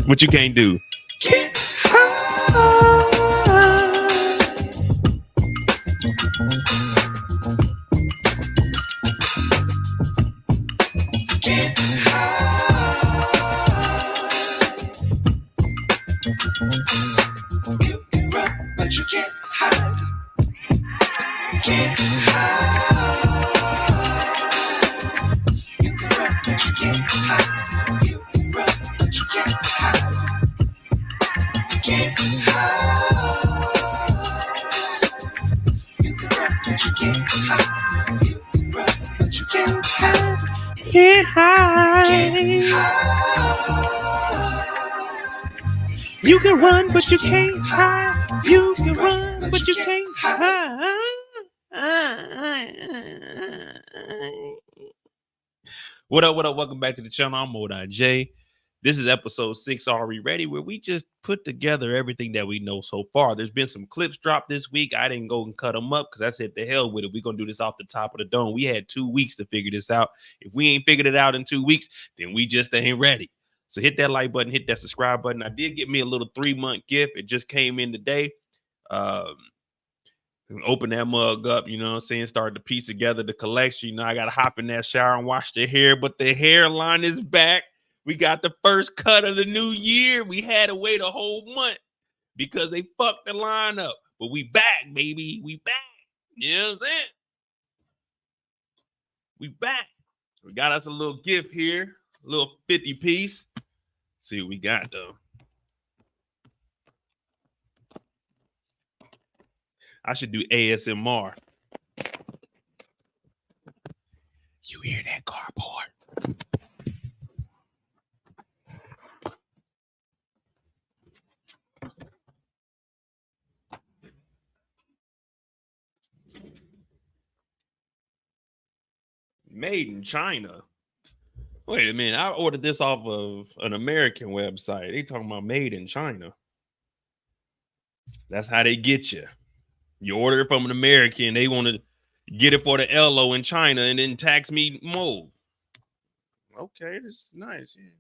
What you can't do? Get high. Get high. You can run, but you can't hide. Get high. You can run, but you can't hide. You can run, but you can't hide. Get high. You can run, but you can't hide. You can run, but you can't hide. Get high. Get high. You can run, but you can't hide. You can run, but you can't hide. What up, what up? Welcome back to the channel. I'm Moda J. This is episode 6. Are we ready? Where we just put together everything that we know so far. There's been some clips dropped this week. I didn't go and cut them up because I said, the hell with it. We're going to do this off the top of the dome. We had 2 weeks to figure this out. If we ain't figured it out in 2 weeks, then we just ain't ready. So hit that like button, hit that subscribe button. I did get me a little 3-month gift. It just came in today. Open that mug up, you know what I'm saying? Start to piece together the collection. You know, I got to hop in that shower and wash the hair, but the hairline is back. We got the first cut of the new year. We had to wait a whole month because they fucked the line up. But we back, baby. We back. You know what I'm saying? We back. We got us a little gift here. A little 50 piece. Let's see what we got, though. I should do ASMR. You hear that cardboard? Made in China. Wait a minute. I ordered this off of an American website. They talking about made in China. That's how they get you. You order it from an American. They want to Get it for the LO in China and then tax me more. Okay, this is nice. Yeah.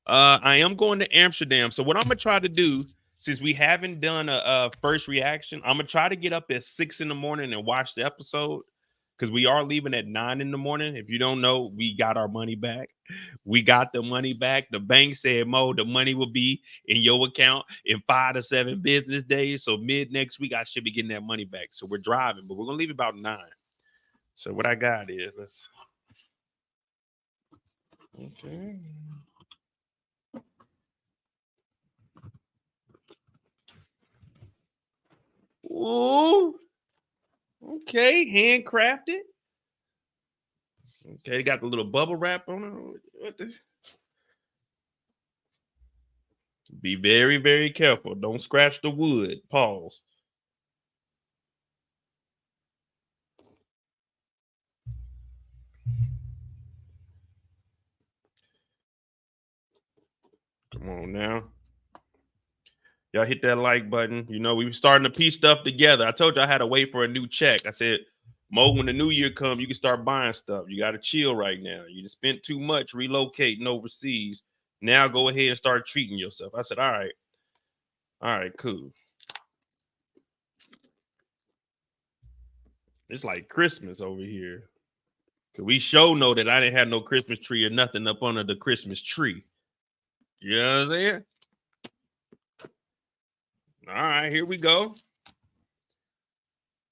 I am going to Amsterdam. So what I'm gonna try to do, since we haven't done a first reaction, I'm gonna try to get up at 6 in the morning and watch the episode because we are leaving at 9 in the morning. If you don't know, we got our money back. We got the money back. The bank said, Mo, the money will be in your account in 5 to 7 business days. So mid next week, I should be getting that money back. So we're driving, but we're gonna leave about 9. So what I got is let's okay. Ooh, okay, handcrafted. Okay, got the little bubble wrap on it. What the? Be very, very careful. Don't scratch the wood. Pause. Come on now. Y'all hit that like button. You know, we were starting to piece stuff together. I told you I had to wait for a new check. I said, Mo, when the new year comes, you can start buying stuff. You got to chill right now. You just spent too much relocating overseas. Now go ahead and start treating yourself. I said, all right. All right, cool. It's like Christmas over here. Cause we sure know that I didn't have no Christmas tree or nothing up under the Christmas tree. You know what I'm saying? All right, here we go.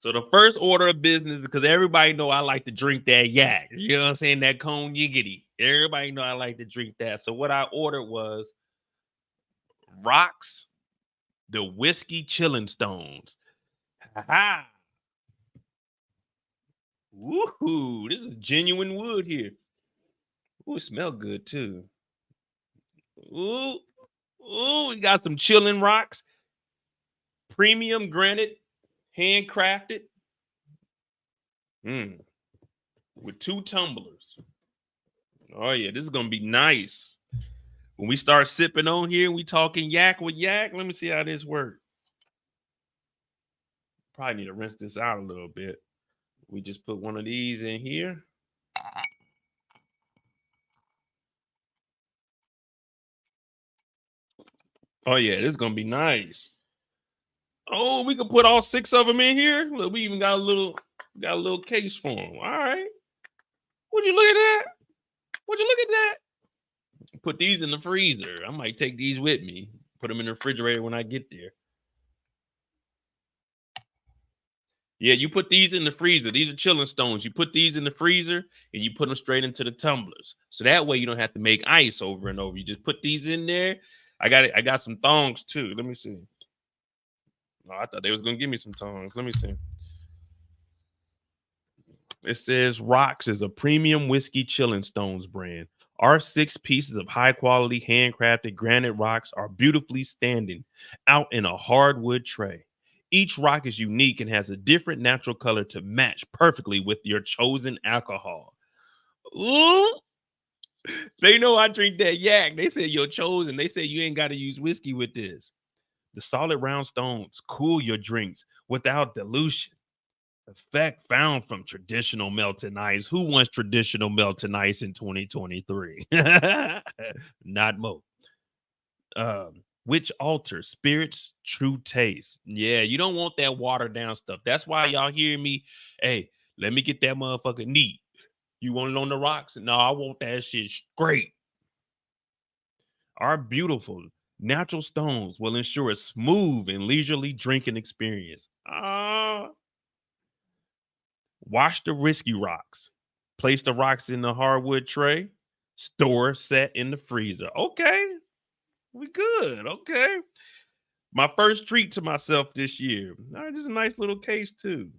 So the first order of business, because everybody know I like to drink that yak. You know what I'm saying? That cone yiggity. Everybody know I like to drink that. So what I ordered was rocks, the whiskey chilling stones. Ha! Woohoo! This is genuine wood here. Ooh, it smells good too. Ooh, ooh, we got some chilling rocks, premium granite, handcrafted. With 2 tumblers. Oh yeah, this is gonna be nice. When we start sipping on here, we talking yak with yak. Let me see how this works. Probably need to rinse this out a little bit. We just put one of these in here. Oh yeah, this is gonna be nice. Oh, we can put all 6 of them in here. Look, we even got a little case for them. All right. Would you look at that? Would you look at that? Put these in the freezer. I might take these with me. Put them in the refrigerator when I get there. Yeah, you put these in the freezer. These are chilling stones. You put these in the freezer and you put them straight into the tumblers. So that way you don't have to make ice over and over. You just put these in there. I got some thongs too. Let me see. Oh, I thought they was gonna give me some tongs. Let me see. It says Rocks is a premium whiskey chilling stones brand. Our 6 pieces of high quality handcrafted granite rocks are beautifully standing out in a hardwood tray. Each rock is unique and has a different natural color to match perfectly with your chosen alcohol. Ooh, they know I drink that yak. They said you're chosen. They said you ain't got to use whiskey with this. The solid round stones cool your drinks without dilution. Effect found from traditional melted ice. Who wants traditional melted ice in 2023? Not Mo. Which alters spirits' true taste. Yeah, you don't want that watered down stuff. That's why y'all hear me. Hey, let me get that motherfucker neat. You want it on the rocks? No, I want that shit straight. Our beautiful natural stones will ensure a smooth and leisurely drinking experience. Wash the whiskey rocks. Place the rocks in the hardwood tray. Store set in the freezer. Okay, we good. Okay. My first treat to myself this year. All right, this is a nice little case too.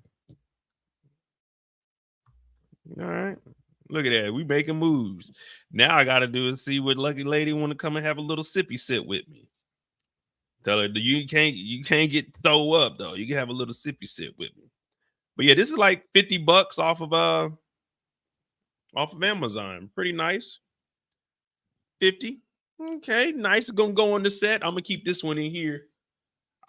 All right. Look at that. We making moves. Now I gotta do is see what lucky lady want to come and have a little sippy sip with me. Tell her you can't get throw up though. You can have a little sippy sip with me. But yeah, this is like $50 off of Amazon. Pretty nice. 50. Okay, nice. It's gonna go on the set. I'm gonna keep this one in here.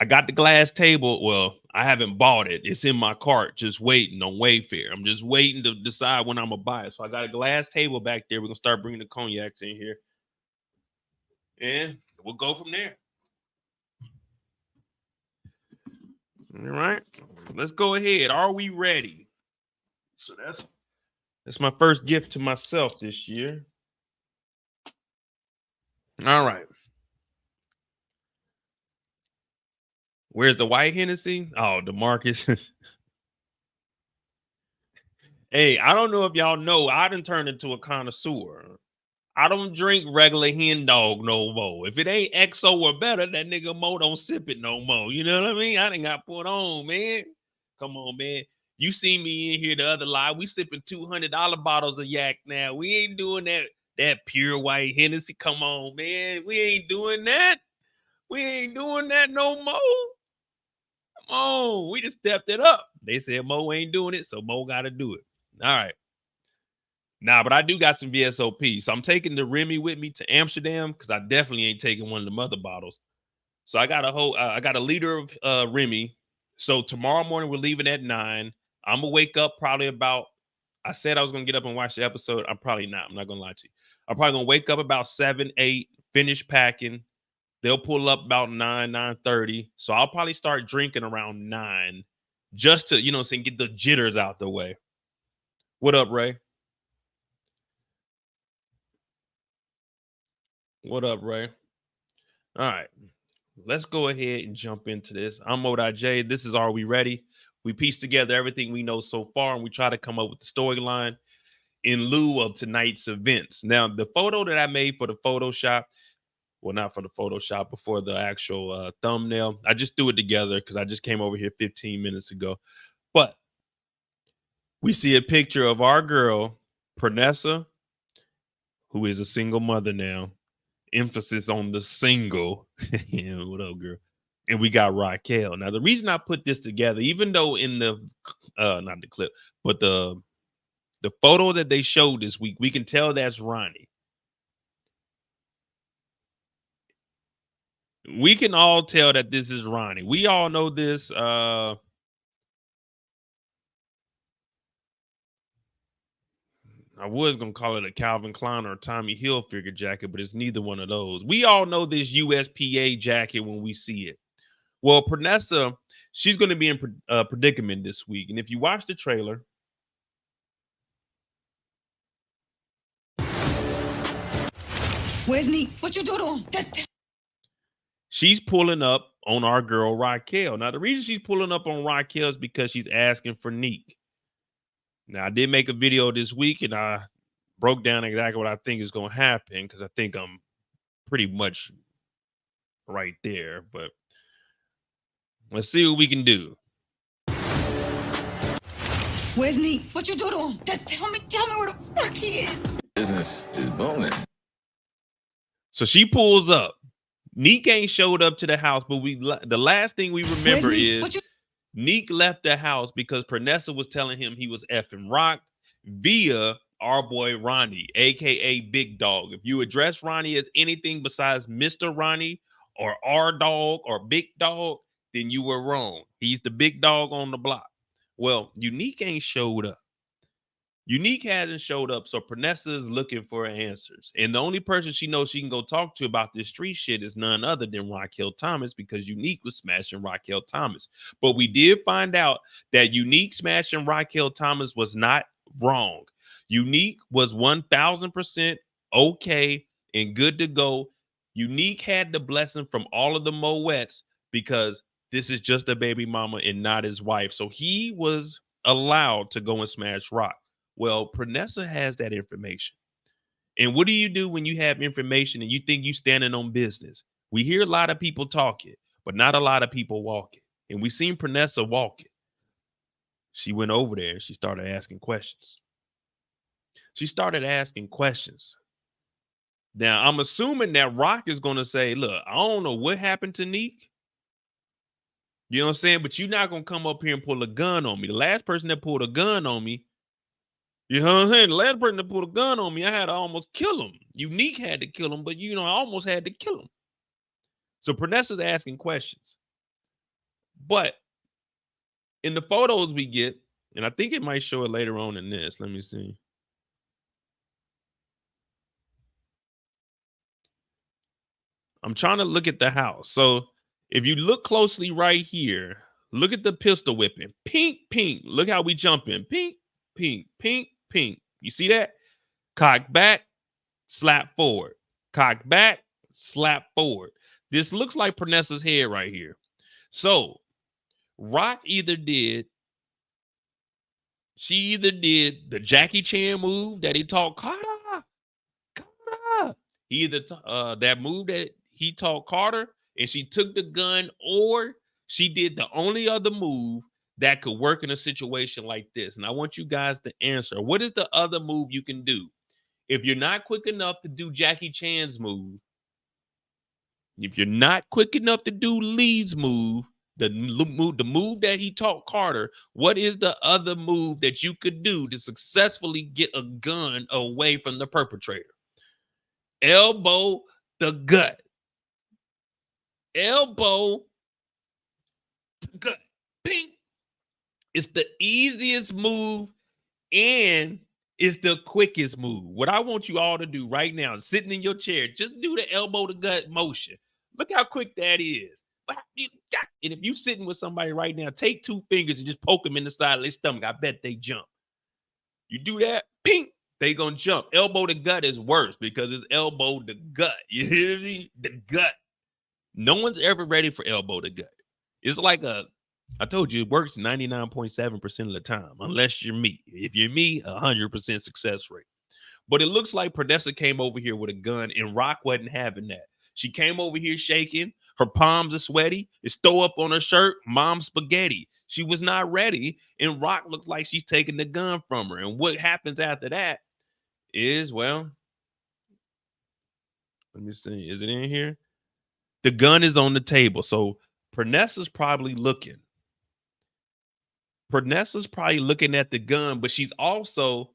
I got the glass table. Well, I haven't bought it. It's in my cart, just waiting on Wayfair. I'm just waiting to decide when I'm gonna buy it. So I got a glass table back there. We're gonna start bringing the cognacs in here, and we'll go from there. All right, let's go ahead. Are we ready? So that's my first gift to myself this year. All right. Where's the white Hennessy? Oh, DeMarcus. Hey, I don't know if y'all know, I done turned into a connoisseur. I don't drink regular hen dog no more. If it ain't XO or better, that nigga Mo don't sip it no more. You know what I mean? I done got put on, man. Come on, man. You see me in here the other lie. We sipping $200 bottles of yak now. We ain't doing that pure white Hennessy. Come on, man. We ain't doing that. We ain't doing that no more. Come on. We just stepped it up. They said Mo ain't doing it, so Mo got to do it. All right. Nah, but I do got some VSOP. So I'm taking the Remy with me to Amsterdam because I definitely ain't taking one of the other bottles. So I got I got a liter of Remy. So tomorrow morning we're leaving at 9. I'm gonna wake up probably about. I said I was gonna get up and watch the episode. I'm probably not. I'm not gonna lie to you. I'm probably gonna wake up about 7, 8, finish packing. They'll pull up about 9, 9:30. So I'll probably start drinking around 9, just to get the jitters out the way. What up, Ray? What up, Ray? All right. Let's go ahead and jump into this. I'm Mo.J. This is Are We Ready? We piece together everything we know so far, and we try to come up with the storyline in lieu of tonight's events. Now, the photo that I made for the Photoshop, well, not for the Photoshop, but for the actual thumbnail, I just threw it together because I just came over here 15 minutes ago. But we see a picture of our girl, Pernessa, who is a single mother now. Emphasis on the single. Yeah, what up, girl? And we got Raquel. Now, the reason I put this together, even though in the not the clip, but the photo that they showed this week, we can tell that's Ronnie. We can all tell that this is Ronnie. We all know this. I was going to call it a Calvin Klein or Tommy Hilfiger jacket, but it's neither one of those. We all know this USPA jacket when we see it. Well, Pernessa, she's going to be in predicament this week. And if you watch the trailer. Where's Neek? What you do to him? She's pulling up on our girl, Raquel. Now, the reason she's pulling up on Raquel is because she's asking for Neek. Now, I did make a video this week, and I broke down exactly what I think is going to happen because I think I'm pretty much right there. But let's see what we can do. Where's Neek? What you do to him? Just tell me where the fuck he is. Business is booming. So she pulls up. Neek ain't showed up to the house, but the last thing we remember is Neek left the house because Pernessa was telling him he was effing rocked via our boy Ronnie, aka Big Dog. If you address Ronnie as anything besides Mr. Ronnie or our dog or Big Dog, then you were wrong. He's the big dog on the block. Well, Unique ain't showed up. Unique hasn't showed up, so Pernessa is looking for answers. And the only person she knows she can go talk to about this street shit is none other than Raquel Thomas, because Unique was smashing Raquel Thomas. But we did find out that Unique smashing Raquel Thomas was not wrong. Unique was 1,000% okay and good to go. Unique had the blessing from all of the Moettes because this is just a baby mama and not his wife. So he was allowed to go and smash Rock. Well, Pernessa has that information. And what do you do when you have information and you think you standing on business? We hear a lot of people talk it, but not a lot of people walk it. And we seen Pernessa walk it. She went over there and she started asking questions. Now, I'm assuming that Rock is going to say, look, I don't know what happened to Neek. You know what I'm saying? But you're not going to come up here and pull a gun on me. The last person that pulled a gun on me, you know what I'm saying? The last person that pulled a gun on me, I had to almost kill him. Unique had to kill him, but, I almost had to kill him. So Pernessa's asking questions. But in the photos we get, and I think it might show it later on in this. Let me see. I'm trying to look at the house. So if you look closely right here, look at the pistol whipping. Pink, pink. Look how we jumping. Pink, pink, pink, pink. You see that? Cock back, slap forward. Cock back, slap forward. This looks like Pernessa's head right here. So Rock she either did the Jackie Chan move that he taught Carter. He either that move that he taught Carter and she took the gun, or she did the only other move that could work in a situation like this. And I want you guys to answer. What is the other move you can do? If you're not quick enough to do Jackie Chan's move, if you're not quick enough to do Lee's move, the move that he taught Carter, what is the other move that you could do to successfully get a gun away from the perpetrator? Elbow the gut. Elbow the gut. Ping. It's the easiest move and it's the quickest move. What I want you all to do right now, sitting in your chair, just do the elbow to gut motion. Look how quick that is. And if you're sitting with somebody right now, take 2 fingers and just poke them in the side of their stomach. I bet they jump. You do that, ping, they gonna jump. Elbow to gut is worse because it's elbow to gut. You hear me? The gut. No one's ever ready for elbow to gut. It's like I told you, it works 99.7% of the time, unless you're me. If you're me, 100% success rate. But it looks like Pernessa came over here with a gun and Rock wasn't having that. She came over here shaking. Her palms are sweaty. It's throw up on her shirt. Mom spaghetti. She was not ready. And Rock looks like she's taking the gun from her. And what happens after that is, well, let me see. Is it in here? The gun is on the table. So Pernessa's probably looking. Pernessa's probably looking at the gun, but she's also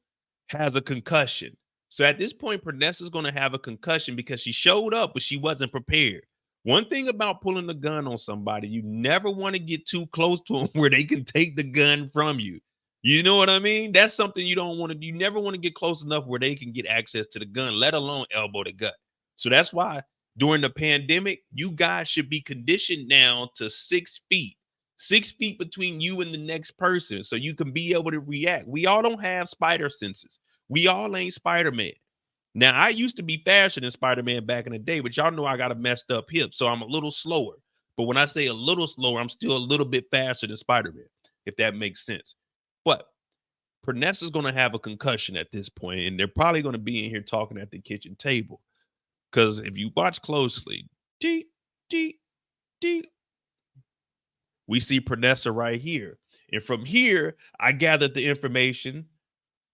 has a concussion. So at this point, Pernessa's going to have a concussion because she showed up, but she wasn't prepared. One thing about pulling the gun on somebody, you never want to get too close to them where they can take the gun from you. You know what I mean? That's something you don't want to do. You never want to get close enough where they can get access to the gun, let alone elbow to gut. So that's why during the pandemic, you guys should be conditioned now to 6 feet. 6 feet between you and the next person so you can be able to react. We all don't have spider senses. We all ain't Spider-Man. Now, I used to be faster than Spider-Man back in the day, but y'all know I got a messed up hip, so I'm a little slower. But when I say a little slower, I'm still a little bit faster than Spider-Man, if that makes sense. But Pernessa's going to have a concussion at this point, and they're probably going to be in here talking at the kitchen table. Because if you watch closely, we see Pernessa right here. And from here, I gathered the information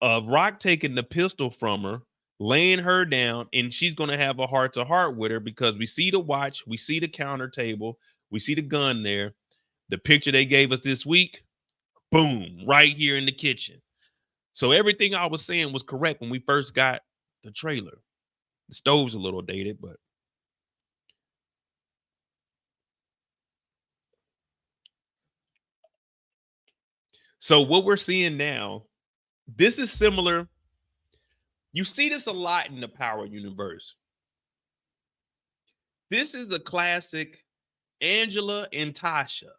of Rock taking the pistol from her, laying her down, and she's going to have a heart-to-heart with her because we see the watch, we see the counter table, we see the gun there. The picture they gave us this week, boom, right here in the kitchen. So everything I was saying was correct when we first got the trailer. The stove's a little dated, but so what we're seeing now, this is similar. You see this a lot in the Power universe. This is a classic Angela and Tasha,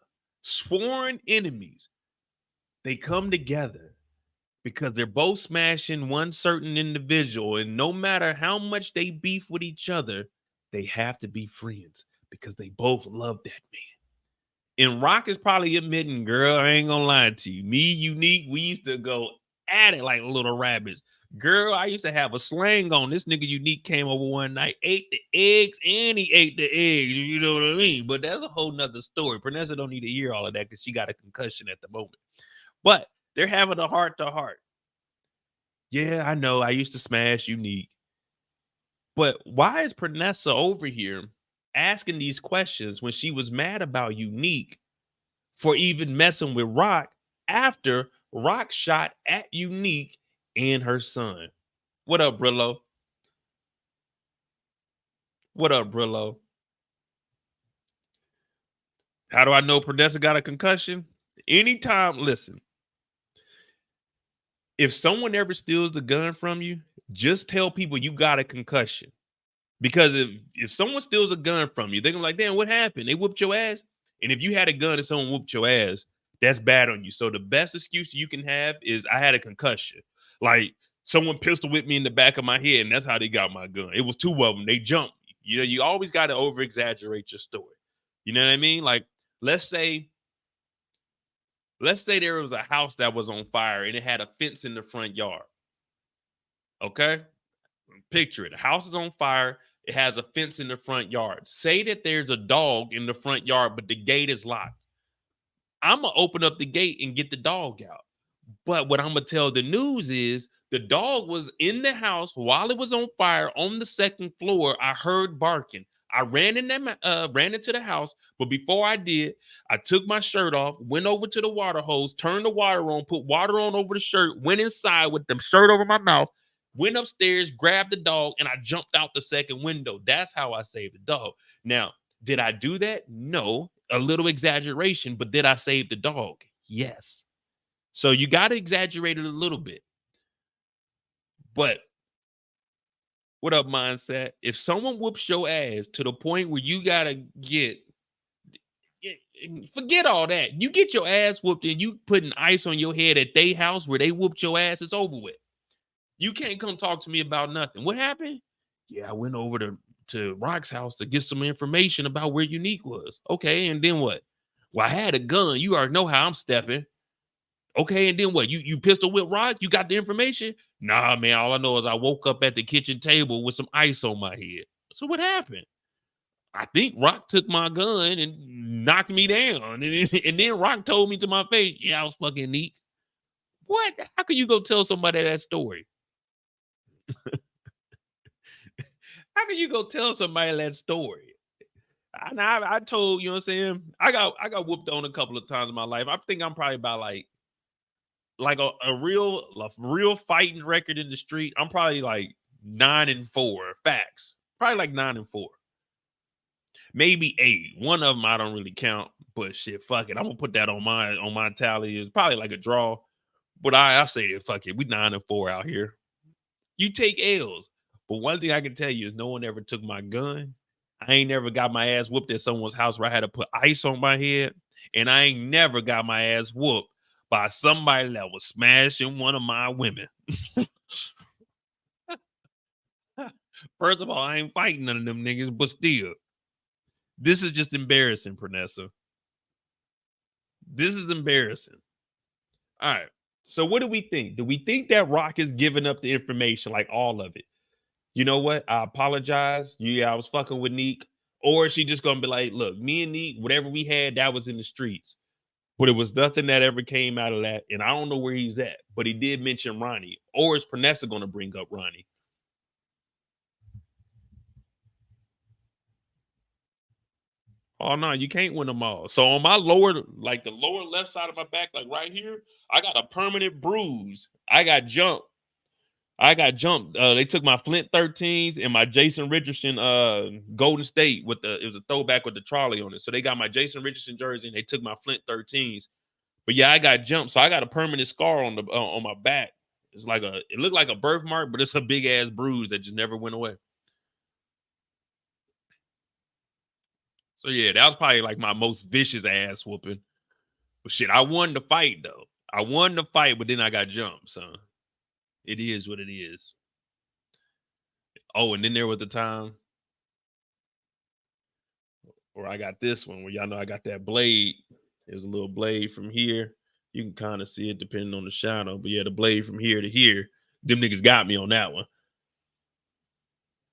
sworn enemies. They come together because they're both smashing one certain individual. And no matter how much they beef with each other, they have to be friends because they both love that man. And Rock is probably admitting, girl, I ain't gonna lie to you. Me, Unique, we used to go at it like little rabbits. Girl, I used to have a slang on. This nigga Unique came over one night, ate the eggs, and he ate the eggs. You know what I mean? But that's a whole nother story. Pernessa don't need to hear all of that because she got a concussion at the moment. But they're having a heart to heart. Yeah, I know. I used to smash Unique. But why is Pernessa over here asking these questions when she was mad about Unique for even messing with Rock after Rock shot at Unique and her son? What up, Brillo? What up, Brillo? How do I know Prodessa got a concussion? Anytime, listen, if someone ever steals the gun from you, just tell people you got a concussion. Because if someone steals a gun from you, they're gonna be like, damn, what happened? They whooped your ass. And if you had a gun and someone whooped your ass, that's bad on you. So the best excuse you can have is I had a concussion. Like someone pistol whipped me in the back of my head, and that's how they got my gun. It was two of them. They jumped me. You know, you always got to over exaggerate your story. You know what I mean? Like, let's say there was a house that was on fire and it had a fence in the front yard. Okay? Picture it. The house is on fire. It has a fence in the front yard. Say that there's a dog in the front yard, but the gate is locked. I'm going to open up the gate and get the dog out. But what I'm going to tell the news is the dog was in the house while it was on fire on the second floor. I heard barking. I ran into the house, but before I did, I took my shirt off, went over to the water hose, turned the water on, put water on over the shirt, went inside with the shirt over my mouth, went upstairs, grabbed the dog, and I jumped out the second window. That's how I saved the dog. Now, did I do that? No, a little exaggeration, but did I save the dog? Yes. So you got to exaggerate it a little bit. But what up, mindset? If someone whoops your ass to the point where you got to forget all that. You get your ass whooped and you putting ice on your head at their house where they whooped your ass, it's over with. You can't come talk to me about nothing. What happened? Yeah, I went over to Rock's house to get some information about where Unique was. Okay, and then what? Well, I had a gun. You already know how I'm stepping. Okay, and then what? You pistol whip Rock? You got the information? Nah, man. All I know is I woke up at the kitchen table with some ice on my head. So what happened? I think Rock took my gun and knocked me down. And then Rock told me to my face, yeah, I was fucking neat. What? How can you go tell somebody that story? How can you go tell somebody that story? I told, you know what I'm saying? I got whooped on a couple of times in my life. I think I'm probably about like a real fighting record in the street. I'm probably like 9-4. Facts. Probably like 9-4. Maybe 8. One of them I don't really count, but shit, fuck it. I'm gonna put that on my tally. It's probably like a draw. But I say that fuck it. We 9-4 out here. You take L's. But one thing I can tell you is no one ever took my gun. I ain't never got my ass whooped at someone's house where I had to put ice on my head. And I ain't never got my ass whooped by somebody that was smashing one of my women. First of all, I ain't fighting none of them niggas, but still. This is just embarrassing, Pernessa. This is embarrassing. All right. So what do we think? Do we think that Rock is giving up the information, like all of it? You know what? I apologize. Yeah, I was fucking with Neek. Or is she just gonna be like, look, me and Neek, whatever we had, that was in the streets. But it was nothing that ever came out of that. And I don't know where he's at. But he did mention Ronnie. Or is Pernessa gonna bring up Ronnie? Oh no, you can't win them all. So on my lower, like the lower left side of my back, like right here, I got a permanent bruise. I got jumped. They took my Flint 13s and my Jason Richardson Golden State it was a throwback with the trolley on it. So they got my Jason Richardson jersey and they took my Flint 13s. But yeah, I got jumped. So I got a permanent scar on my back. It looked like a birthmark, but it's a big ass bruise that just never went away. So yeah, that was probably like my most vicious ass whooping. But shit, I won the fight though. I won the fight, but then I got jumped. So it is what it is. Oh, and then there was the time where I got this one where y'all know I got that blade. There's a little blade from here. You can kind of see it depending on the shadow. But yeah, the blade from here to here. Them niggas got me on that one.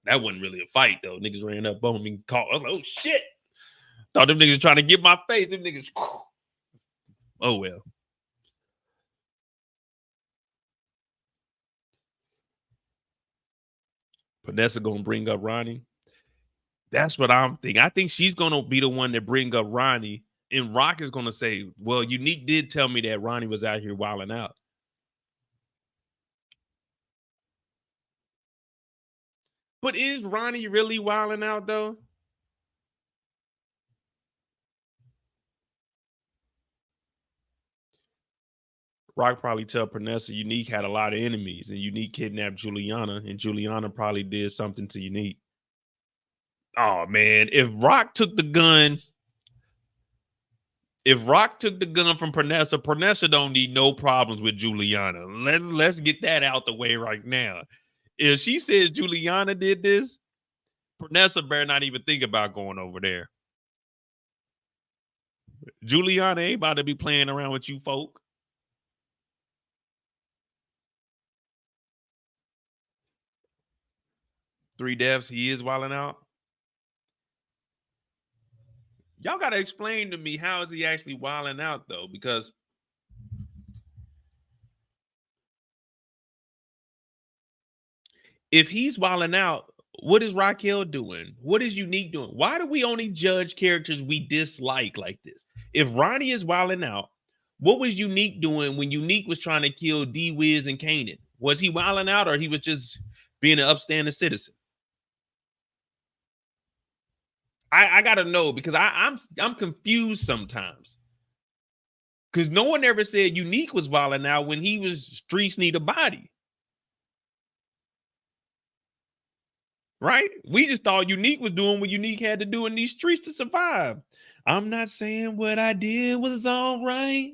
That wasn't really a fight though. Niggas ran up on me, caught. I was like, oh shit. Thought them niggas trying to get my face. Them niggas. Oh well. Vanessa gonna bring up Ronnie. That's what I'm thinking. I think she's gonna be the one that bring up Ronnie, and Rock is gonna say, "Well, Unique did tell me that Ronnie was out here wilding out." But is Ronnie really wilding out though? Rock probably tell Pernessa Unique had a lot of enemies, and Unique kidnapped Juliana, and Juliana probably did something to Unique. Oh man, if Rock took the gun from Pernessa, Pernessa don't need no problems with Juliana. Let's get that out the way right now. If she says Juliana did this, Pernessa better not even think about going over there. Juliana ain't about to be playing around with you folk. Three deaths, he is wilding out. Y'all got to explain to me, how is he actually wilding out though? Because if he's wilding out, what is Raquel doing? What is Unique doing? Why do we only judge characters we dislike like this? If Ronnie is wilding out, what was Unique doing when Unique was trying to kill D-Wiz and Kanan? Was he wilding out, or he was just being an upstanding citizen? I gotta know, because I'm confused sometimes. Because no one ever said Unique was wilding out when he was streets need a body. Right? We just thought Unique was doing what Unique had to do in these streets to survive. I'm not saying what I did was all right.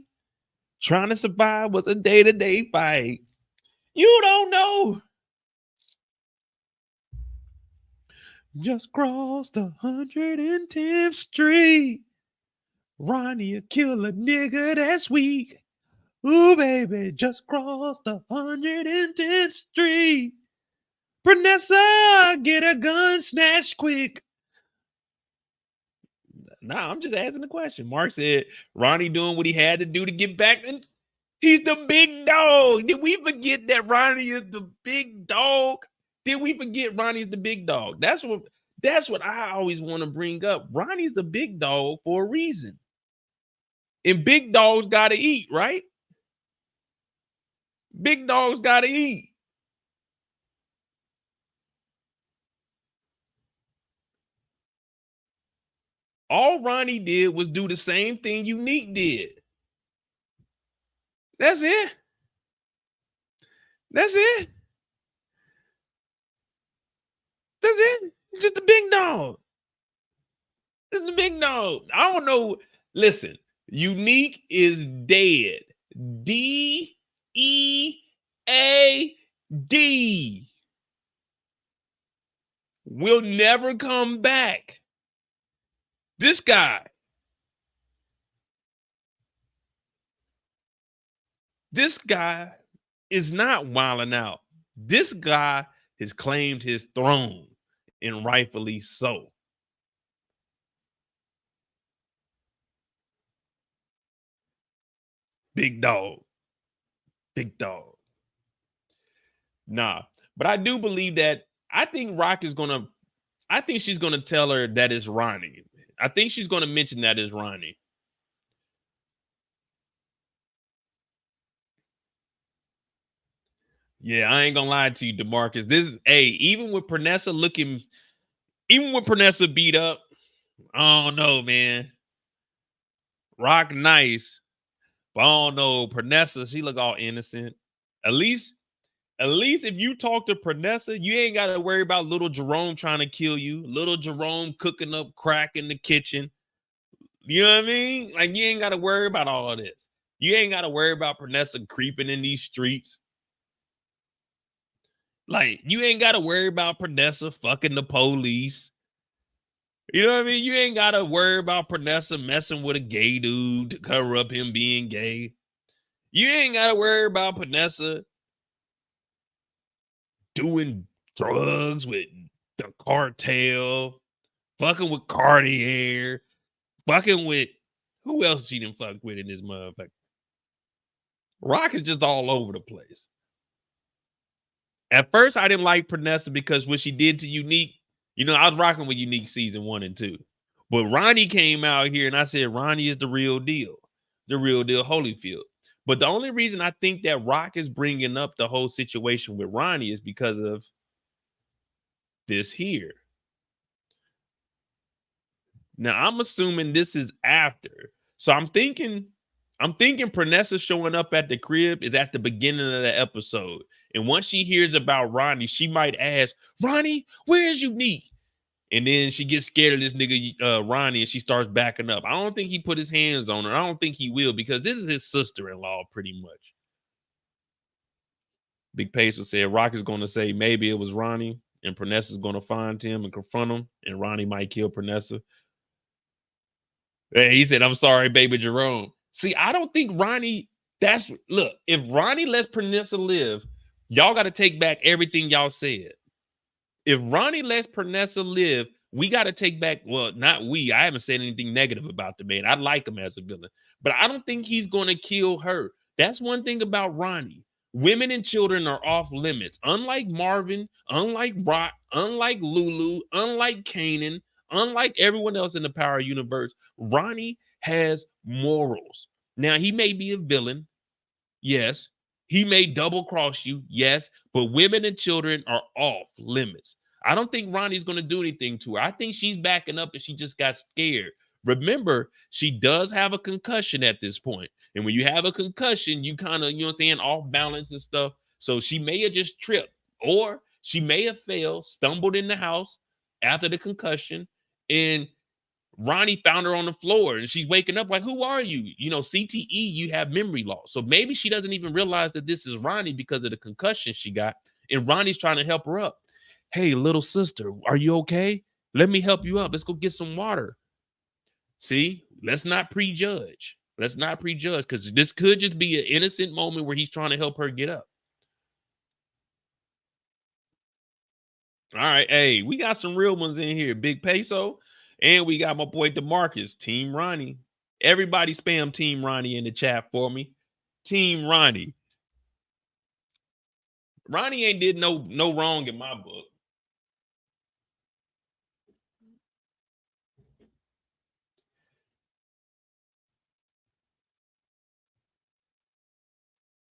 Trying to survive was a day-to-day fight. You don't know. Just crossed 110th Street. Ronnie will kill a nigga that's weak. Ooh, baby, just crossed 110th Street. Pernessa, get a gun snatched quick. Nah, I'm just asking the question. Mark said Ronnie doing what he had to do to get back, and he's the big dog. Did we forget that Ronnie is the big dog? Did we forget Ronnie's the big dog? That's what I always want to bring up. Ronnie's the big dog for a reason. And big dogs gotta eat, right? Big dogs gotta eat. All Ronnie did was do the same thing Unique did. That's it. That's it. That's it. Just the big dog. It's the big dog. I don't know. Listen, Unique is dead. D-E-A-D. Will never come back. This guy. This guy is not wilding out. This guy has claimed his throne, and rightfully so. Big dog. Big dog. Nah, but I do believe that I think she's gonna tell her that it's Ronnie. I think she's gonna mention that it's Ronnie. Yeah, I ain't gonna lie to you, DeMarcus. Even with Pernessa beat up, I don't know, man. Rock nice, but I don't know. Pernessa, she look all innocent. At least if you talk to Pernessa, you ain't got to worry about little Jerome trying to kill you. Little Jerome cooking up crack in the kitchen. You know what I mean? Like, you ain't got to worry about all of this. You ain't got to worry about Pernessa creeping in these streets. Like, you ain't got to worry about Pernessa fucking the police. You know what I mean? You ain't got to worry about Pernessa messing with a gay dude to cover up him being gay. You ain't got to worry about Pernessa doing drugs with the cartel, fucking with Cartier, fucking with who else she done fucked with in this motherfucker. Rock is just all over the place. At first, I didn't like Pernessa because what she did to Unique, I was rocking with Unique season 1 and 2. But Ronnie came out here and I said, Ronnie is the real deal Holyfield. But the only reason I think that Rock is bringing up the whole situation with Ronnie is because of this here. Now, I'm assuming this is after. So I'm thinking I'm thinking Pranessa showing up at the crib is at the beginning of the episode. And once she hears about Ronnie, she might ask, Ronnie, where's Unique? And then she gets scared of this nigga Ronnie and she starts backing up. I don't think he put his hands on her. I don't think he will because this is his sister-in-law pretty much. Big Peso said Rock is going to say maybe it was Ronnie and Pranessa's going to find him and confront him and Ronnie might kill Pranessa. Hey, he said, I'm sorry, baby Jerome. See, I don't think Ronnie, look, if Ronnie lets Pranessa live, y'all got to take back everything y'all said. If Ronnie lets Pranessa live, we got to take back, well, not we. I haven't said anything negative about the man. I like him as a villain, but I don't think he's going to kill her. That's one thing about Ronnie. Women and children are off limits. Unlike Marvin, unlike Rock, unlike Lulu, unlike Kanan, unlike everyone else in the Power universe, Ronnie has morals. Now, he may be a villain. Yes. He may double cross you. Yes. But women and children are off limits. I don't think Ronnie's going to do anything to her. I think she's backing up and she just got scared. Remember, she does have a concussion at this point. And when you have a concussion, you kind of, you know what I'm saying, off balance and stuff. So she may have just tripped or she may have failed, stumbled in the house after the concussion. And Ronnie found her on the floor and she's waking up like, who are you? You know, CTE, you have memory loss. So maybe she doesn't even realize that this is Ronnie because of the concussion she got. And Ronnie's trying to help her up. Hey, little sister, are you okay? Let me help you up. Let's go get some water. See, let's not prejudge. Let's not prejudge because this could just be an innocent moment where he's trying to help her get up. All right. Hey, we got some real ones in here. Big Peso. And we got my boy DeMarcus, Team Ronnie. Everybody spam Team Ronnie in the chat for me. Team Ronnie. Ronnie ain't did no wrong in my book.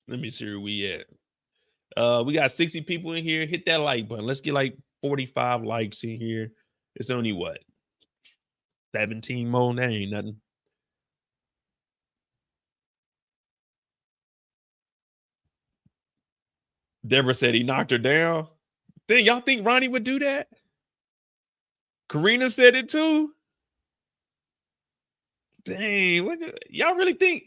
Let me see where we at. We got 60 people in here. Hit that like button. Let's get like 45 likes in here. It's only what? 17 more. That ain't nothing. Deborah said he knocked her down. Then y'all think Ronnie would do that? Karina said it too. Dang, y'all really think?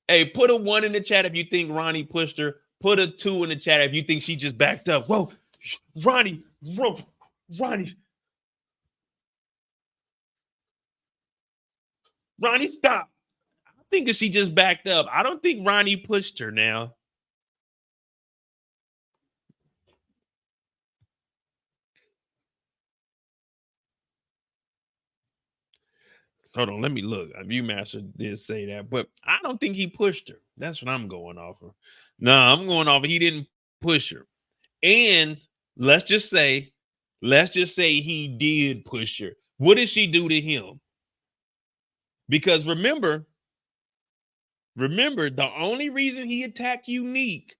Hey, put a 1 in the chat if you think Ronnie pushed her. Put a 2 in the chat if you think she just backed up. Whoa, Ronnie. Ronnie, stop. I think she just backed up. I don't think Ronnie pushed her now. Hold on, let me look. Viewmaster did say that, but I don't think he pushed her. That's what I'm going off of. No, I'm going off of he didn't push her. And let's just say he did push her. What did she do to him? Because remember, the only reason he attacked Unique,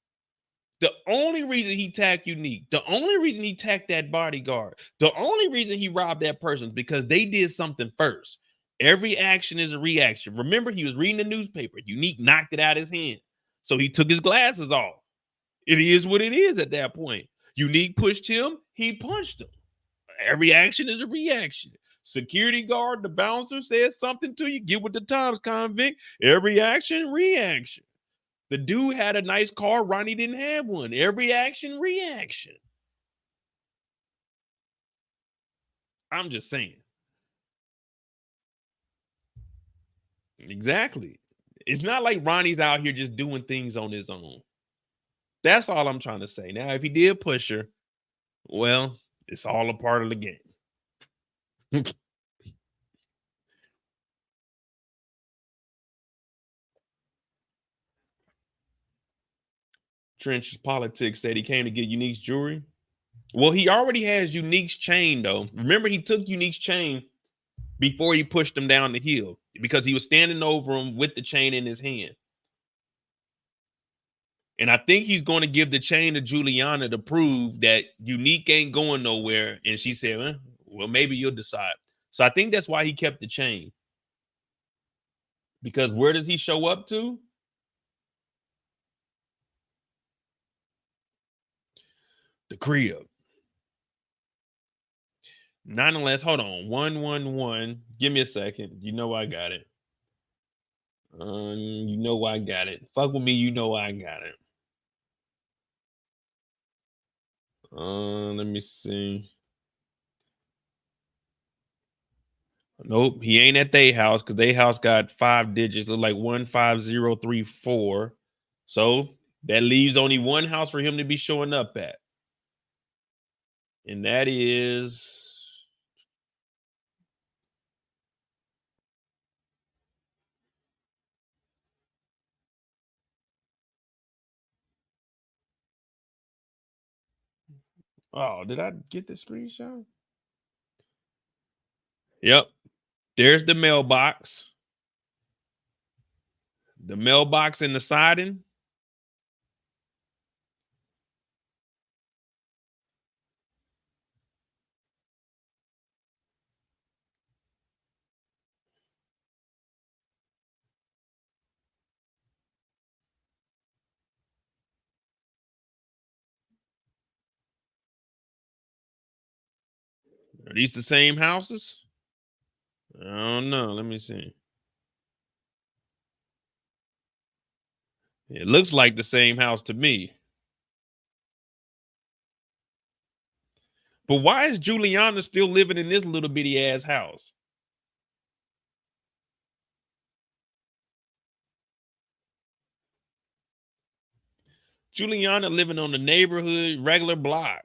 the only reason he attacked that bodyguard, the only reason he robbed that person is because they did something first. Every action is a reaction. Remember, he was reading the newspaper. Unique knocked it out of his hand. So he took his glasses off. It is what it is at that point. Unique pushed him. He punched him. Every action is a reaction. Security guard, the bouncer says something to you. Get with the times, convict. Every action, reaction. The dude had a nice car. Ronnie didn't have one. Every action, reaction. I'm just saying. Exactly. It's not like Ronnie's out here just doing things on his own. That's all I'm trying to say. Now, if he did push her, well, it's all a part of the game. Trench Politics said he came to get Unique's jewelry. Well, he already has Unique's chain, though. Remember, he took Unique's chain before he pushed him down the hill because he was standing over him with the chain in his hand. And I think he's going to give the chain to Juliana to prove that Unique ain't going nowhere. And she said, well, maybe you'll decide. So I think that's why he kept the chain. Because where does he show up to? The crib. Nonetheless, hold on. 111. Give me a second. You know I got it. You know I got it. Fuck with me, you know I got it. Let me see. Nope, he ain't at their house because their house got 5 digits, look like 15034. So that leaves only one house for him to be showing up at. And that is oh, did I get the screenshot? Yep. There's the mailbox. The mailbox in the siding. Are these the same houses? I don't know. Let me see. It looks like the same house to me. But why is Juliana still living in this little bitty ass house? Juliana living on the neighborhood regular block.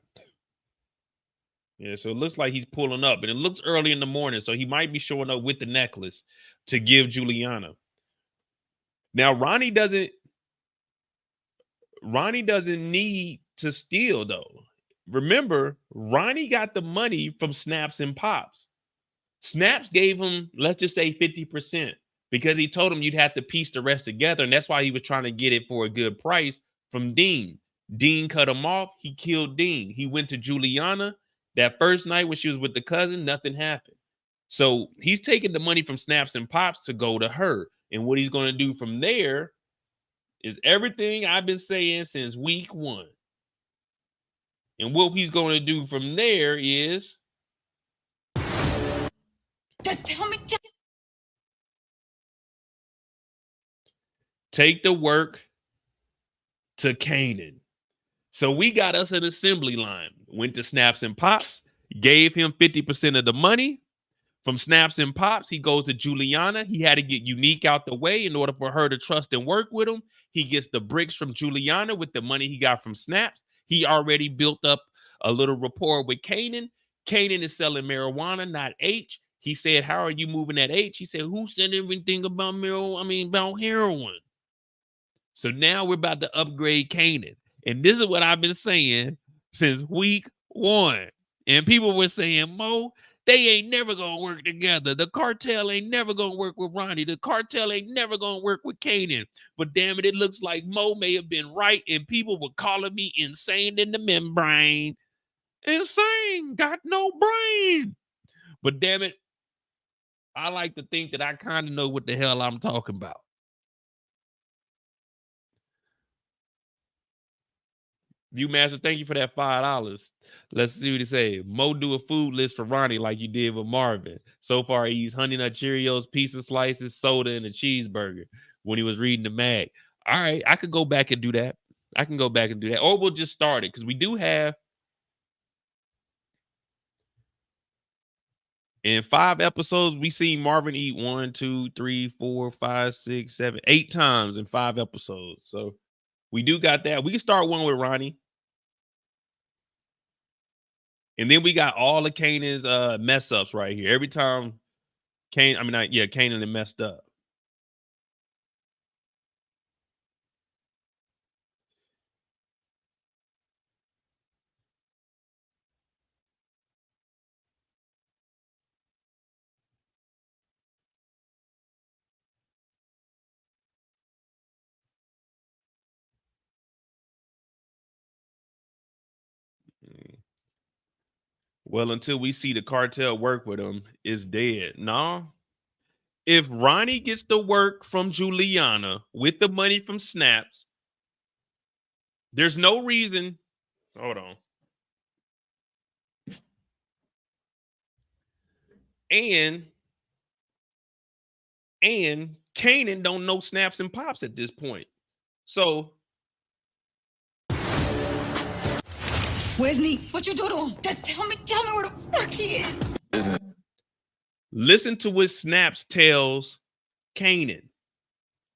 Yeah, so it looks like he's pulling up, and it looks early in the morning, so he might be showing up with the necklace to give Juliana. Now Ronnie doesn't need to steal though. Remember, Ronnie got the money from Snaps and Pops. Snaps gave him, let's just say 50%, because he told him you'd have to piece the rest together, and that's why he was trying to get it for a good price from Dean. Dean cut him off. He killed Dean. He went to Juliana that first night when she was with the cousin. Nothing happened. So he's taking the money from Snaps and Pops to go to her. And what he's going to do from there is everything I've been saying since week 1. And what he's going to do from there is Just tell me. take the work to Kanan. So we got us an assembly line. Went to Snaps and Pops, gave him 50% of the money. From Snaps and Pops, he goes to Juliana. He had to get Unique out the way in order for her to trust and work with him. He gets the bricks from Juliana with the money he got from Snaps. He already built up a little rapport with Kanan. Kanan is selling marijuana, not H. He said, "How are you moving that H?" He said, "Who said everything about about heroin?" So now we're about to upgrade Kanan. And this is what I've been saying since week 1. And people were saying, Mo, they ain't never going to work together. The cartel ain't never going to work with Ronnie. The cartel ain't never going to work with Kanan. But damn it, it looks like Mo may have been right. And people were calling me insane in the membrane. Insane. Got no brain. But damn it, I like to think that I kind of know what the hell I'm talking about. Viewmaster, thank you for that $5. Let's see what he say. Mo, do a food list for Ronnie like you did with Marvin. So far, he eats Honey Nut Cheerios, pizza slices, soda, and a cheeseburger when he was reading the mag. All right, I could go back and do that. Or we'll just start it because we do have in 5 episodes, we seen Marvin eat 1, 2, 3, 4, 5, 6, 7, 8 times in 5 episodes. So we do got that. We can start one with Ronnie. And then we got all of Kanan's mess ups right here. Every time Kanan had messed up. Well, until we see the cartel work with him, it's dead. No, If Ronnie gets the work from Juliana with the money from Snaps, there's no reason. Hold on. And Kanan don't know Snaps and Pops at this point. So Where's Nee? What you do to him? Just tell me where the fuck he is. listen to what Snaps tells Kanan.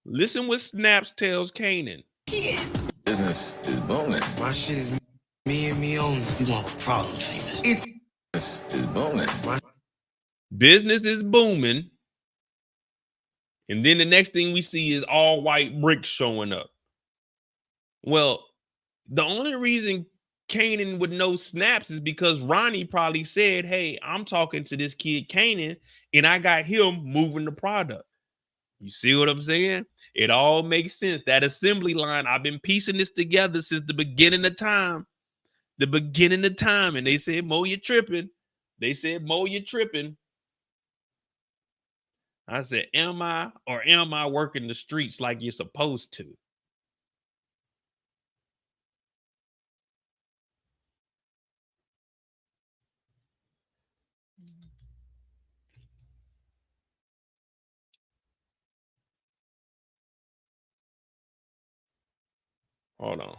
Listen what Snaps tells Kanan. He is. Business is booming. My shit is me and me only. You want a problem, famous? Business is booming. Business is booming. And then the next thing we see is all white bricks showing up. Well, the only reason Kanan would know Snaps is because Ronnie probably said, hey, I'm talking to this kid Kanan, and I got him moving the product. You see what I'm saying? It all makes sense. That assembly line, I've been piecing this together since the beginning of time. The beginning of time. And they said, Mo, you're tripping. They said, Mo, you're tripping. I said, am I working the streets like you're supposed to? Hold on.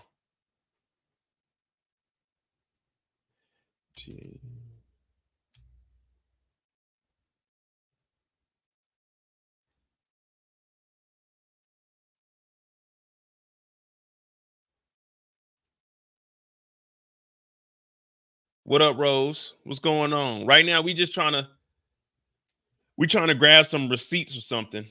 What up, Rose? What's going on? Right now, we trying to grab some receipts or something.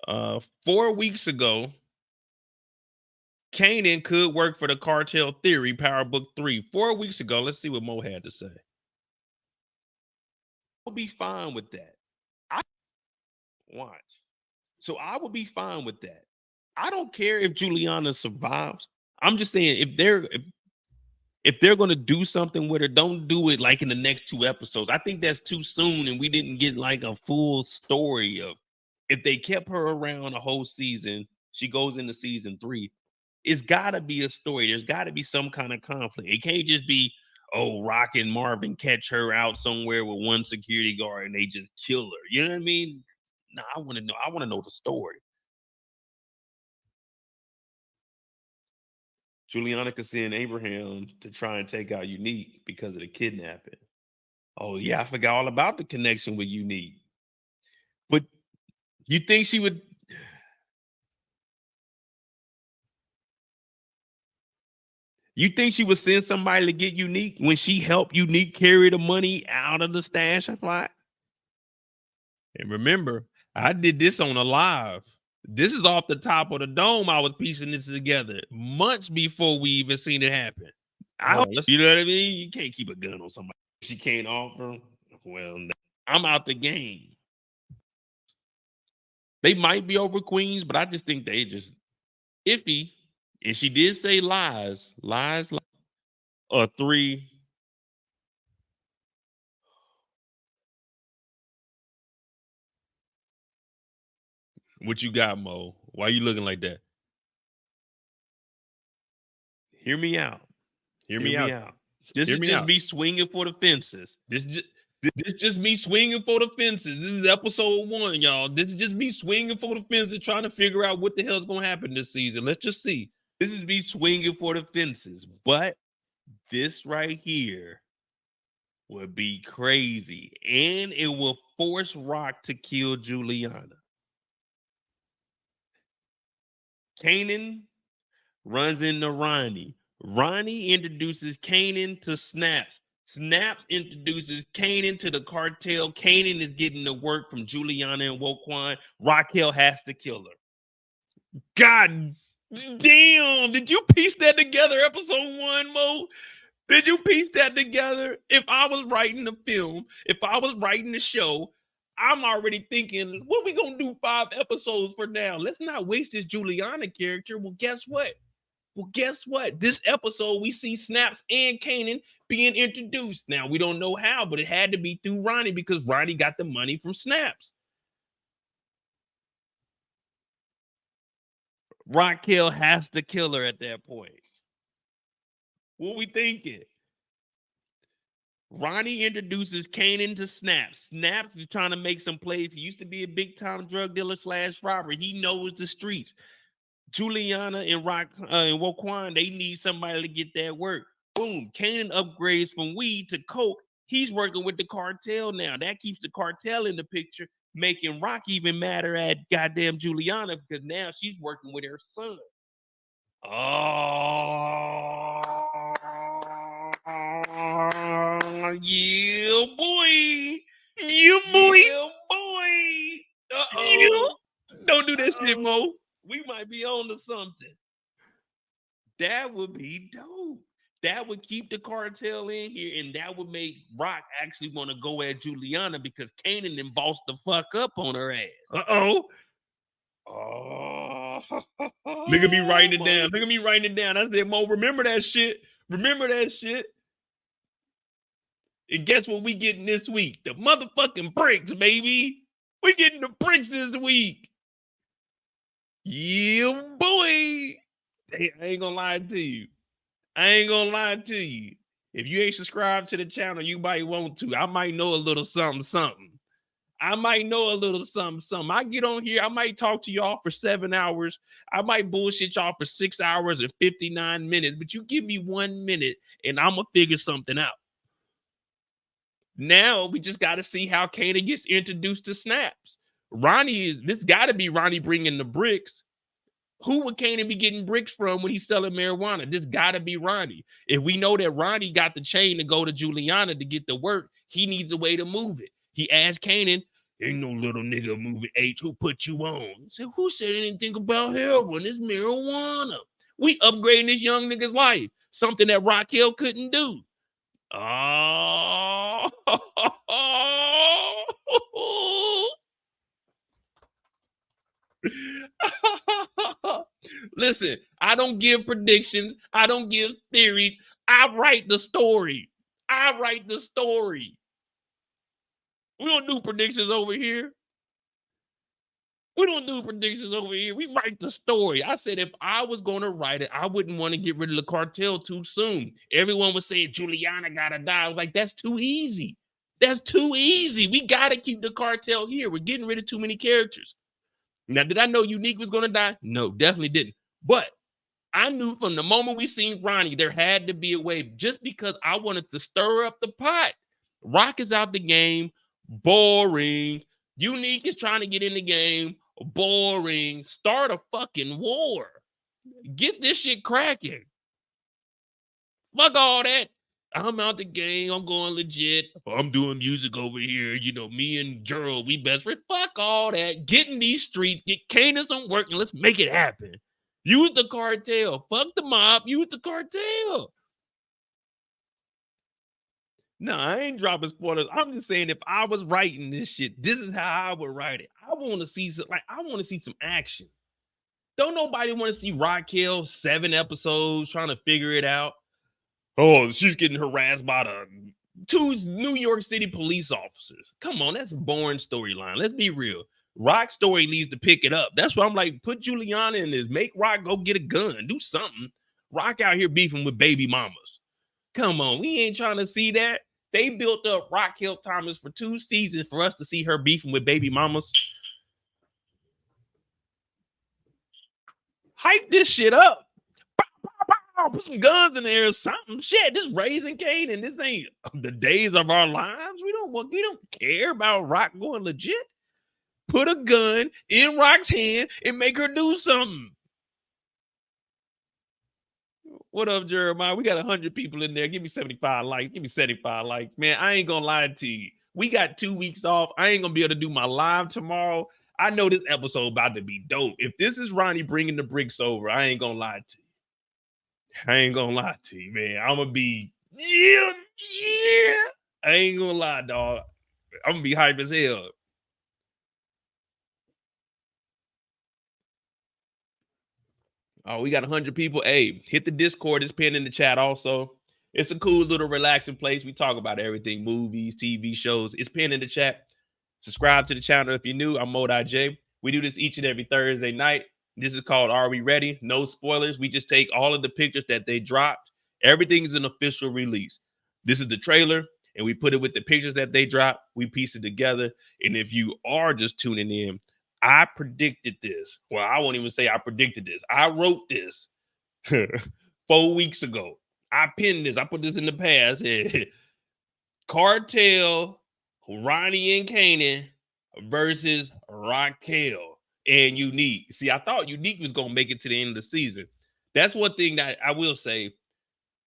Uh, 4 weeks ago, Kanan could work for the Cartel Theory Power Book 3. 4 weeks ago, let's see what Mo had to say. I'll be fine with that. Watch. So I will be fine with that. I don't care if Juliana survives. I'm just saying if they're going to do something with her, don't do it like in the next 2 episodes. I think that's too soon, and we didn't get like a full story of if they kept her around a whole season. She goes into season 3. It's got to be a story. There's got to be some kind of conflict. It can't just be, oh, Rock and Marvin catch her out somewhere with one security guard and they just kill her. You know what I mean? No, I want to know. I want to know the story. Juliana could send Abraham to try and take out Unique because of the kidnapping. Oh, yeah, I forgot all about the connection with Unique. But you think she would... You think she would send somebody to get Unique when she helped Unique carry the money out of the stash supply? And remember, I did this on a live. This is off the top of the dome. I was piecing this together months before we even seen it happen. You know what I mean? You can't keep a gun on somebody. She can't offer. Well, I'm out the game. They might be over Queens, but I just think they just iffy. And she did say lies. 3. What you got, Mo? Why you looking like that? Hear me out. Hear me out. This is just me swinging for the fences. This just me swinging for the fences. This is episode 1, y'all. This is just me swinging for the fences, trying to figure out what the hell's going to happen this season. Let's just see. This is me swinging for the fences. But this right here would be crazy. And it will force Rock to kill Juliana. Kanan runs into Ronnie. Ronnie introduces Kanan to Snaps. Snaps introduces Kanan to the cartel. Kanan is getting the work from Juliana and Woquan. Raquel has to kill her. God damn, did you piece that together, episode 1, Mo? Did you piece that together? If I was writing the film, if I was writing the show, I'm already thinking, what we gonna do 5 episodes for now? Let's not waste this Juliana character. Well, guess what? This episode, we see Snaps and Kanan being introduced. Now, we don't know how, but it had to be through Ronnie because Ronnie got the money from Snaps. Raquel has to kill her at that point. What we thinking? Ronnie introduces Kanan to Snaps. Snaps is trying to make some plays. He used to be a big-time drug dealer / robber. He knows the streets. Juliana and Woquan, they need somebody to get that work. Boom. Kanan upgrades from weed to coke. He's working with the cartel now. That keeps the cartel in the picture, making Rock even madder at goddamn Juliana because now she's working with her son. Oh, yeah, boy. Yeah, boy. Yeah, boy. Uh-oh. Don't do that shit, Mo. We might be on to something. That would be dope. That would keep the cartel in here, and that would make Rock actually want to go at Juliana because Kanan then bossed the fuck up on her ass. Uh-oh. Oh. Look at me writing it down. Look at me writing it down. I said, Mo, remember that shit. Remember that shit. And guess what we getting this week? The motherfucking bricks, baby. We getting the bricks this week. Yeah, boy. Hey, I ain't gonna lie to you. If you ain't subscribed to the channel, you might want to. I might know a little something. I get on here. I might talk to y'all for 7 hours. I might bullshit y'all for 6 hours and 59 minutes. But you give me 1 minute and I'm going to figure something out. Now we just got to see how Kanan gets introduced to Snaps. This got to be Ronnie bringing the bricks. Who would Kanan be getting bricks from when he's selling marijuana? This got to be Ronnie. If we know that Ronnie got the chain to go to Juliana to get the work, he needs a way to move it. He asked Kanan, ain't no little nigga moving H. Who put you on? He said, who said anything about heroin? It's marijuana. We upgrading this young nigga's life. Something that Raquel couldn't do. Oh. Listen, I don't give predictions. I don't give theories. I write the story. We don't do predictions over here. We write the story. I said if I was going to write it, I wouldn't want to get rid of the cartel too soon. Everyone was saying Juliana gotta die. I was like, that's too easy. We gotta keep the cartel here. We're getting rid of too many characters. Now, did I know Unique was going to die? No, definitely didn't. But I knew from the moment we seen Ronnie, there had to be a way just because I wanted to stir up the pot. Rock is out the game. Boring. Unique is trying to get in the game. Boring. Start a fucking war. Get this shit cracking. Fuck all that. I'm out the game. I'm going legit. I'm doing music over here. You know, me and Gerald, we best friends. Fuck all that. Get in these streets. Get Kanan some work and let's make it happen. Use the cartel. Fuck the mob. Use the cartel. No, I ain't dropping spoilers. I'm just saying if I was writing this shit, this is how I would write it. I want to see some action. Don't nobody want to see Raquel 7 episodes trying to figure it out. Oh, she's getting harassed by the 2 New York City police officers. Come on, that's a boring storyline. Let's be real. Rock's story needs to pick it up. That's why I'm like, put Juliana in this. Make Rock go get a gun. Do something. Rock out here beefing with baby mamas. Come on, we ain't trying to see that. They built up Raquel Thomas for 2 seasons for us to see her beefing with baby mamas. Hype this shit up. Put some guns in there or something. Shit, this Raising Kanan. This ain't the days of our lives. We don't care about Rock going legit. Put a gun in Rock's hand and make her do something. What up, Jeremiah? We got 100 people in there. Give me 75 likes. Man, I ain't gonna lie to you. We got 2 weeks off. I ain't gonna be able to do my live tomorrow. I know this episode about to be dope. If this is Ronnie bringing the bricks over, I ain't gonna lie to you. Man. I'm gonna be Yeah. I ain't gonna lie, dog. I'm gonna be hype as hell. Oh, we got 100 people. Hey, hit the Discord. It's pinned in the chat also. It's a cool little relaxing place. We talk about everything, movies, TV shows. It's pinned in the chat. Subscribe to the channel if you're new. I'm J. We do this each and every Thursday night. This is called Are We Ready? No spoilers. We just take all of the pictures that they dropped. Everything is an official release. This is the trailer, and we put it with the pictures that they dropped. We piece it together. And if you are just tuning in, I predicted this. Well, I won't even say I predicted this. I wrote this 4 weeks ago. I pinned this. I put this in the past. Cartel, Ronnie and Kanan versus Raquel and Unique. See, I thought Unique was going to make it to the end of the season. That's one thing that I will say.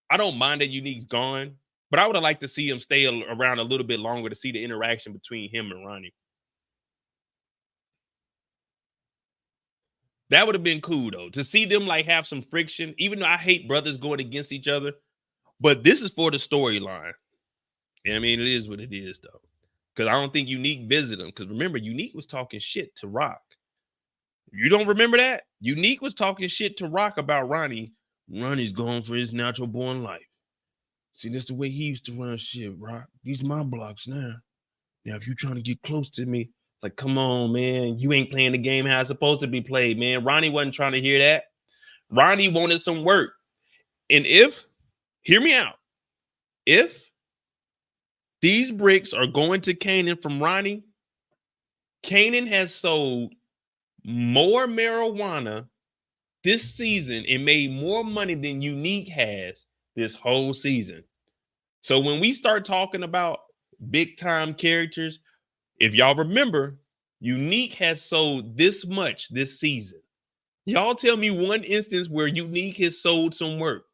I don't mind that Unique's gone, but I would have liked to see him stay around a little bit longer to see the interaction between him and Ronnie. That would have been cool, though, to see them like have some friction, even though I hate brothers going against each other. But this is for the storyline. I mean, it is what it is, though. Because I don't think Unique visited him. Because remember, Unique was talking shit to Rock. You don't remember that? Unique was talking shit to Rock about Ronnie. Ronnie's going for his natural born life. See, that's the way he used to run shit, Rock. These my blocks now. Now, if you're trying to get close to me, like, come on, man. You ain't playing the game how it's supposed to be played, man. Ronnie wasn't trying to hear that. Ronnie wanted some work. And hear me out. If these bricks are going to Kanan from Ronnie, Kanan has sold more marijuana this season and made more money than Unique has this whole season. So when we start talking about big time characters, if y'all remember, Unique has sold this much this season. Y'all tell me one instance where Unique has sold some work.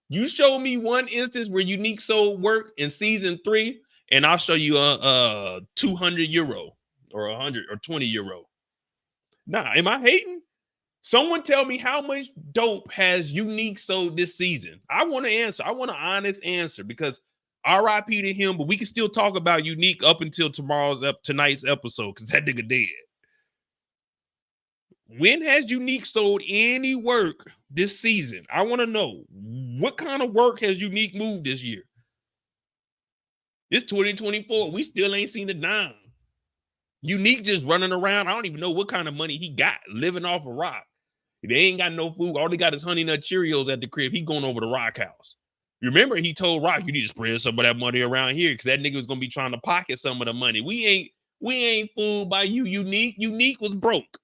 You show me one instance where Unique sold work in season 3, and I'll show you a 200 euro or 100 or 20 euro. Nah, am I hating? Someone tell me how much dope has Unique sold this season. I want to answer. I want an honest answer because RIP to him, but we can still talk about Unique up until tonight's episode because that nigga dead. When has Unique sold any work this season? I want to know what kind of work has Unique moved this year. It's 2024. We still ain't seen a dime. Unique just running around. I don't even know what kind of money he got living off of Rock. They ain't got no food. All they got is Honey Nut Cheerios at the crib. He going over to Rock house. Remember, he told Rock, you need to spread some of that money around here because that nigga was gonna be trying to pocket some of the money. We ain't fooled by you, Unique. Unique was broke.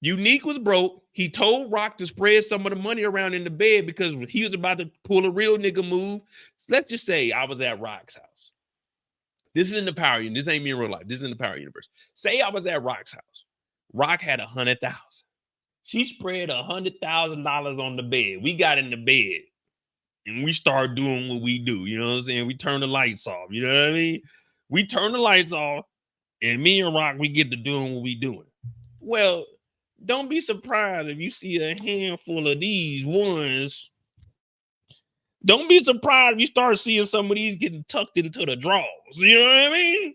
Unique was broke. He told Rock to spread some of the money around in the bed because he was about to pull a real nigga move. So let's just say I was at Rock's house. This is in the Power Universe. This ain't me in real life. This is in the Power Universe. Say I was at Rock's house. Rock had 100,000. She spread $100,000 on the bed. We got in the bed and we started doing what we do. You know what I'm saying? We turn the lights off. You know what I mean? We turn the lights off and me and Rock, we get to doing what we doing. Well, don't be surprised if you see a handful of these ones. Don't be surprised if you start seeing some of these getting tucked into the drawers. You know what I mean?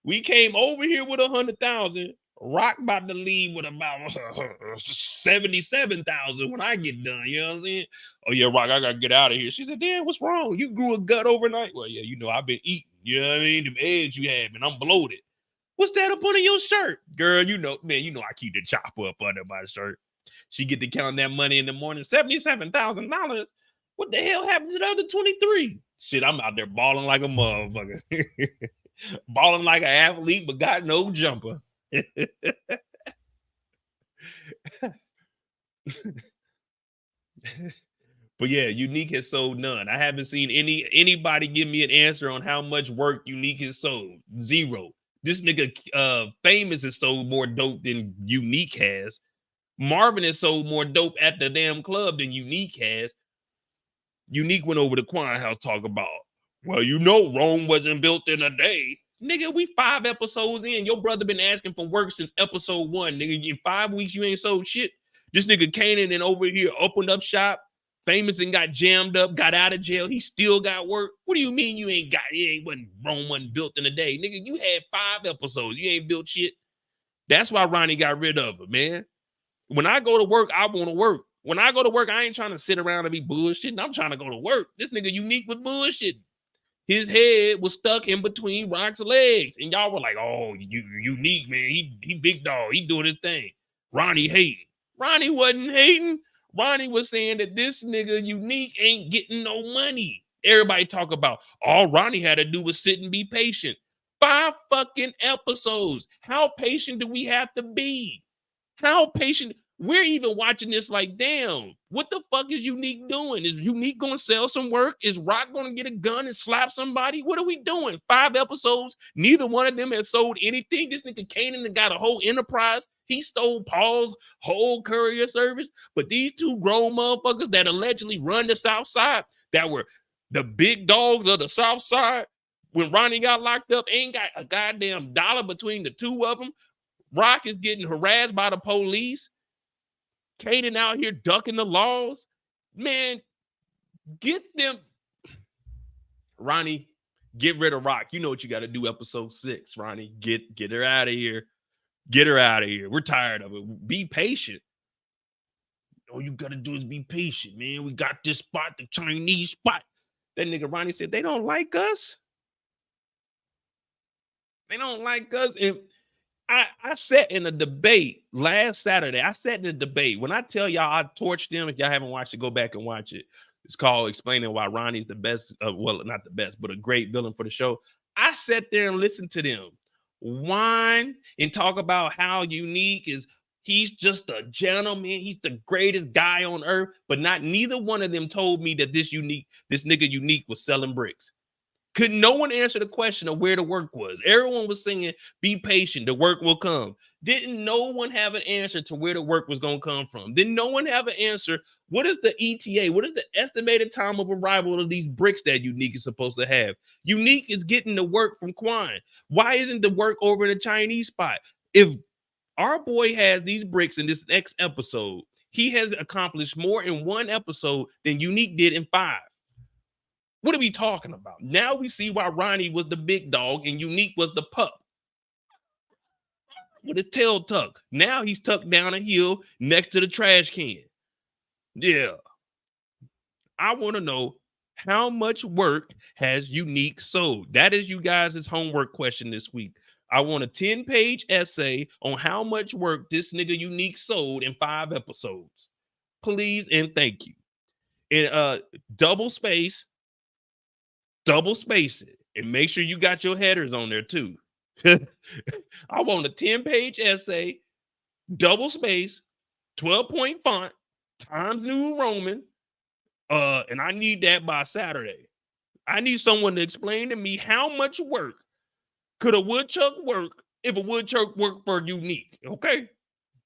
We came over here with 100,000. Rock about to leave with about 77,000 when I get done. You know what I'm saying? Oh yeah, Rock, I gotta get out of here. She said, "Damn, what's wrong? You grew a gut overnight." Well, yeah, you know I've been eating. You know what I mean? The eggs you had, and I'm bloated. What's that up under your shirt, girl? You know, man. You know I keep the chopper up under my shirt. She get to count that money in the morning. $77,000. What the hell happened to the other 23? Shit, I'm out there balling like a motherfucker, balling like an athlete, but got no jumper. But yeah, Unique has sold none. I haven't seen anybody give me an answer on how much work Unique has sold. Zero. This nigga Famous has sold more dope than Unique has. Marvin has sold more dope at the damn club than Unique has. Unique went over to Quan House talk about, well, you know Rome wasn't built in a day. Nigga, we 5 episodes in. Your brother been asking for work since episode 1. Nigga, in 5 weeks, you ain't sold shit. This nigga Kanan and over here opened up shop, Famous and got jammed up, got out of jail. He still got work. What do you mean you ain't got? Rome wasn't built in a day, nigga. You had 5 episodes. You ain't built shit. That's why Ronnie got rid of it, man. When I go to work, I want to work. When I go to work, I ain't trying to sit around and be bullshitting. I'm trying to go to work. This nigga Unique with bullshit. His head was stuck in between Rock's legs. And y'all were like, oh, Unique, man. He big dog. He doing his thing. Ronnie hating. Ronnie wasn't hating. Ronnie was saying that this nigga Unique ain't getting no money. Everybody talk about all Ronnie had to do was sit and be patient. 5 fucking episodes. How patient do we have to be? How patient? We're even watching this like, damn, what the fuck is Unique doing? Is Unique going to sell some work? Is Rock going to get a gun and slap somebody? What are we doing? 5 episodes. Neither one of them has sold anything. This nigga Kanan got a whole enterprise. He stole Paul's whole courier service. But these 2 grown motherfuckers that allegedly run the South Side, that were the big dogs of the South Side, when Ronnie got locked up, ain't got a goddamn dollar between the 2 of them. Rock is getting harassed by the police. Kanan out here ducking the laws. Man, get them. Ronnie, get rid of Rock. You know what you got to do, episode 6, Ronnie. Get her out of here. Get her out of here. We're tired of it. Be patient. All you got to do is be patient, man. We got this spot, the Chinese spot. That nigga Ronnie said, they don't like us. They don't like us. And I sat in a debate last Saturday. I sat in a debate. When I tell y'all I torched them, if y'all haven't watched it, go back and watch it. It's called Explaining Why Ronnie's the best, well, not the best, but a great villain for the show. I sat there and listened to them whine and talk about how Unique is, he's just a gentleman. He's the greatest guy on earth. But neither one of them told me that this nigga Unique was selling bricks. Could no one answer the question of where the work was? Everyone was singing, be patient, the work will come. Didn't no one have an answer to where the work was going to come from? Didn't no one have an answer? What is the ETA? What is the estimated time of arrival of these bricks that Unique is supposed to have? Unique is getting the work from Quan. Why isn't the work over in the Chinese spot? If our boy has these bricks in this next episode, he has accomplished more in 1 episode than Unique did in 5. What are we talking about? Now we see why Ronnie was the big dog and Unique was the pup. With his tail tucked. Now he's tucked down a hill next to the trash can. Yeah. I want to know how much work has Unique sold? That is you guys' homework question this week. I want a 10-page essay on how much work this nigga Unique sold in 5 episodes. Please and thank you. And double space it, and make sure you got your headers on there too. I want a 10-page essay, double space, 12-point font, Times New Roman, and I need that by Saturday. I need someone to explain to me how much work could a woodchuck work if a woodchuck worked for Unique, okay?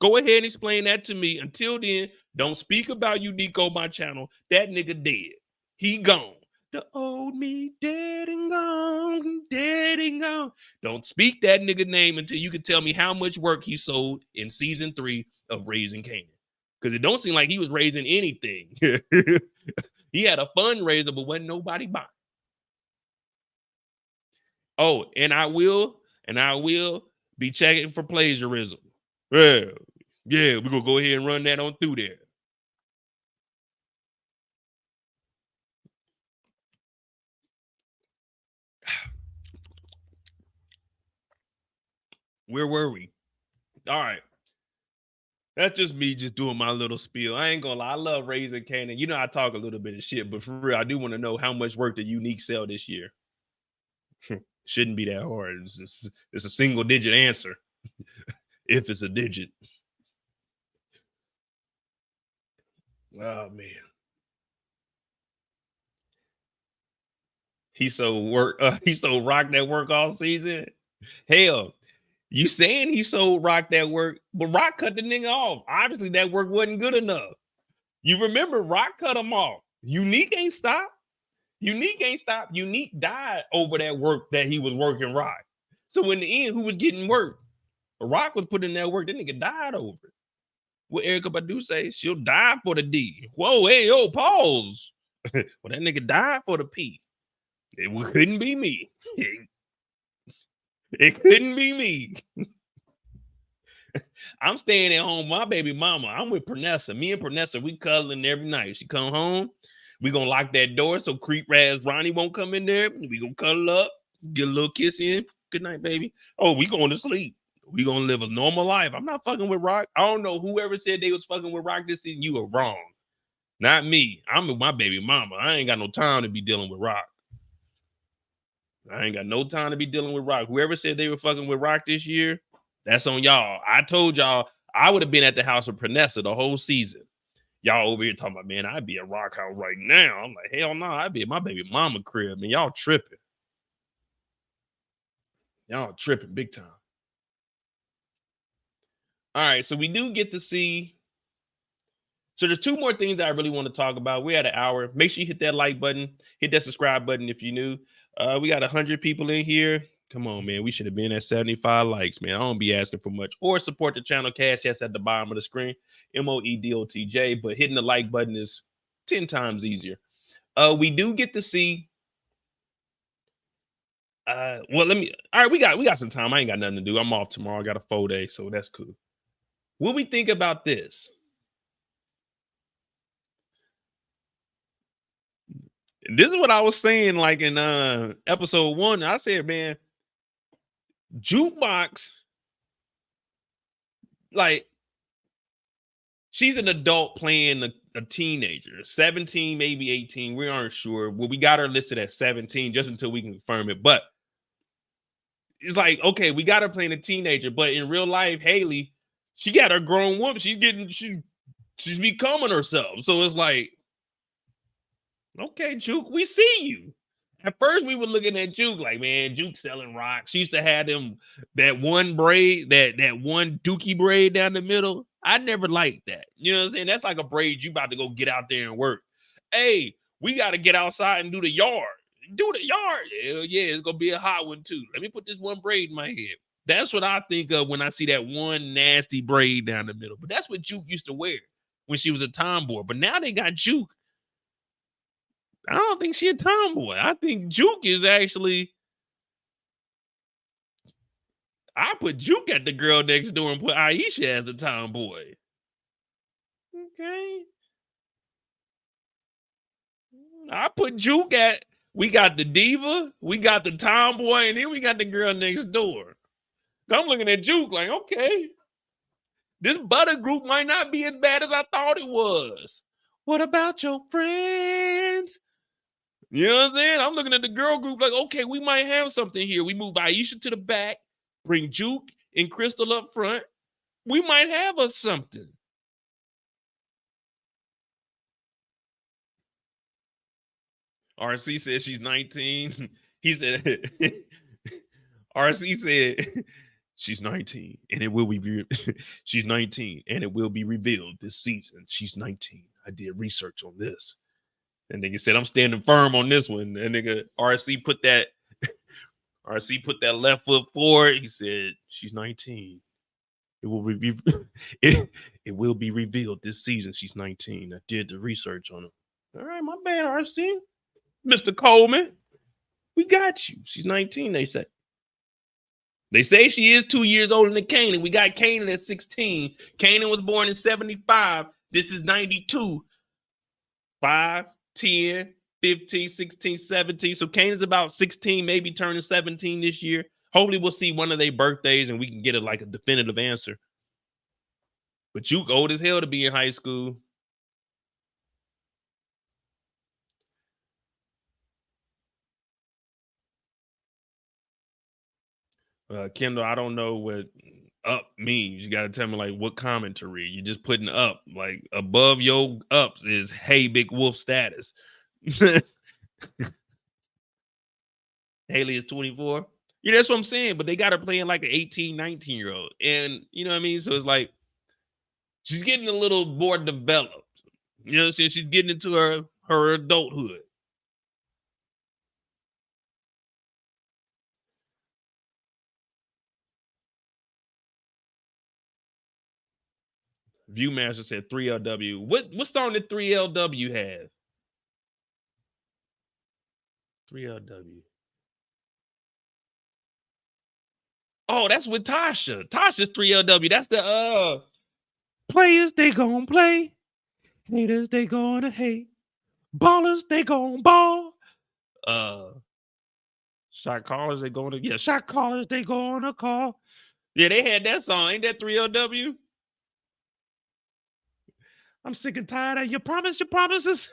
Go ahead and explain that to me. Until then, don't speak about Unique on my channel. That nigga dead. He gone. The old me dead and gone, dead and gone. Don't speak that nigga name until you can tell me how much work he sold in season 3 of Raising Kanan. Because it don't seem like he was raising anything. He had a fundraiser, but wasn't nobody buying. Oh, and I will be checking for plagiarism. Yeah, we're going to go ahead and run that on through there. Where were we? All right. That's just me just doing my little spiel. I ain't gonna lie. I love Raising Kanan. You know, I talk a little bit of shit, but for real, I do want to know how much work the Unique sell this year. Shouldn't be that hard. It's a single digit answer. If it's a digit. Oh, man. He sold Rock that work all season. Hell, you saying he sold Rock that work, but Rock cut the nigga off. Obviously, that work wasn't good enough. You remember Rock cut him off. Unique ain't stopped. Unique died over that work that he was working Rock. So in the end, who was getting work? Rock was putting in that work. That nigga died over it. What Erykah Badu say? She'll die for the D. Whoa, hey, yo, pause. Well, that nigga died for the P. It couldn't be me. It couldn't be me. I'm staying at home with my baby mama. I'm with Pernessa. Me and Pernessa, we cuddling every night. She come home. We gonna lock that door so creep ass Ronnie won't come in there. We gonna cuddle up, get a little kiss in. Good night, baby. Oh, we going to sleep. We gonna live a normal life. I'm not fucking with Rock. I don't know whoever said they was fucking with Rock this season. You were wrong. Not me. I'm with my baby mama. I ain't got no time to be dealing with Rock. I ain't got no time to be dealing with Rock. Whoever said they were fucking with Rock this year, that's on y'all. I told y'all I would have been at the house of Pernessa the whole season. Y'all over here talking about, man, I'd be at Rock House right now. I'm like, hell no, I'd be at my baby mama crib. Man, y'all tripping. Y'all tripping big time. All right, so we do get to see. So there's two more things I really want to talk about. We're at an hour. Make sure you hit that like button, hit that subscribe button if you're new. We got 100 people in here. Come on, man. We should have been at 75 likes, man. I don't be asking for much. Or support the channel. Cash App at the bottom of the screen. MOEDOTJ. But hitting the like button is 10 times easier. We do get to see. Well, let me. All right, we got some time. I ain't got nothing to do. I'm off tomorrow. I got a 4-day, so that's cool. What we think about this? This is what I was saying, like in episode 1. I said, man, Jukebox, like, she's an adult playing a teenager, 17, maybe 18. We aren't sure. Well, we got her listed at 17 just until we can confirm it. But it's like, okay, we got her playing a teenager, but in real life, Hailey, she got her grown woman. She's becoming herself. So it's like, okay, Juke, we see you. At first, we were looking at Juke like, man, Juke selling rocks. She used to have them, that one braid, that one dookie braid down the middle. I never liked that. You know what I'm saying? That's like a braid you about to go get out there and work. Hey, we got to get outside and do the yard. Do the yard. Hell yeah, it's going to be a hot one too. Let me put this one braid in my head. That's what I think of when I see that one nasty braid down the middle. But that's what Juke used to wear when she was a tomboy. But now they got Juke. I don't think she a tomboy. I think Juke is actually. I put Juke at the girl next door and put Aisha as a tomboy. Okay. I put Juke at. We got the diva, we got the tomboy, and then we got the girl next door. I'm looking at Juke like, okay, this Bada group might not be as bad as I thought it was. What about your friends? You know what I'm saying? I'm looking at the girl group like, okay, we might have something here. We move Aisha to the back, bring Juke and Crystal up front. We might have us something. RC said she's 19. He said, RC said she's 19 and it will be, she's 19 and it will be revealed this season. She's 19. I did research on this. And nigga said, I'm standing firm on this one. And nigga, RC put that left foot forward. He said, she's 19. It will be it will be revealed this season. She's 19. I did the research on her. All right, my bad, RC. Mr. Coleman, we got you. She's 19, they say. They say she is 2 years older than Kanan. We got Kanan at 16. Kanan was born in 75. This is 92. 5, 10, 15, 16, 17. So Kanan's about 16, maybe turning 17 this year. Hopefully we'll see one of their birthdays and we can get a definitive answer. But you old as hell to be in high school. Kendall, I don't know what up means. You got to tell me like what comment to read. You're just putting up, like above your ups is hey big wolf status. Hailey is 24. Yeah, that's what I'm saying. But they got her playing like an 18, 19-year-old. And you know what I mean? So it's like she's getting a little more developed. You know what I'm saying? She's getting into her adulthood. Viewmaster said 3LW. What song did 3LW have? 3LW. Oh, that's with Tasha. Tasha's 3LW. That's the players they gonna play. Haters they gonna hate. Ballers they gonna ball. Shot callers they gonna shot callers they gonna call. Yeah, they had that song. Ain't that 3LW? I'm sick and tired of your promises.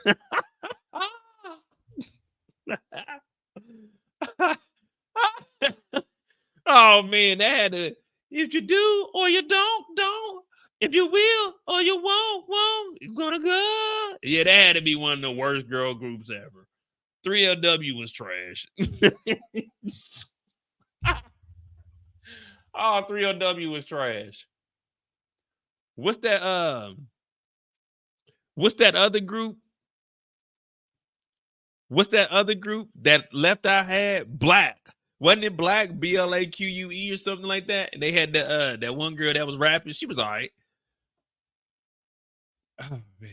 Oh man, that had to. If you do or you don't. If you will or you won't. You're gonna go. Yeah, that had to be one of the worst girl groups ever. 3LW was trash. Oh, 3LW was trash. What's that other group? What's that other group that Left Eye had? Black. Wasn't it Black? BLAQUE or something like that? And they had that one girl that was rapping. She was all right. Oh man.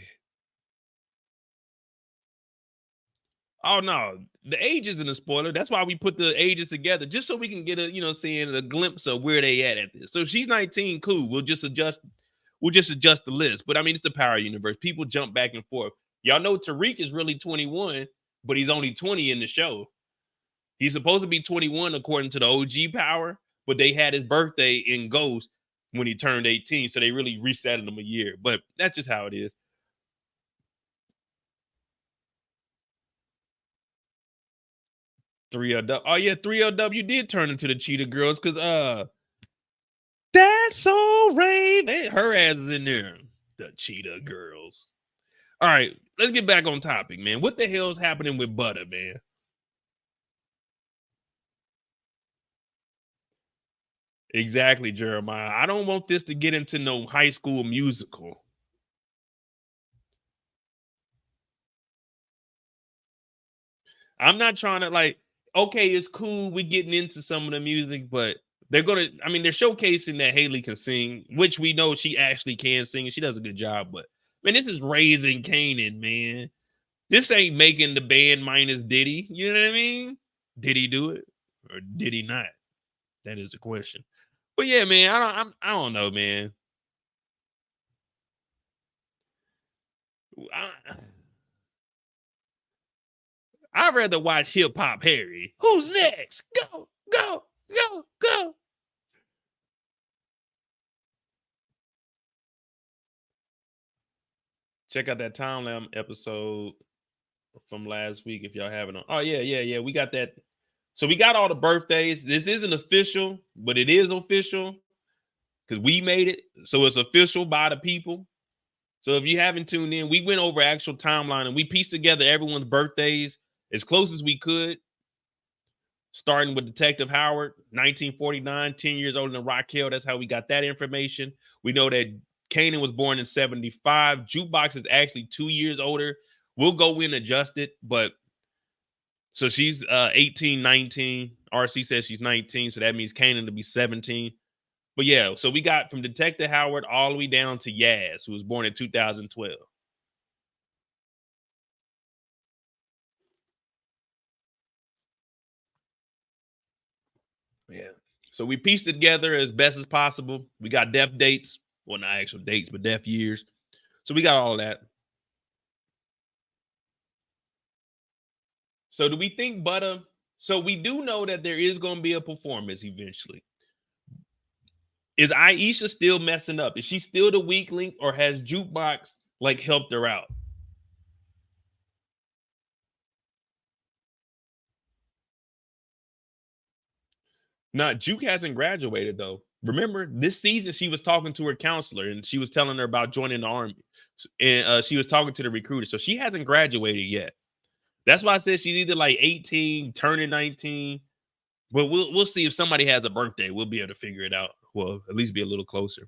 Oh no, the age isn't a spoiler. That's why we put the ages together, just so we can get a glimpse of where they at this. So if she's 19, cool. We'll just adjust the list. But I mean, it's the Power Universe. People jump back and forth. Y'all know Tariq is really 21, but he's only 20 in the show. He's supposed to be 21 according to the OG Power, but they had his birthday in Ghost when he turned 18, so they really reset him a year. But that's just how it is. Oh yeah, 3LW did turn into the Cheetah Girls because that's so Raven. Her ass is in there. The Cheetah Girls. All right, let's get back on topic, man. What the hell is happening with Bada, man? Exactly, Jeremiah. I don't want this to get into no High School Musical. I'm not trying to okay, it's cool. We're getting into some of the music, but they're showcasing that Hailey can sing, which we know she actually can sing. She does a good job, but man, this is Raising Kanan, man. This ain't making the band minus Diddy. You know what I mean? Did he do it or did he not? That is the question. But yeah, man, I don't know, man. I'd rather watch Hip Hop Harry. Who's next? Go. Check out that Timeline episode from last week if y'all haven't. Oh, yeah. We got that. So we got all the birthdays. This isn't official, but it is official because we made it. So it's official by the people. So if you haven't tuned in, we went over actual timeline and we pieced together everyone's birthdays as close as we could. Starting with Detective Howard, 1949, 10 years older than Raquel. That's how we got that information. We know that Kanan was born in 75. Jukebox is actually 2 years older. We'll go in adjusted, but so she's 18, 19. RC says she's 19, so that means Kanan to be 17. But yeah, so we got from Detective Howard all the way down to Yaz, who was born in 2012. Yeah. So we pieced it together as best as possible. We got death dates. Well, not actual dates, but death years. So we got all of that. So do we think Bada? So we do know that there is going to be a performance eventually. Is Aisha still messing up? Is she still the weak link, or has Jukebox helped her out? Nah, Juke hasn't graduated though. Remember, this season she was talking to her counselor and she was telling her about joining the army. And she was talking to the recruiter. So she hasn't graduated yet. That's why I said she's either 18, turning 19. But we'll see if somebody has a birthday. We'll be able to figure it out. Well, at least be a little closer.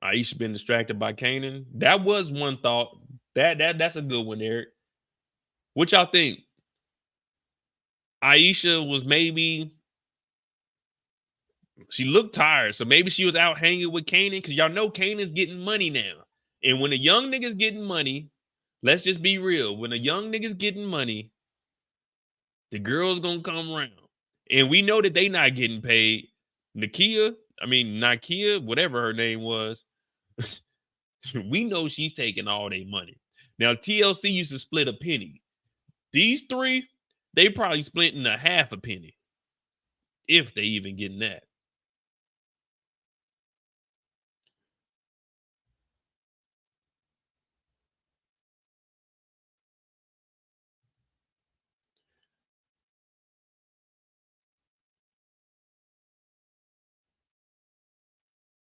Aisha been distracted by Kanan. That was one thought. That's a good one, Eric. What y'all think? Aisha was maybe She looked tired, so maybe she was out hanging with Kanan, because y'all know Kanan's getting money now. And when a young nigga's getting money, let's just be real. When a young nigga's getting money, the girl's gonna come around. And we know that they not getting paid. Nakia, whatever her name was, we know she's taking all their money. Now, TLC used to split a penny. These three, they probably splitting a half a penny, if they even getting that.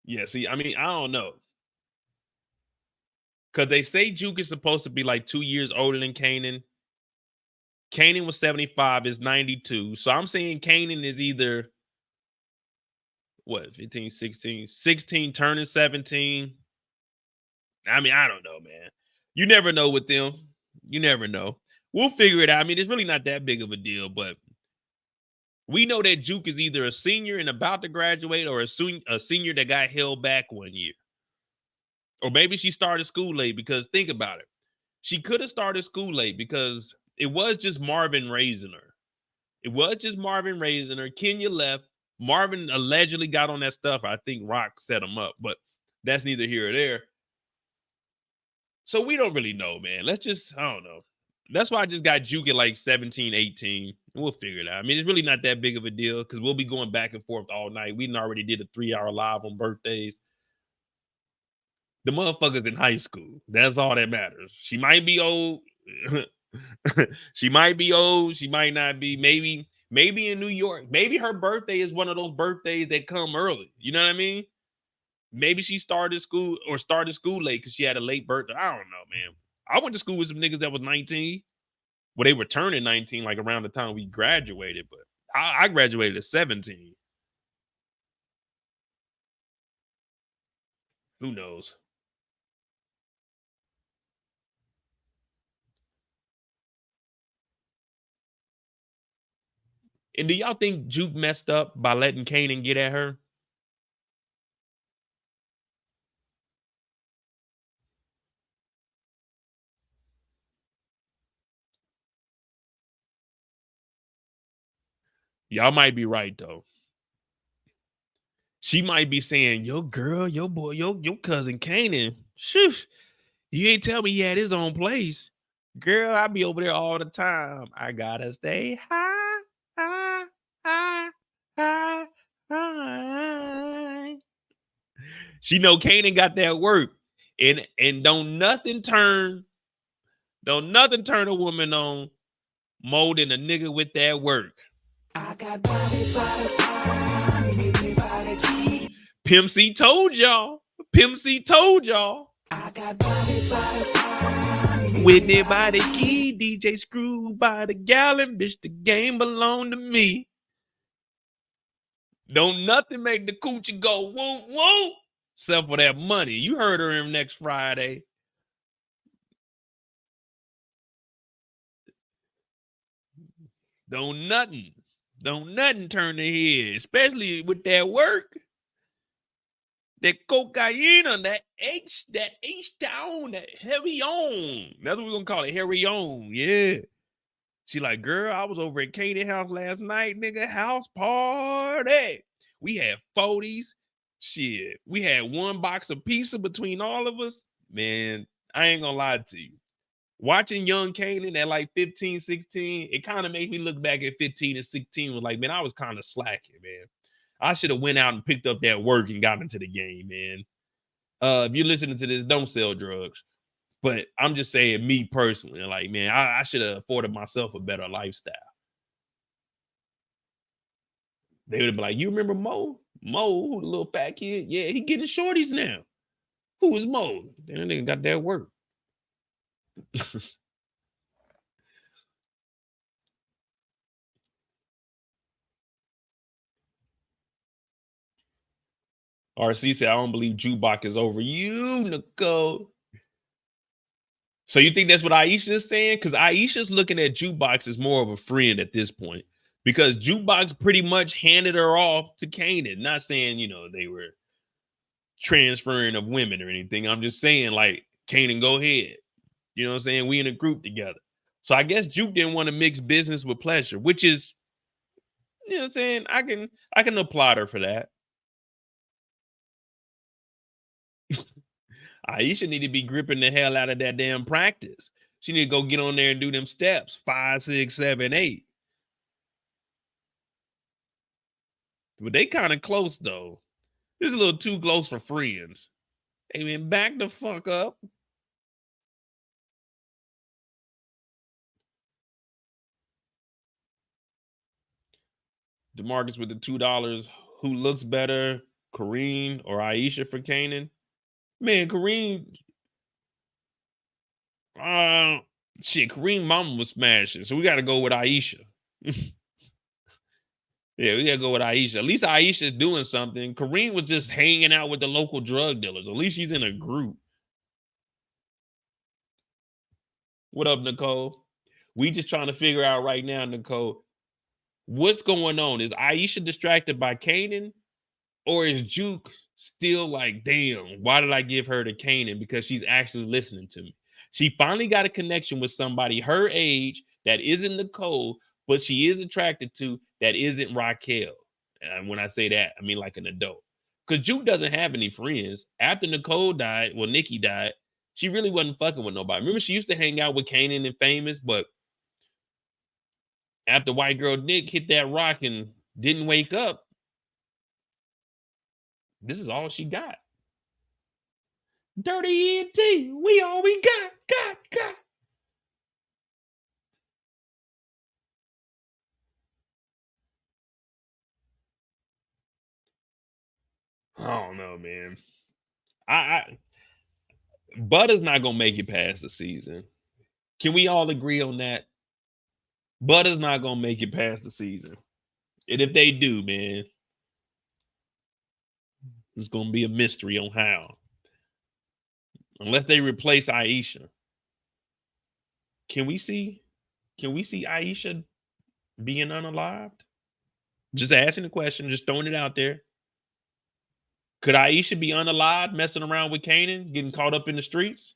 Yeah, see, I don't know. Because they say Juke is supposed to be like 2 years older than Kanan. Kanan was 75, is 92. So I'm saying Kanan is either, 15, 16 turning 17. I don't know, man. You never know with them. You never know. We'll figure it out. It's really not that big of a deal, but we know that Juke is either a senior and about to graduate or a senior that got held back 1 year. Or maybe she started school late, because think about it. She could have started school late because it was just Marvin raising her. Kenya left. Marvin allegedly got on that stuff. I think Rock set him up, but that's neither here or there. So we don't really know, man. I don't know. That's why I just got Juke at like 17, 18. We'll figure it out. It's really not that big of a deal because we'll be going back and forth all night. We already did a 3-hour live on birthdays. The motherfucker's in high school. That's all that matters. She might be old. She might be old. She might not be. Maybe in New York. Maybe her birthday is one of those birthdays that come early. You know what I mean? Maybe she started school late because she had a late birthday. I don't know, man. I went to school with some niggas that was 19. Well, they were turning 19 like around the time we graduated, but I graduated at 17. Who knows? And do y'all think Juke messed up by letting Kanan get at her? Y'all might be right, though. She might be saying, yo, girl, your boy, your cousin Kanan, shoo, you ain't tell me he had his own place. Girl, I be over there all the time. I gotta stay high, high, high, high, high. She know Kanan got that work. And don't nothing turn a woman on more than a nigga with that work. I got Pimp C told y'all. I got Whitney by the key, DJ Screw by the gallon, bitch, the game belong to me. Don't nothing make the coochie go whoa, whoa, except for that money. You heard her in next Friday. Don't nothing turn the head, especially with that work. That cocaine, that H-town, that heavy on. That's what we're gonna call it, heavy on. Yeah. She like, girl, I was over at Kanan house last night, nigga. House party. We had 40s. Shit. We had one box of pizza between all of us. Man, I ain't gonna lie to you. Watching young Kanan at like 15, 16, it kind of made me look back at 15 and 16. Was like, man, I was kind of slacking, man. I should have went out and picked up that work and got into the game, man. If you're listening to this, don't sell drugs. But I'm just saying, me personally, like, man, I should have afforded myself a better lifestyle. They would have been like, you remember Mo? Mo, the little fat kid? Yeah, he getting shorties now. Who is Mo? That nigga got that work. RC said, I don't believe Jukebox is over you, Nicole. So you think that's what Aisha is saying? Because Aisha's looking at Jukebox as more of a friend at this point. because Jukebox pretty much handed her off to Kanan. Not saying, you know, they were transferring of women or anything. I'm just saying, like, Kanan, go ahead. You know what I'm saying? We in a group together. So I guess Juke didn't want to mix business with pleasure, which is, you know what I'm saying? I can applaud her for that. Aisha need to be gripping the hell out of that damn practice. She need to go get on there and do them steps. 5, 6, 7, 8. But they kind of close though. It's a little too close for friends. Hey man, back the fuck up. DeMarcus with the $2. Who looks better, Kareem or Aisha for Kanan? Man, Kareem. Kareem mama was smashing, so we got to go with Aisha. Yeah, we got to go with Aisha. At least Aisha's doing something. Kareem was just hanging out with the local drug dealers. At least she's in a group. What up, Nicole? We just trying to figure out right now, Nicole, what's going on? Is Aisha distracted by Kanan? Or is Juke still like, damn, why did I give her to Kanan? Because she's actually listening to me. She finally got a connection with somebody her age that isn't Nicole, but she is attracted to that isn't Raquel. And when I say that, I mean like an adult. Because Juke doesn't have any friends. After Nicole died, well, Nikki died, she really wasn't fucking with nobody. Remember, she used to hang out with Kanan and Famous, but after white girl Nick hit that rock and didn't wake up, this is all she got. Dirty ENT, we all we got. I don't know, man. Bada's not gonna make it past the season. Can we all agree on that? Bada's not gonna make it past the season. And if they do, man, it's gonna be a mystery on how. Unless they replace Aisha. Can we see Aisha being unalived? Just asking the question, just throwing it out there. Could Aisha be unalived, messing around with Kanan, getting caught up in the streets?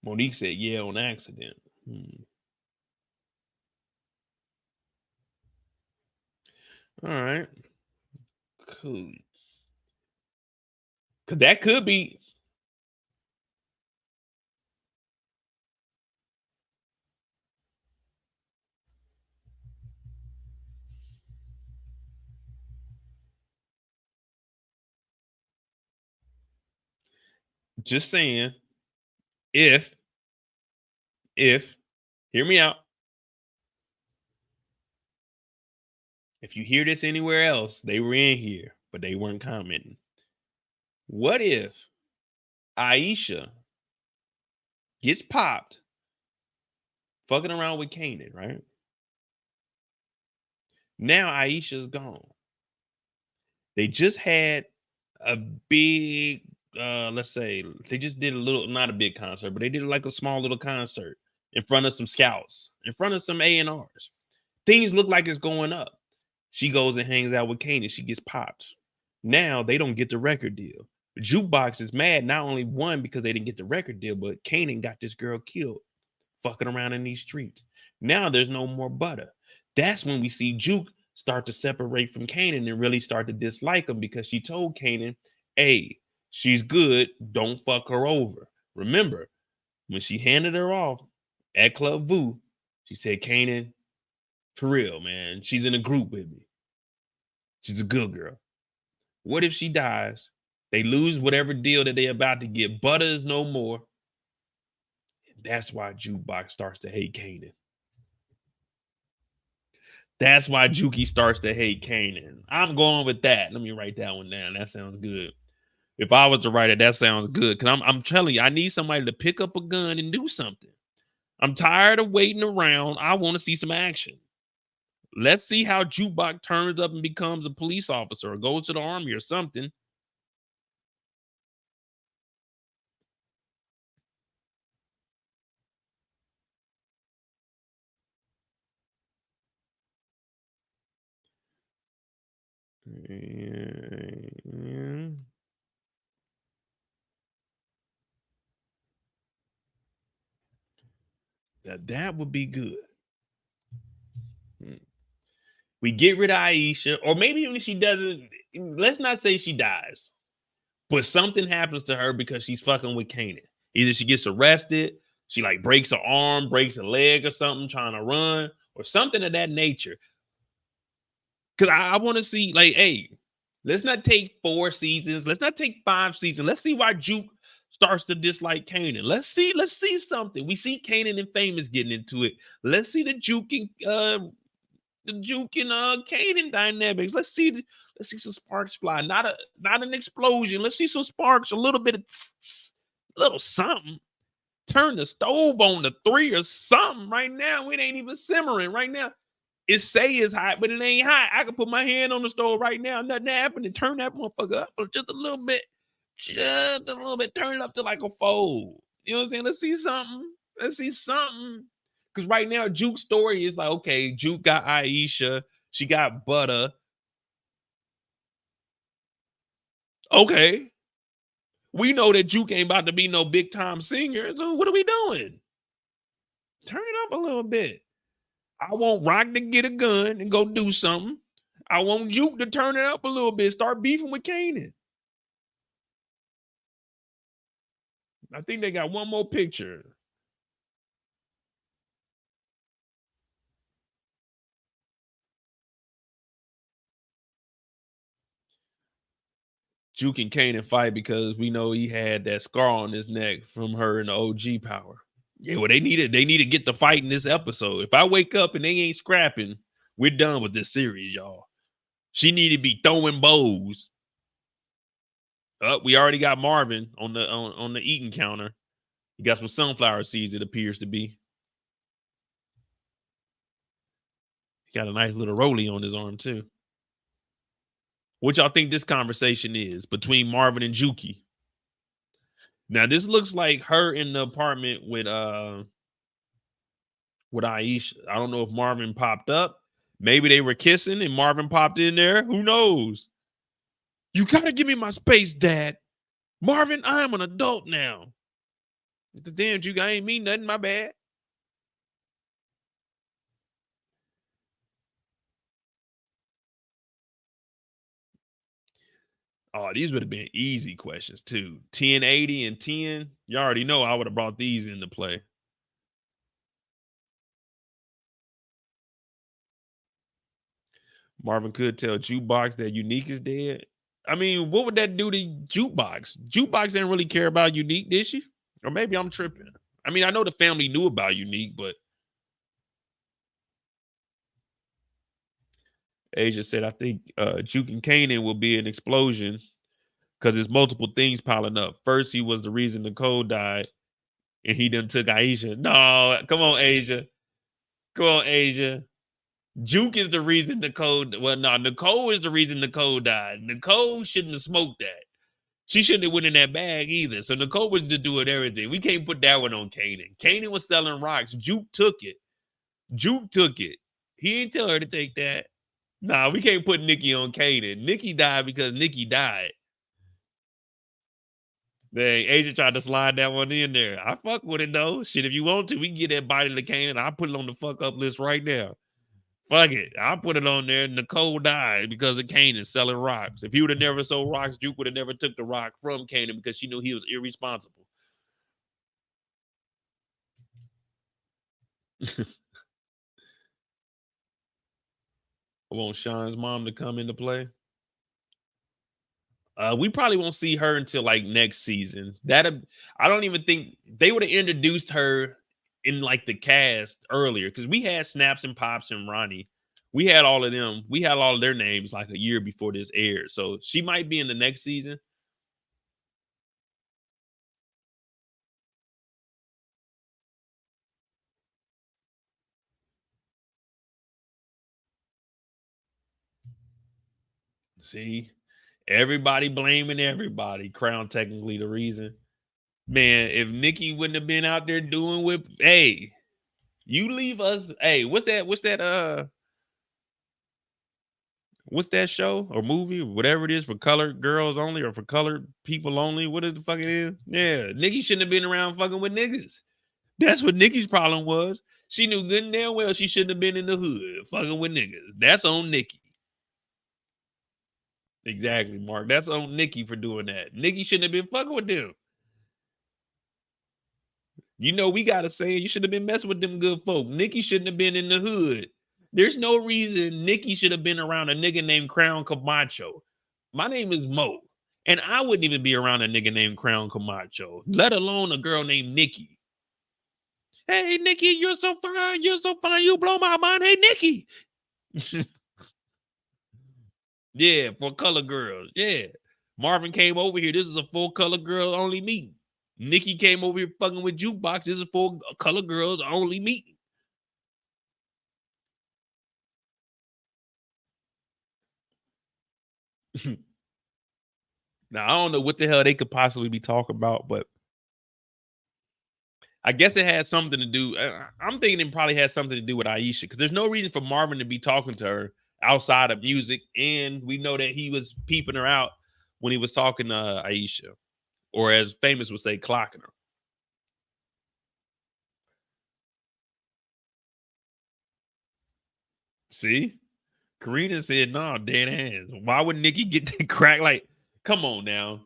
Monique said, yeah, on accident. All right. Cool. Cause that could be. Just saying, if, hear me out. If you hear this anywhere else, they were in here, but they weren't commenting. What if Aisha gets popped fucking around with Kanan, right? Now Aisha's gone. They just had a big, let's say, they just did a little, not a big concert, but they did like a small little concert in front of some scouts, in front of some A&Rs. Things look like it's going up. She goes and hangs out with Kanan. She gets popped. Now they don't get the record deal. Jukebox is mad, not only one because they didn't get the record deal, but Kanan got this girl killed, fucking around in these streets. Now there's no more Bada. That's when we see Juke start to separate from Kanan and really start to dislike him because she told Kanan, hey, she's good, don't fuck her over. Remember, when she handed her off at Club Vu, she said, Kanan, for real, man, she's in a group with me. She's a good girl. What if she dies? They lose whatever deal that they're about to get. Bada is no more. That's why Jukebox starts to hate Kanan. That's why Juki starts to hate Kanan. I'm going with that. Let me write that one down. That sounds good. If I was to write it, that sounds good. Because I'm telling you, I need somebody to pick up a gun and do something. I'm tired of waiting around. I want to see some action. Let's see how Jukebox turns up and becomes a police officer or goes to the army or something. Yeah. Now that would be good. We get rid of Aisha, or maybe even if she doesn't, let's not say she dies, but something happens to her because she's fucking with Kanan. Either she gets arrested, she like breaks her arm, breaks a leg or something trying to run, or something of that nature. Because I want to see, like, hey, let's not take 4 seasons, let's not take 5 seasons. Let's see why Juke starts to dislike Kanan. Let's see something. We see Kanan and Famous getting into it. Let's see the Juke and Kanan dynamics. Let's see some sparks fly. Not an explosion. Let's see some sparks, a little bit of little something. Turn the stove on to 3 or something. Right now, it ain't even simmering. Right now, it say it's hot, but it ain't hot. I can put my hand on the stove right now. Nothing happening. Turn that motherfucker up just a little bit. Just a little bit. Turn it up to like a 4. You know what I'm saying? Let's see something. Let's see something. Because right now, Juke's story is like, okay, Juke got Aisha. She got Bada. Okay. We know that Juke ain't about to be no big time singer. So what are we doing? Turn it up a little bit. I want Rock to get a gun and go do something. I want Juke to turn it up a little bit. Start beefing with Kanan. I think they got one more picture. Juke and Kanan fight because we know he had that scar on his neck from her and the OG power. Yeah, well, they need to get the fight in this episode. If I wake up and they ain't scrapping, we're done with this series, y'all. She need to be throwing bows. We already got Marvin on the eating counter. He got some sunflower seeds, it appears to be. He got a nice little rollie on his arm, too. What y'all think this conversation is between Marvin and Juki? Now, this looks like her in the apartment with Aisha. I don't know if Marvin popped up. Maybe they were kissing and Marvin popped in there. Who knows? You gotta give me my space, Dad. Marvin, I am an adult now. The damn Juke, I ain't mean nothing, my bad. Oh, these would have been easy questions too. 1080 and 10. You already know I would have brought these into play. Marvin could tell Jukebox that Unique is dead. I mean, what would that do to Jukebox? Jukebox didn't really care about Unique, did she? Or maybe I'm tripping. I mean, I know the family knew about Unique, but Asia said, I think Juke and Kanan will be an explosion because there's multiple things piling up. First, he was the reason Nicole died, and he done took Aisha. No, come on, Asia. Come on, Asia. Juke is the reason Nicole. Well, no, Nicole is the reason Nicole died. Nicole shouldn't have smoked that. She shouldn't have went in that bag either. So Nicole was just doing everything. We can't put that one on Kanan. Kanan was selling rocks. Juke took it. Juke took it. He didn't tell her to take that. Nah, we can't put Nikki on Kanan. Nikki died because Nikki died. Dang, Asia tried to slide that one in there. I fuck with it though. Shit, if you want to, we can get that body to Kanan. I'll put it on the fuck up list right now. Fuck it. I'll put it on there. Nicole died because of Kanan selling rocks. If he would have never sold rocks, Juke would have never took the rock from Kanan because she knew he was irresponsible. I want Sean's mom to come into play. We probably won't see her until like next season. I don't even think they would have introduced her in like the cast earlier because we had Snaps and Pops and Ronnie. We had all of them. We had all of their names like a year before this aired. So she might be in the next season. See, everybody blaming everybody. Crown technically the reason. Man, if Nikki wouldn't have been out there doing with, hey, you leave us. Hey, what's that? What's that show or movie, or whatever it is, for colored girls only or for colored people only? What is the fuck it is? Yeah, Nikki shouldn't have been around fucking with niggas. That's what Nikki's problem was. She knew good and damn well she shouldn't have been in the hood fucking with niggas. That's on Nikki. Exactly, Mark. That's on Nikki for doing that. Nikki shouldn't have been fucking with them. You know, we gotta say you should have been messing with them good folk. Nikki shouldn't have been in the hood. There's no reason Nikki should have been around a nigga named Crown Camacho. My name is Mo, and I wouldn't even be around a nigga named Crown Camacho, let alone a girl named Nikki. Hey, Nikki, you're so fine. You're so fine. You blow my mind. Hey, Nikki. Yeah, for color girls. Yeah. Marvin came over here. This is a full color girl only meeting. Nikki came over here fucking with Jukebox. This is for color girls only meeting. Now, I don't know what the hell they could possibly be talking about, but I guess it has something to do. I'm thinking it probably has something to do with Aisha, because there's no reason for Marvin to be talking to her outside of music. And we know that he was peeping her out when he was talking to Aisha, or as Famous would say, clocking her. See? Karina said, no, dead hands. Why would Nikki get that crack? Like, come on now.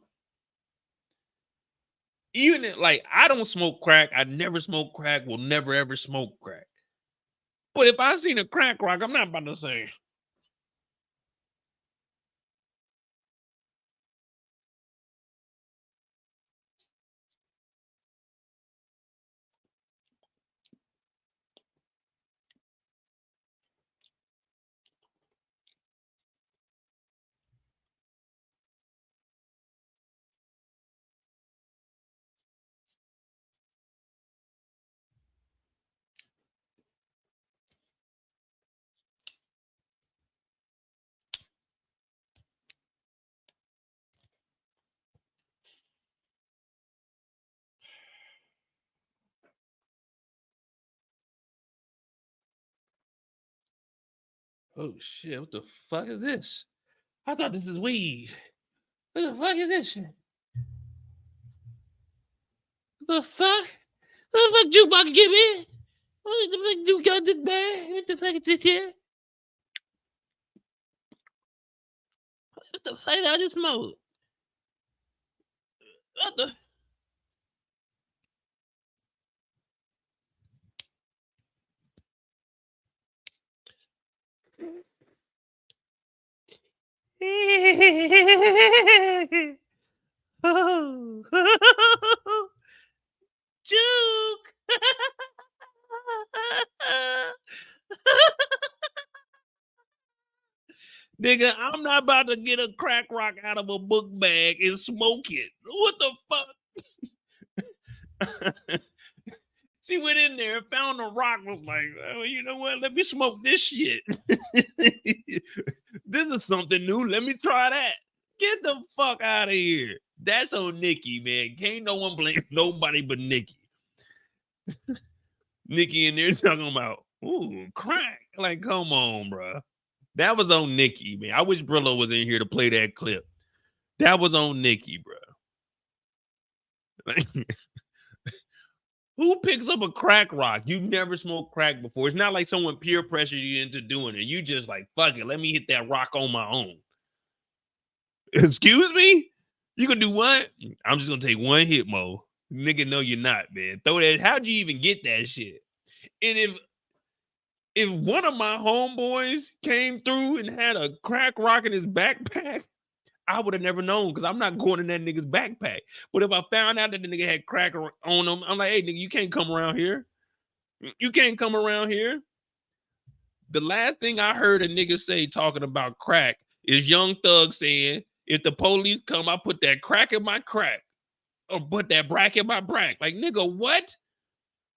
Even like, I don't smoke crack. I never smoke crack. Will never ever smoke crack. But if I seen a crack rock, I'm not about to say. Oh shit, what the fuck is this? I thought this is weed. What the fuck is this shit? What the fuck? What the fuck Jukebox give me? What the fuck you got this bad? What the fuck is this here? What the fuck I just smoked? What the? Oh. Juke. Nigga, I'm not about to get a crack rock out of a book bag and smoke it. What the fuck? She went in there, found a rock, was like, oh, you know what? Let me smoke this shit. This is something new. Let me try that. Get the fuck out of here. That's on Nikki, man. Can't no one blame nobody but Nikki. Nikki in there talking about, ooh, crack. Like, come on, bro. That was on Nikki, man. I wish Brillo was in here to play that clip. That was on Nikki, bro. Like, who picks up a crack rock? You never smoked crack before. It's not like someone peer pressured you into doing it. You just like, fuck it, let me hit that rock on my own. Excuse me? You gonna do what? I'm just gonna take one hit, Mo. Nigga, no, you're not, man. Throw that. How'd you even get that shit? And if one of my homeboys came through and had a crack rock in his backpack, I would have never known, because I'm not going in that nigga's backpack. But if I found out that the nigga had crack on him, I'm like, hey, nigga, you can't come around here. You can't come around here. The last thing I heard a nigga say talking about crack is Young Thug saying, if the police come, I put that crack in my crack, or put that brack in my brack. Like, nigga, what?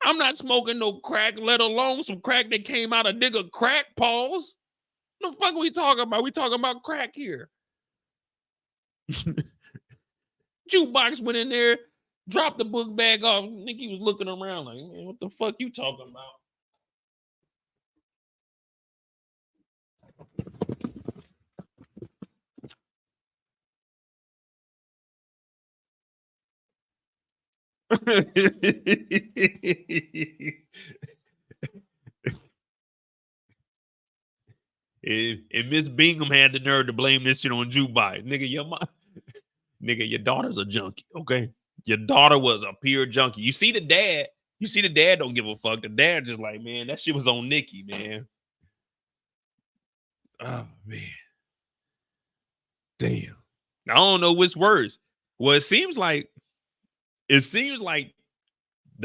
I'm not smoking no crack, let alone some crack that came out of nigga crack. Pause. What the fuck are we talking about? We talking about crack here. Jukebox went in there, dropped the book bag off. Nikki was looking around like, man, what the fuck you talking about? And Miss Bingham had the nerve to blame this shit on Jukebox. Nigga, your daughter's a junkie, okay? Your daughter was a pure junkie. You see the dad don't give a fuck. The dad just like, man, that shit was on Nikki, man. Oh, man. Damn. I don't know what's worse. Well, it seems like the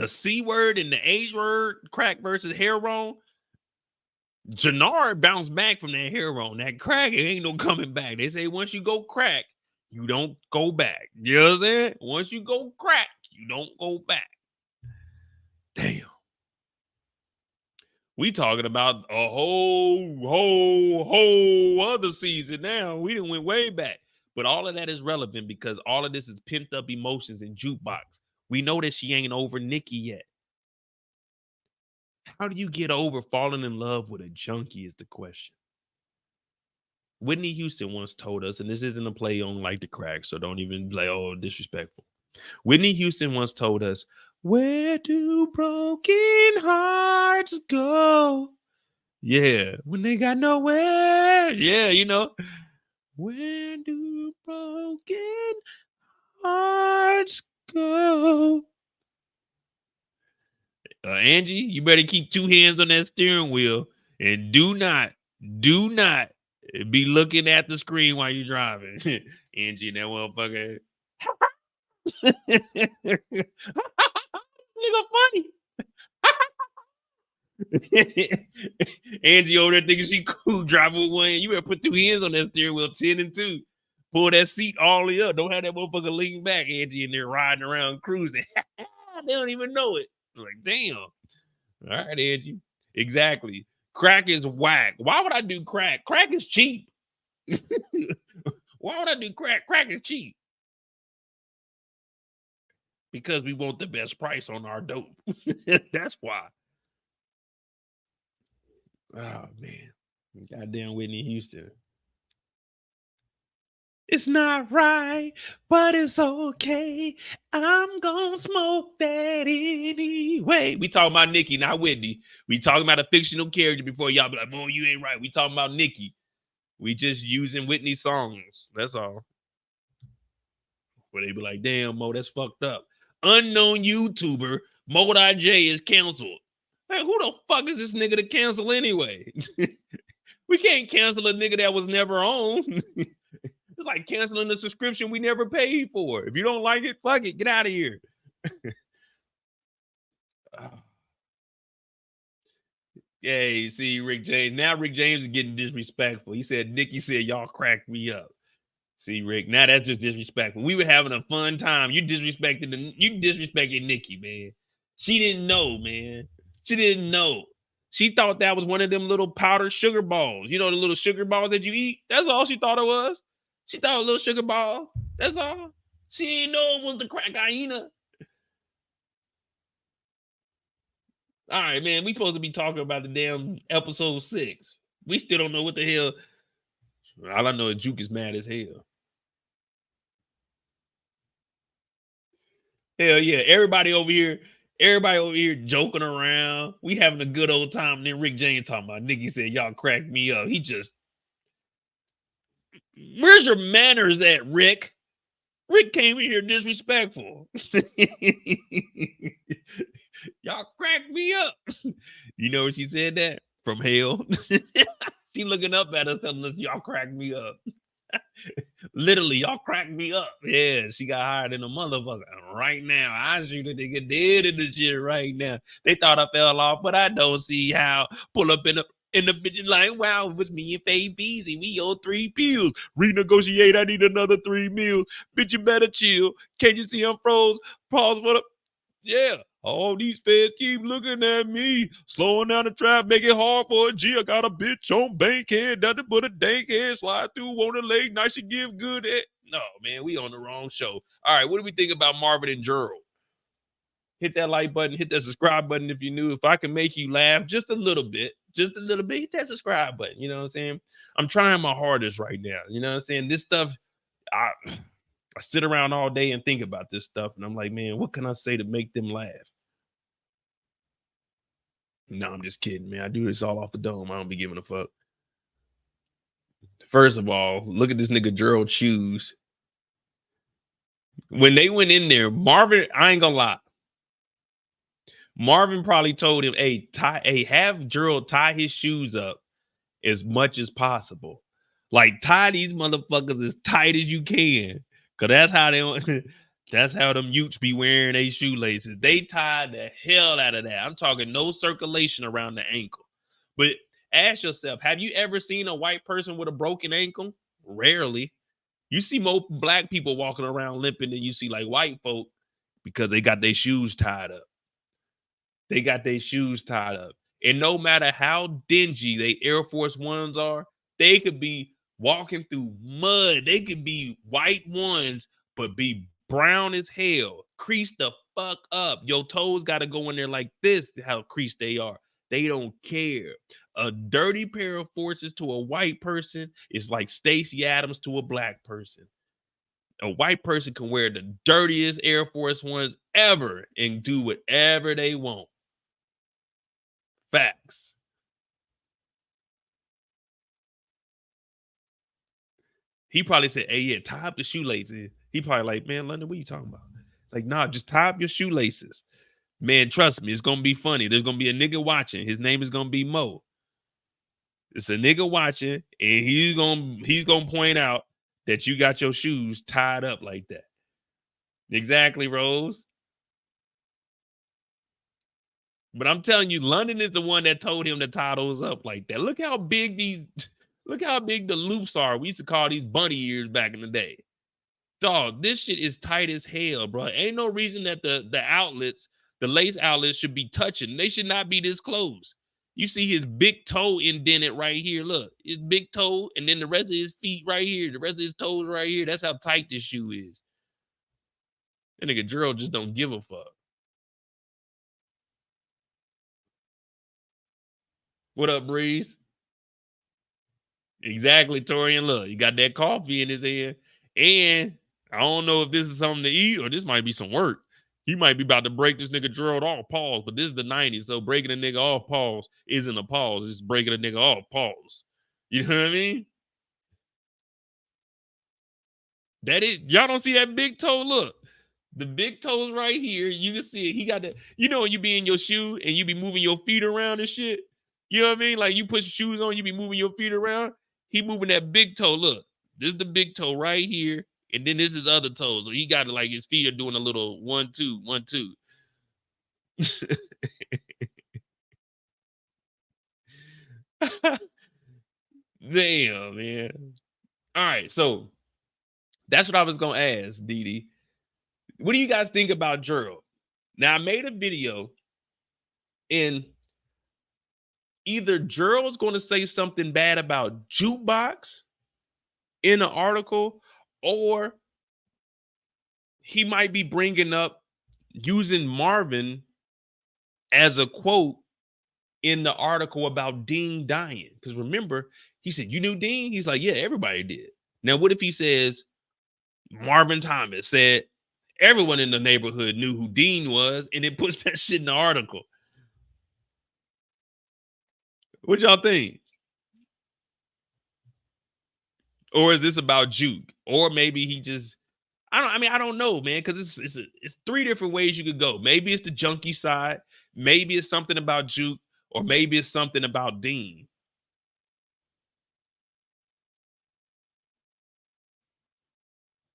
C word and the H word, crack versus heroin. Jannard bounced back from that heroin. That crack, it ain't no coming back. They say once you go crack, you don't go back. You know what I'm saying? Once you go crack, you don't go back. Damn. We talking about a whole other season now. We done went way back. But all of that is relevant because all of this is pent up emotions in Jukebox. We know that she ain't over Nikki yet. How do you get over falling in love with a junkie is the question. Whitney Houston once told us, and this isn't a play on like the crack, so don't even like, oh, disrespectful. Whitney Houston once told us, where do broken hearts go? Yeah, when they got nowhere. Yeah, you know. Where do broken hearts go? Angie, you better keep two hands on that steering wheel and do not be looking at the screen while you're driving. Angie, that motherfucker. Nigga funny. Angie over there thinking she cool driving with one hand. You better put two hands on that steering wheel, 10 and 2. Pull that seat all the way up. Don't have that motherfucker lean back. Angie in there riding around cruising. They don't even know it. Like, damn. All right, Angie. Exactly. Crack is whack. Why would I do crack? Crack is cheap. Why would I do crack? Crack is cheap. Because we want the best price on our dope. That's why. Oh, man. Goddamn Whitney Houston. It's not right, but it's okay. I'm gonna smoke that anyway. We talking about Nikki, not Whitney. We talking about a fictional character before y'all be like, oh, you ain't right. We talking about Nikki. We just using Whitney songs. That's all. Where they be like, damn, Mo, that's fucked up. Unknown YouTuber, Mo.J is canceled. Hey, who the fuck is this nigga to cancel anyway? We can't cancel a nigga that was never on. It's like canceling the subscription we never paid for. If you don't like it, fuck it. Get out of here. Yeah, see, Rick James. Now Rick James is getting disrespectful. He said, Nikki said, y'all cracked me up. See, Rick, now that's just disrespectful. We were having a fun time. You disrespected Nikki, man. She didn't know, man. She didn't know. She thought that was one of them little powdered sugar balls. You know, the little sugar balls that you eat? That's all she thought it was. She thought a little sugar ball. That's all. She didn't know it was the crack hyena. All right, man. We supposed to be talking about the damn episode 6. We still don't know what the hell. All I know is Juke is mad as hell. Hell yeah. Everybody over here joking around. We having a good old time. And then Rick James talking about Nikki said, y'all cracked me up. He just, where's your manners at, Rick? Rick came in here disrespectful. Y'all cracked me up. You know what she said that? From hell. She looking up at us telling us, y'all cracked me up. Literally, y'all cracked me up. Yeah, she got hired in a motherfucker. Right now, I shoot a nigga dead in the shit right now. They thought I fell off, but I don't see how. Pull up in the bitch like, wow, it was me and Faye Beezy. We owe 3 pills. Renegotiate, I need another 3 meals. Bitch, you better chill. Can't you see I'm froze? Pause for the... Yeah. All these feds keep looking at me, slowing down the trap, make it hard for a G. I got a bitch on Bankhead, nothing but a dank head, slide through on a late night, she give good head. No, man, we on the wrong show. All right, what do we think about Marvin and Gerald? Hit that like button, hit that subscribe button if you're new. If I can make you laugh just a little bit, hit that subscribe button. You know what I'm saying? I'm trying my hardest right now. You know what I'm saying? This stuff, I sit around all day and think about this stuff, and I'm like, man, what can I say to make them laugh? No, I'm just kidding, man. I do this all off the dome. I don't be giving a fuck. First of all, look at this nigga Gerald shoes. When they went in there, Marvin, I ain't gonna lie. Marvin probably told him, hey, have Gerald tie his shoes up as much as possible. Like, tie these motherfuckers as tight as you can. Cause that's how that's how them Utes be wearing their shoelaces. They tie the hell out of that. I'm talking no circulation around the ankle. But ask yourself, have you ever seen a white person with a broken ankle? Rarely. You see more black people walking around limping than you see like white folk because they got their shoes tied up. They got their shoes tied up. And no matter how dingy they Air Force Ones are, they could be walking through mud. They could be white ones, but be brown as hell. Creased the fuck up. Your toes got to go in there like this, how creased they are. They don't care. A dirty pair of forces to a white person is like Stacey Adams to a black person. A white person can wear the dirtiest Air Force Ones ever and do whatever they want. Facts. He probably said, hey, yeah, tie up the shoelaces. He probably like, man, London, what are you talking about? Like, nah, just tie up your shoelaces. Man, trust me, it's going to be funny. There's going to be a nigga watching. His name is going to be Mo. It's a nigga watching, and he's gonna point out that you got your shoes tied up like that. Exactly, Rose. But I'm telling you, London is the one that told him to tie those up like that. Look how big the loops are. We used to call these bunny ears back in the day. Dog, this shit is tight as hell, bro. Ain't no reason that the outlets, the lace outlets should be touching. They should not be this close. You see his big toe indented right here. Look, his big toe, and then the rest of his feet right here. The rest of his toes right here. That's how tight this shoe is. That nigga Gerald just don't give a fuck. What up, Breeze? Exactly, Torian. Look, he got that coffee in his hand. And I don't know if this is something to eat or this might be some work. He might be about to break this nigga Gerald off, pause. But this is the 90s, so breaking a nigga off, pause, isn't a pause. It's breaking a nigga off, pause. You know what I mean? That is, y'all don't see that big toe? Look, the big toe's right here. You can see it. He got that. You know when you be in your shoe and you be moving your feet around and shit? You know what I mean? Like you put your shoes on, you be moving your feet around. He moving that big toe. Look, this is the big toe right here. And then this is other toes. So he got like his feet are doing a little 1, 2, 1, 2. Damn, man. All right, so that's what I was gonna ask, Didi. What do you guys think about Gerald? Now I made a video, and either Gerald's going to say something bad about Jukebox in an article, or he might be bringing up using Marvin as a quote in the article about Dean dying. Because remember, he said, you knew Dean? He's like, yeah, everybody did. Now, what if he says, Marvin Thomas said, everyone in the neighborhood knew who Dean was, and it puts that shit in the article? What y'all think? Or is this about Juke? Or maybe he just, I don't know, man, because it's 3 different ways you could go. Maybe it's the junkie side, maybe it's something about Juke, or maybe it's something about Dean.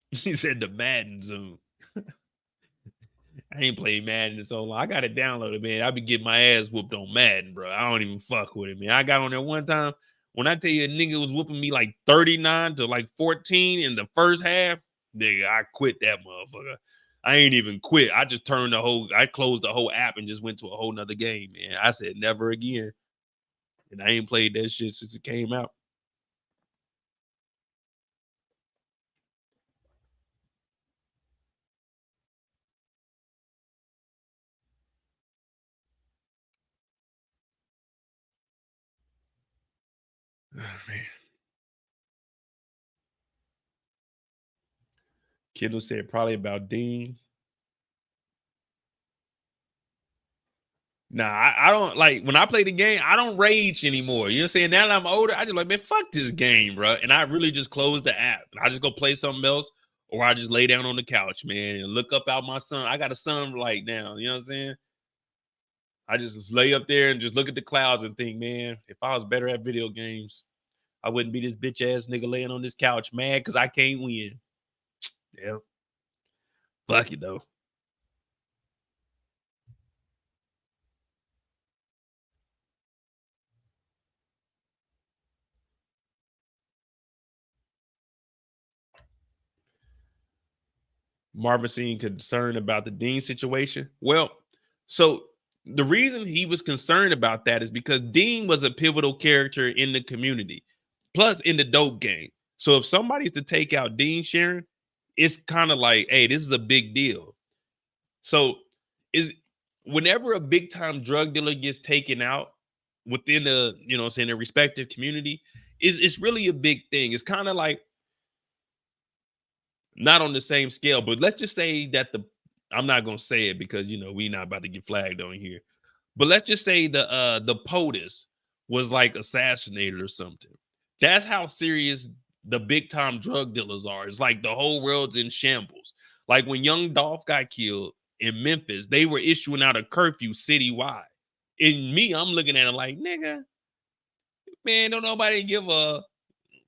He said the Madden Zoom. I ain't played Madden in so long. I got it downloaded, man. I be getting my ass whooped on Madden, bro. I don't even fuck with it, man. I got on there one time. When I tell you a nigga was whooping me like 39 to like 14 in the first half, nigga, I quit that motherfucker. I ain't even quit. I just I closed the whole app and just went to a whole nother game, man. I said never again. And I ain't played that shit since it came out. Kendall said probably about Dean. Nah, I don't like when I play the game, I don't rage anymore. You know what I'm saying? Now that I'm older, I just like, man, fuck this game, bro. And I really just close the app. I just go play something else, or I just lay down on the couch, man, and look up out my son. I got a sunlight now. You know what I'm saying? I just lay up there and just look at the clouds and think, man, if I was better at video games, I wouldn't be this bitch ass nigga laying on this couch, mad because I can't win. Yeah. Fuck it though. Marvin seemed concerned about the Dean situation. Well, so the reason he was concerned about that is because Dean was a pivotal character in the community, plus in the dope game. So if somebody's to take out Dean Sharon, it's kind of like, hey, this is a big deal. So is whenever a big time drug dealer gets taken out within the, you know, saying their respective community, it's really a big thing. It's kind of like not on the same scale, but let's just say that I'm not gonna say it because you know we not about to get flagged on here. But let's just say the POTUS was like assassinated or something. That's how serious the big time drug dealers are. It's like the whole world's in shambles. Like when Young Dolph got killed in Memphis, they were issuing out a curfew citywide. And me, I'm looking at it like, nigga, man, don't nobody give a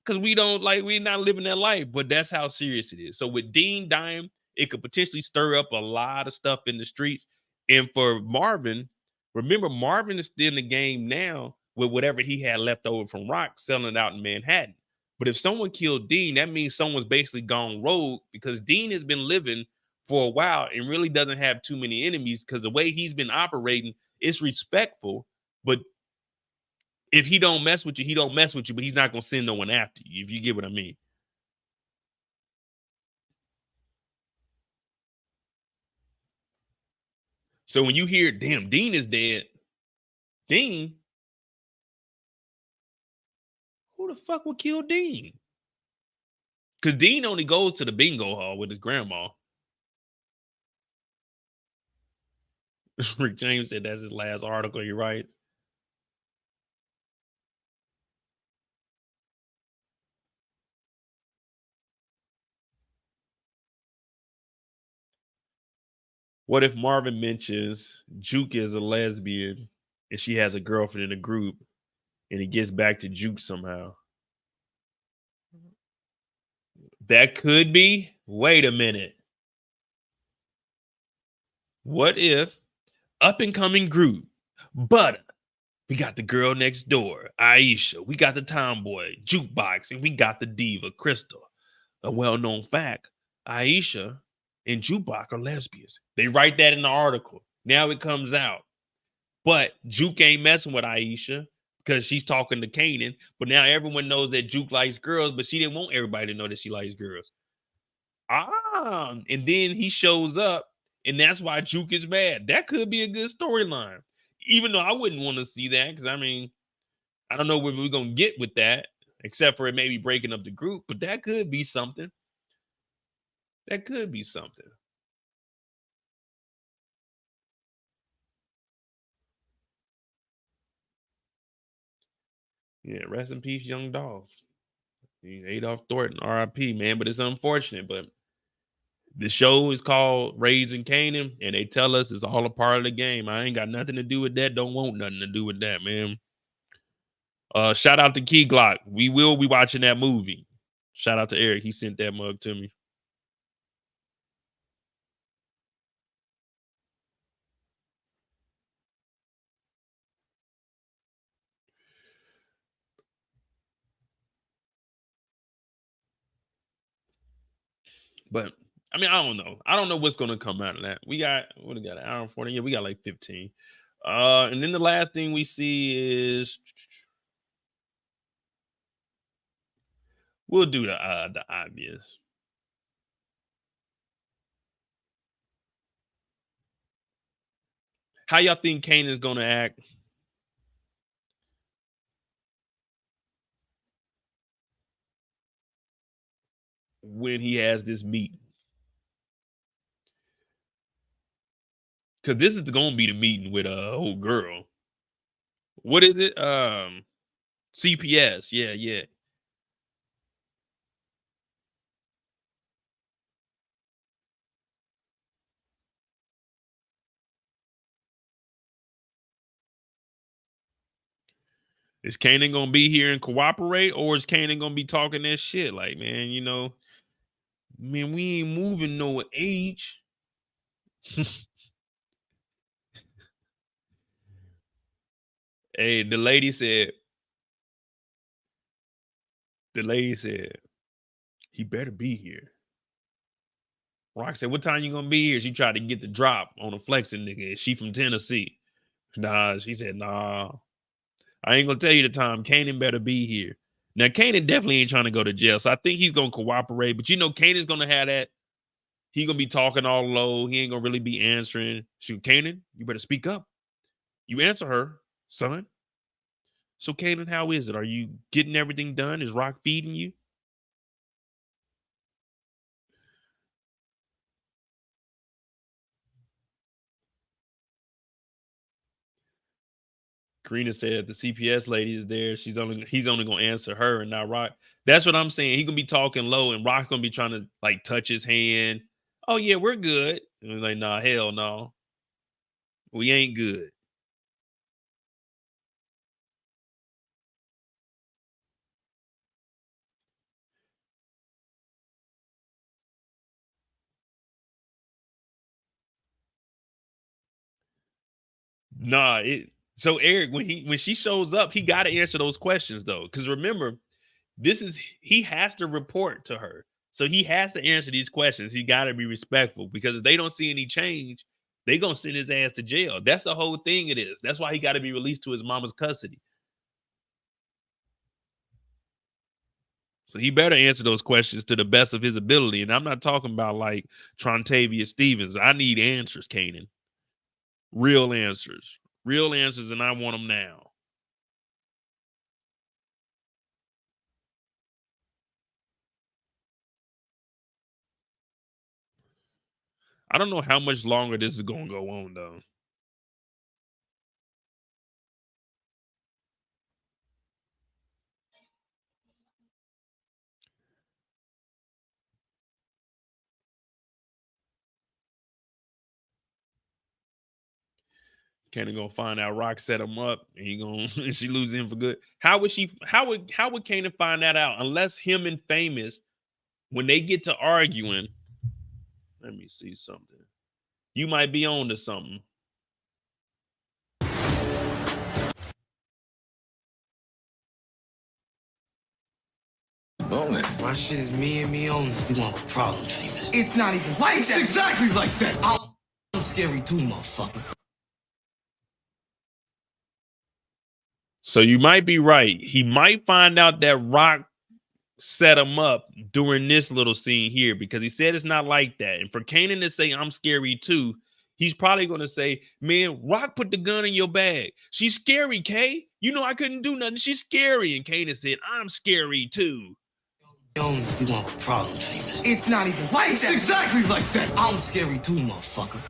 because we don't like we're not living that life, but that's how serious it is. So with Dean dying, it could potentially stir up a lot of stuff in the streets. And for Marvin, remember Marvin is still in the game now with whatever he had left over from Rock selling it out in Manhattan. But if someone killed Dean, that means someone's basically gone rogue because Dean has been living for a while and really doesn't have too many enemies because the way he's been operating is respectful, but if he don't mess with you, he don't mess with you, but he's not gonna send no one after you, if you get what I mean. So when you hear, damn, Dean is dead, Dean, who the fuck would kill Dean? Because Dean only goes to the bingo hall with his grandma. Rick James said that's his last article he writes. What if Marvin mentions Juke is a lesbian and she has a girlfriend in the group and he gets back to Juke somehow? That could be. Wait a minute. What if up and coming group, Bada, we got the girl next door, Aisha, we got the tomboy, Jukebox, and we got the diva, Crystal. A well-known fact, Aisha and Jukebox are lesbians. They write that in the article. Now it comes out. But Juke ain't messing with Aisha because she's talking to Kanan. But now everyone knows that Juke likes girls, but she didn't want everybody to know that she likes girls. And then he shows up, and that's why Juke is mad. That could be a good storyline. Even though I wouldn't want to see that, because I mean, I don't know where we're gonna get with that, except for it maybe breaking up the group, but that could be something. That could be something. Yeah, rest in peace, young Dolph. Adolph Thornton, RIP, man. But it's unfortunate. But the show is called Raising Kanan, and they tell us it's all a part of the game. I ain't got nothing to do with that. Don't want nothing to do with that, man. Shout out to Key Glock. We will be watching that movie. Shout out to Eric. He sent that mug to me. But I mean, I don't know. I don't know what's gonna come out of that. We got what we got an hour and 40. Yeah, we got like 15. And then the last thing we see is we'll do the obvious. How y'all think Kanan's gonna act when he has this meeting? Because this is gonna be the meeting with a old girl. What is it? CPS. Yeah. Is Kanan gonna be here and cooperate, or is Kanan gonna be talking that shit? Like, man, man, we ain't moving no age. Hey, the lady said, he better be here. Rock said, what time you gonna be here? She tried to get the drop on a flexing nigga. She from Tennessee. Nah, she said, nah. I ain't gonna tell you the time. Kanan better be here. Now, Kanan definitely ain't trying to go to jail. So I think he's gonna cooperate. But Kanan's gonna have that. He gonna be talking all low. He ain't gonna really be answering. Shoot, Kanan, you better speak up. You answer her, son. So, Kanan, how is it? Are you getting everything done? Is Rock feeding you? Karina said the CPS lady is there. He's only gonna answer her and not Rock. That's what I'm saying. He gonna be talking low, and Rock's gonna be trying to like touch his hand. Oh yeah, we're good. And he's like, nah, hell no, we ain't good. Nah, so Eric, when she shows up, he got to answer those questions though, because remember, he has to report to her, so he has to answer these questions. He got to be respectful, because if they don't see any change, they gonna send his ass to jail. That's the whole thing. It is. That's why he got to be released to his mama's custody. So he better answer those questions to the best of his ability. And I'm not talking about like Trontavia Stevens. I need answers, Kanan. Real answers. Real answers, and I want them now. I don't know how much longer this is going to go on, though. Kanan gonna find out Rock set him up, and she loses him for good. How would Kanan find that out unless him and Famous, when they get to arguing? Let me see something. You might be on to something. Bowling. My shit is me and me only. You want a problem, Famous? It's not even like It's that. exactly like that. I'm scary too, motherfucker. So you might be right. He might find out that Rock set him up during this little scene here, because he said it's not like that. And for Kanan to say I'm scary too, he's probably going to say, man, Rock put the gun in your bag. She's scary, Kay. I couldn't do nothing. She's scary. And Kanan said, I'm scary too. You want a problem, Famous? It's not even like It's that. exactly like that. I'm scary too, motherfucker.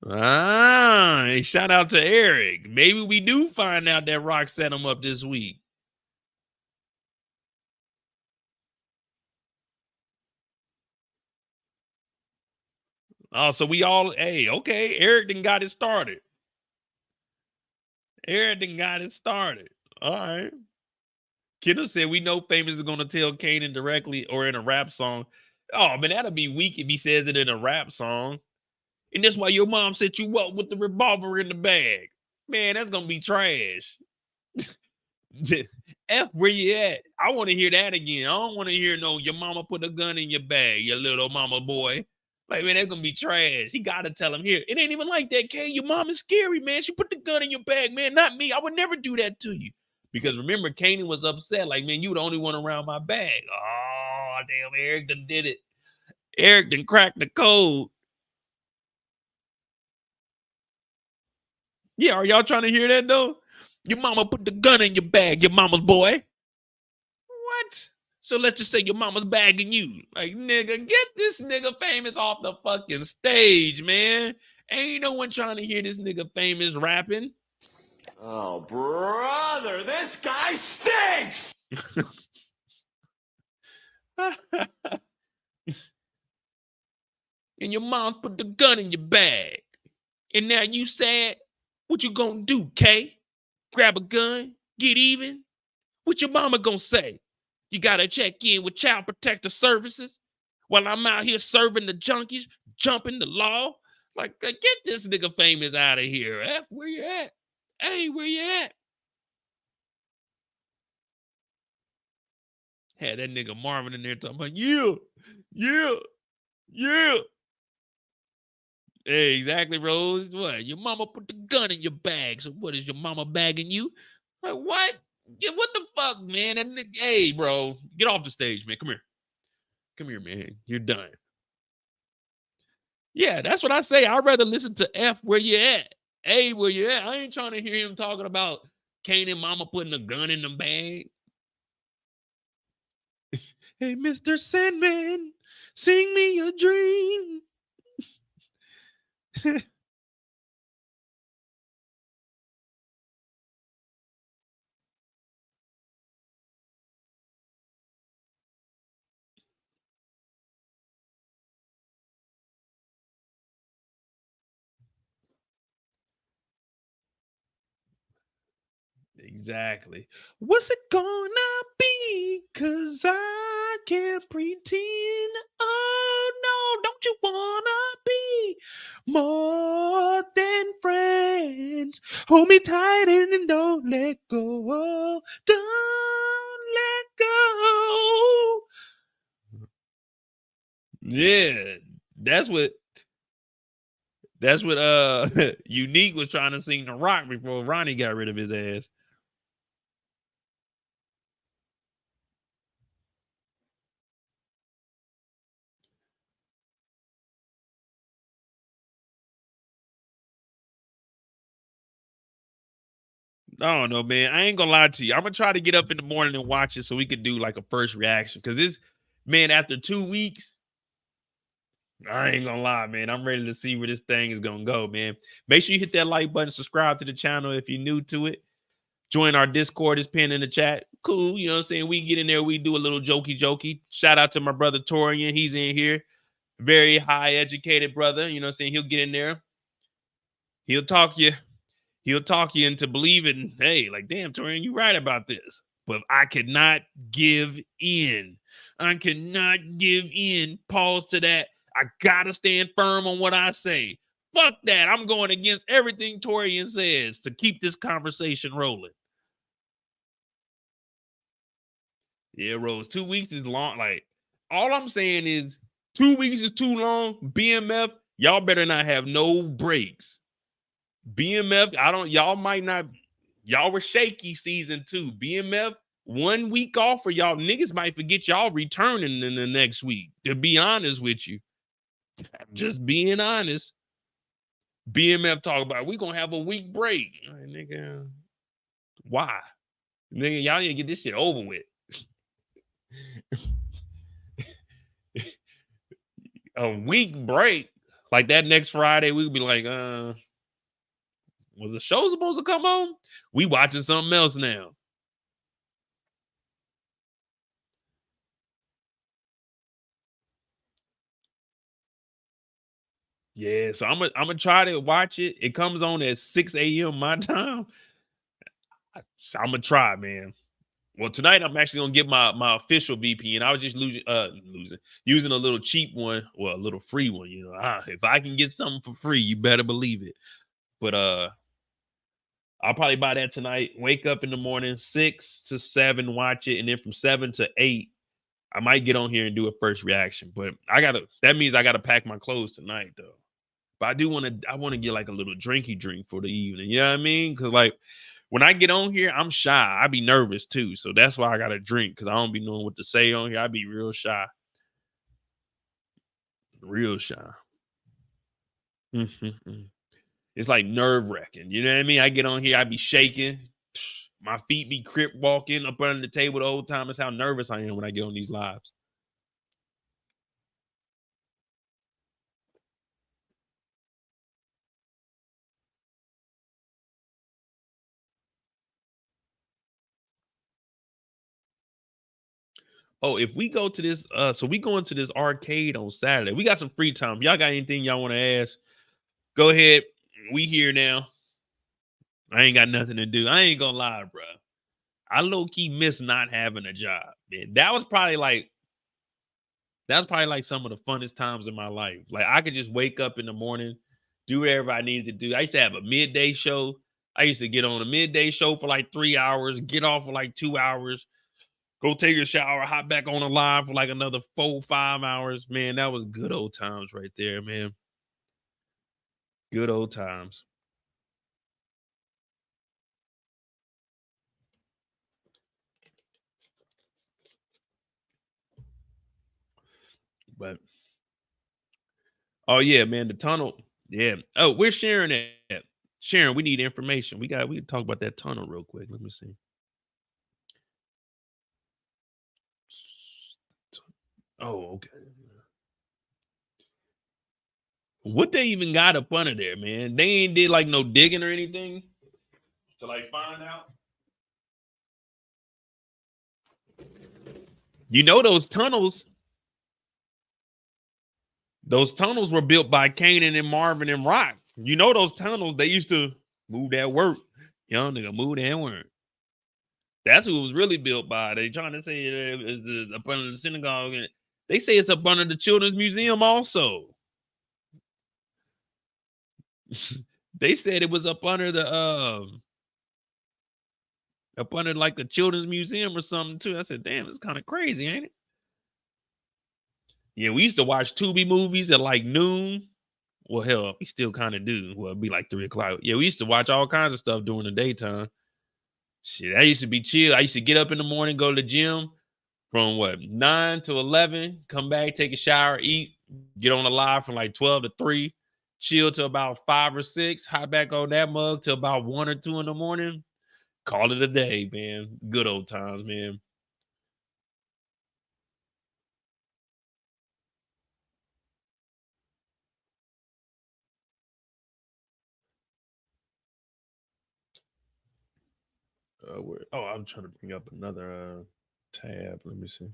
Hey, shout out to Eric. Maybe we do find out that Rock set him up this week. Oh, so we all, hey, okay. Eric done got it started. All right. Kendall said, we know Famous is going to tell Kanan directly or in a rap song. Oh, man, that'll be weak if he says it in a rap song. And that's why your mom set you up with the revolver in the bag. Man, that's going to be trash. F, where you at? I want to hear that again. I don't want to hear no, your mama put a gun in your bag, your little mama boy. Like, man, that's going to be trash. He got to tell him here. It ain't even like that, Kay. Your mom is scary, man. She put the gun in your bag, man. Not me. I would never do that to you. Because remember, Kanan was upset. Like, man, you the only one around my bag. Oh, damn, Eric done did it. Eric done cracked the code. Yeah, are y'all trying to hear that, though? Your mama put the gun in your bag, your mama's boy. What? So let's just say your mama's bagging you. Like, nigga, get this nigga Famous off the fucking stage, man. Ain't no one trying to hear this nigga famous rapping. Oh, brother, this guy stinks! And your mom put the gun in your bag. And now you sad? What you gonna do, K? Grab a gun? Get even? What your mama gonna say? You gotta check in with Child Protective Services while I'm out here serving the junkies, jumping the law? Like, get this nigga famous out of here. F, where you at? Hey, where you at? Had that nigga Marvin in there talking about, yeah. Hey, exactly, Rose. What? Your mama put the gun in your bag. So what, is your mama bagging you? Like, what? Yeah, what the fuck, man? And hey, bro, get off the stage, man. Come here. Come here, man. You're done. Yeah, that's what I say. I'd rather listen to F, where you at? A, where you at? I ain't trying to hear him talking about Kanan mama putting a gun in the bag. Hey, Mr. Sandman, sing me a dream. Exactly. What's it gonna be? 'Cause I can't pretend. Oh no, don't you wanna be more than friends? Hold me tight and don't let go. Don't let go. Yeah, that's what Unique was trying to sing The Rock before Ronnie got rid of his ass. I don't know, man. I ain't gonna lie to you. I'm gonna try to get up in the morning and watch it so we could do like a first reaction. Cause this, man, after 2 weeks, I ain't gonna lie, man. I'm ready to see where this thing is gonna go, man. Make sure you hit that like button, subscribe to the channel if you're new to it. Join our Discord, is pinned in the chat. Cool, you know what I'm saying? We get in there, we do a little jokey. Shout out to my brother Torian. He's in here. Very high educated brother. You know what I'm saying? He'll get in there. He'll talk you into believing, hey, like, damn, Torian, you right about this. But I cannot give in. I cannot give in. Pause to that. I gotta stand firm on what I say. Fuck that. I'm going against everything Torian says to keep this conversation rolling. Yeah, Rose, 2 weeks is long. Like, all I'm saying is 2 weeks is too long. BMF, y'all better not have no breaks. BMF, y'all were shaky season 2. BMF, 1 week off for y'all. Niggas might forget y'all returning in the next week, to be honest with you. Just being honest. BMF talk about, we gonna have a week break. Right, nigga, why? Nigga, y'all need to get this shit over with. A week break? Like that next Friday, we'd be like, was the show supposed to come on? We watching something else now. Yeah, so I'm gonna try to watch it. It comes on at 6 a.m. my time. I'm gonna try, man. Well, tonight I'm actually gonna get my official VPN. I was just using a little cheap one, well, a little free one. You know, if I can get something for free, you better believe it. But I'll probably buy that tonight. Wake up in the morning, 6 to 7, watch it, and then from 7 to 8, I might get on here and do a first reaction. But that means I gotta pack my clothes tonight, though. But I want to get like a little drinky drink for the evening. You know what I mean? Because like when I get on here, I'm shy. I be nervous too. So that's why I got to drink, because I don't be knowing what to say on here. I be real shy. Real shy. It's like nerve-wracking. You know what I mean? I get on here, I be shaking. My feet be crip walking up under the table the whole time. That's how nervous I am when I get on these lives. Oh, if we go to this, so we going to this arcade on Saturday. We got some free time. If y'all got anything y'all want to ask, go ahead. We here now. I ain't got nothing to do. I ain't gonna lie, bro. I low key miss not having a job, man. That was probably like some of the funnest times in my life. Like I could just wake up in the morning, do whatever I needed to do. I used to have a midday show. I used to get on a midday show for like 3 hours, get off for like 2 hours, go take a shower, hop back on the line for like another 4-5 hours. Man, that was good old times right there, man. Good old times. But oh yeah, man, the tunnel. Yeah. Oh, where's Sharon at? Sharon, we need information. We can talk about that tunnel real quick. Let me see. Oh, okay. What they even got up under there, man? They ain't did like no digging or anything to like find out. You know those tunnels were built by Kanan and Marvin and Rock. You know those tunnels, they used to move that work. Young nigga, move that work. That's who it was really built by. They trying to say it's up under the synagogue. And they say it's up under the Children's Museum also. They said it was up under like the Children's Museum or something too. I said, damn, it's kind of crazy, ain't it? Yeah, we used to watch Tubi movies at like noon. Well, hell, we still kind of do. Well, it'd be like 3 o'clock. Yeah, we used to watch all kinds of stuff during the daytime. Shit, that used to be chill. I used to get up in the morning, go to the gym from 9 to 11, come back, take a shower, eat, get on the live from like 12 to 3, chill till about 5 or 6, hop back on that mug till about 1 or 2 in the morning. Call it a day, man. Good old times, man. I'm trying to bring up another tab. Let me see.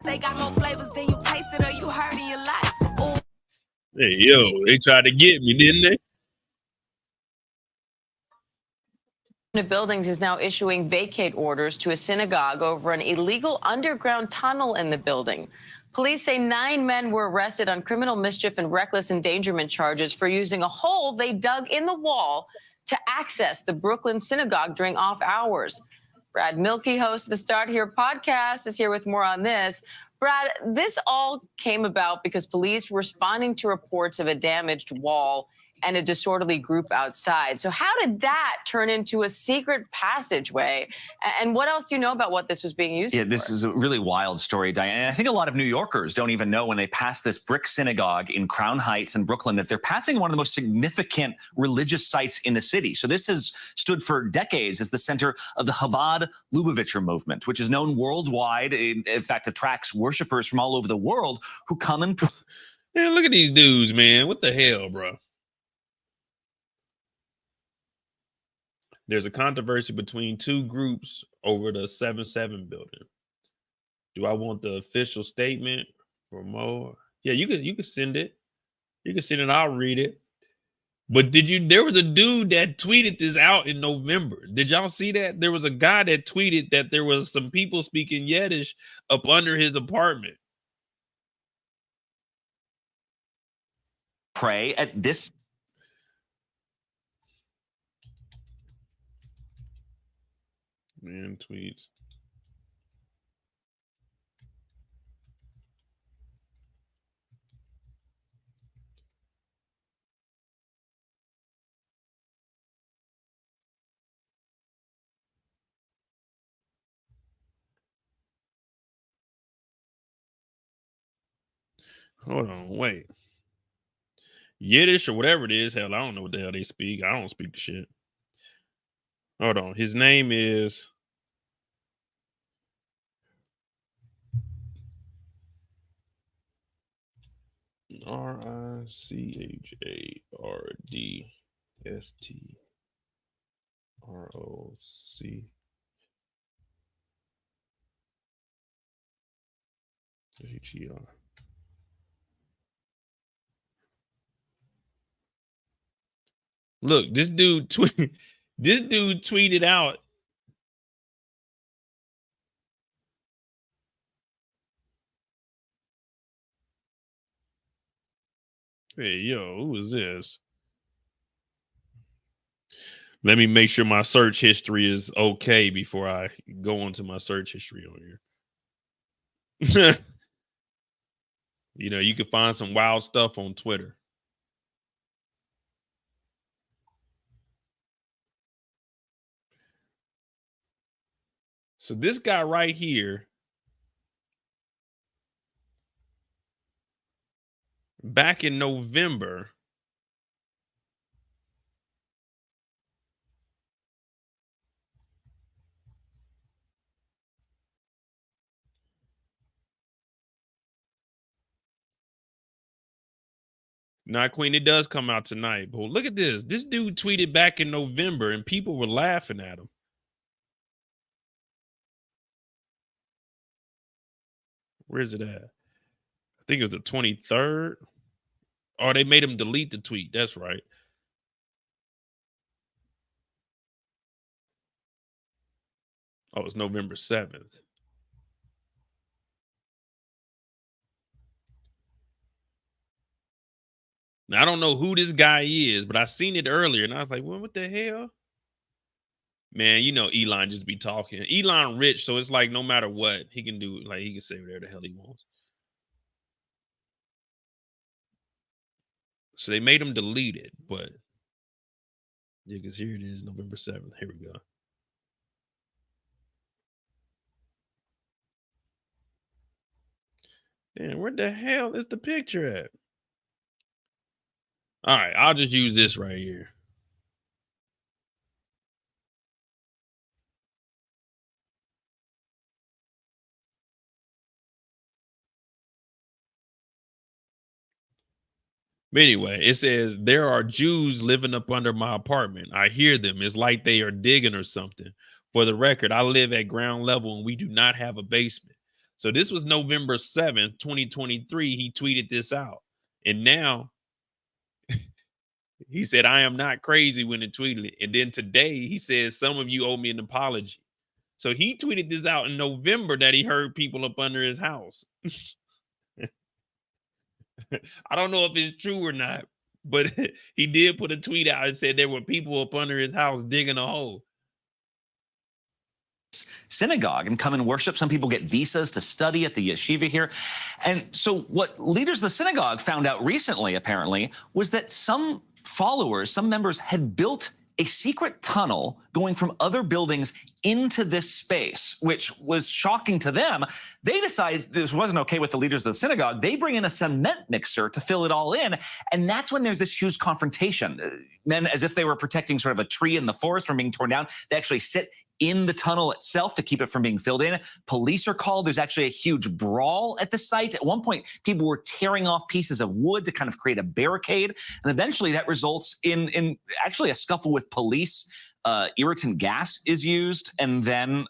They got more flavors than you tasted or you heard in your life. Ooh. Hey, yo, they tried to get me, didn't they? Buildings is now issuing vacate orders to a synagogue over an illegal underground tunnel in the building. Police say 9 men were arrested on criminal mischief and reckless endangerment charges for using a hole they dug in the wall to access the Brooklyn synagogue during off hours. Brad Milkey, host of the Start Here podcast, is here with more on this. Brad, this all came about because police were responding to reports of a damaged wall and a disorderly group outside. So how did that turn into a secret passageway? And what else do you know about what this was being used for? Yeah, this is a really wild story, Diane. And I think a lot of New Yorkers don't even know when they pass this brick synagogue in Crown Heights and Brooklyn that they're passing one of the most significant religious sites in the city. So this has stood for decades as the center of the Chabad Lubavitcher movement, which is known worldwide. In fact, attracts worshipers from all over the world who come and... Man, look at these dudes, man. What the hell, bro? There's a controversy between 2 groups over the 7-7 building. Do I want the official statement for more? Yeah, you can send it. You can send it. I'll read it. But there was a dude that tweeted this out in November. Did y'all see that? There was a guy that tweeted that there was some people speaking Yiddish up under his apartment. Pray at this... Man, tweets. Hold on, wait. Yiddish or whatever it is, hell, I don't know what the hell they speak. I don't speak the shit. Hold on. His name is... RICHARDSTROCHER. Look, this dude tweeted out. Hey, yo, who is this? Let me make sure my search history is okay before I go into my search history on here. You know, you can find some wild stuff on Twitter. So this guy right here, back in November, not Queen, it does come out tonight. But look at this. This dude tweeted back in November and people were laughing at him. Where's it at? I think it was the 23rd. Oh, they made him delete the tweet. That's right. Oh, it's November 7th. Now, I don't know who this guy is, but I seen it earlier and I was like, well, what the hell? Man, you know, Elon just be talking. Elon rich, so it's like no matter what, he can do, like he can say whatever the hell he wants. So they made him delete it, but yeah, because here it is, November 7th. Here we go. Damn, where the hell is the picture at? All right, I'll just use this right here. But anyway, it says, there are Jews living up under my apartment. I hear them. It's like they are digging or something. For the record, I live at ground level and we do not have a basement. So this was November 7th, 2023. He tweeted this out. And now he said, I am not crazy when he tweeted it. And then today he says, some of you owe me an apology. So he tweeted this out in November that he heard people up under his house. I don't know if it's true or not, but he did put a tweet out and said there were people up under his house digging a hole. Synagogue and come and worship. Some people get visas to study at the yeshiva here. And so what leaders of the synagogue found out recently, apparently, was that some followers, some members had built a secret tunnel going from other buildings into this space, which was shocking to them. They decided this wasn't okay with the leaders of the synagogue. They bring in a cement mixer to fill it all in. And that's when there's this huge confrontation. Men, as if they were protecting sort of a tree in the forest from being torn down, they actually sit in the tunnel itself to keep it from being filled in. Police are called. There's actually a huge brawl at the site. At one point, people were tearing off pieces of wood to kind of create a barricade. And eventually that results in actually a scuffle with police. Irritant gas is used, and then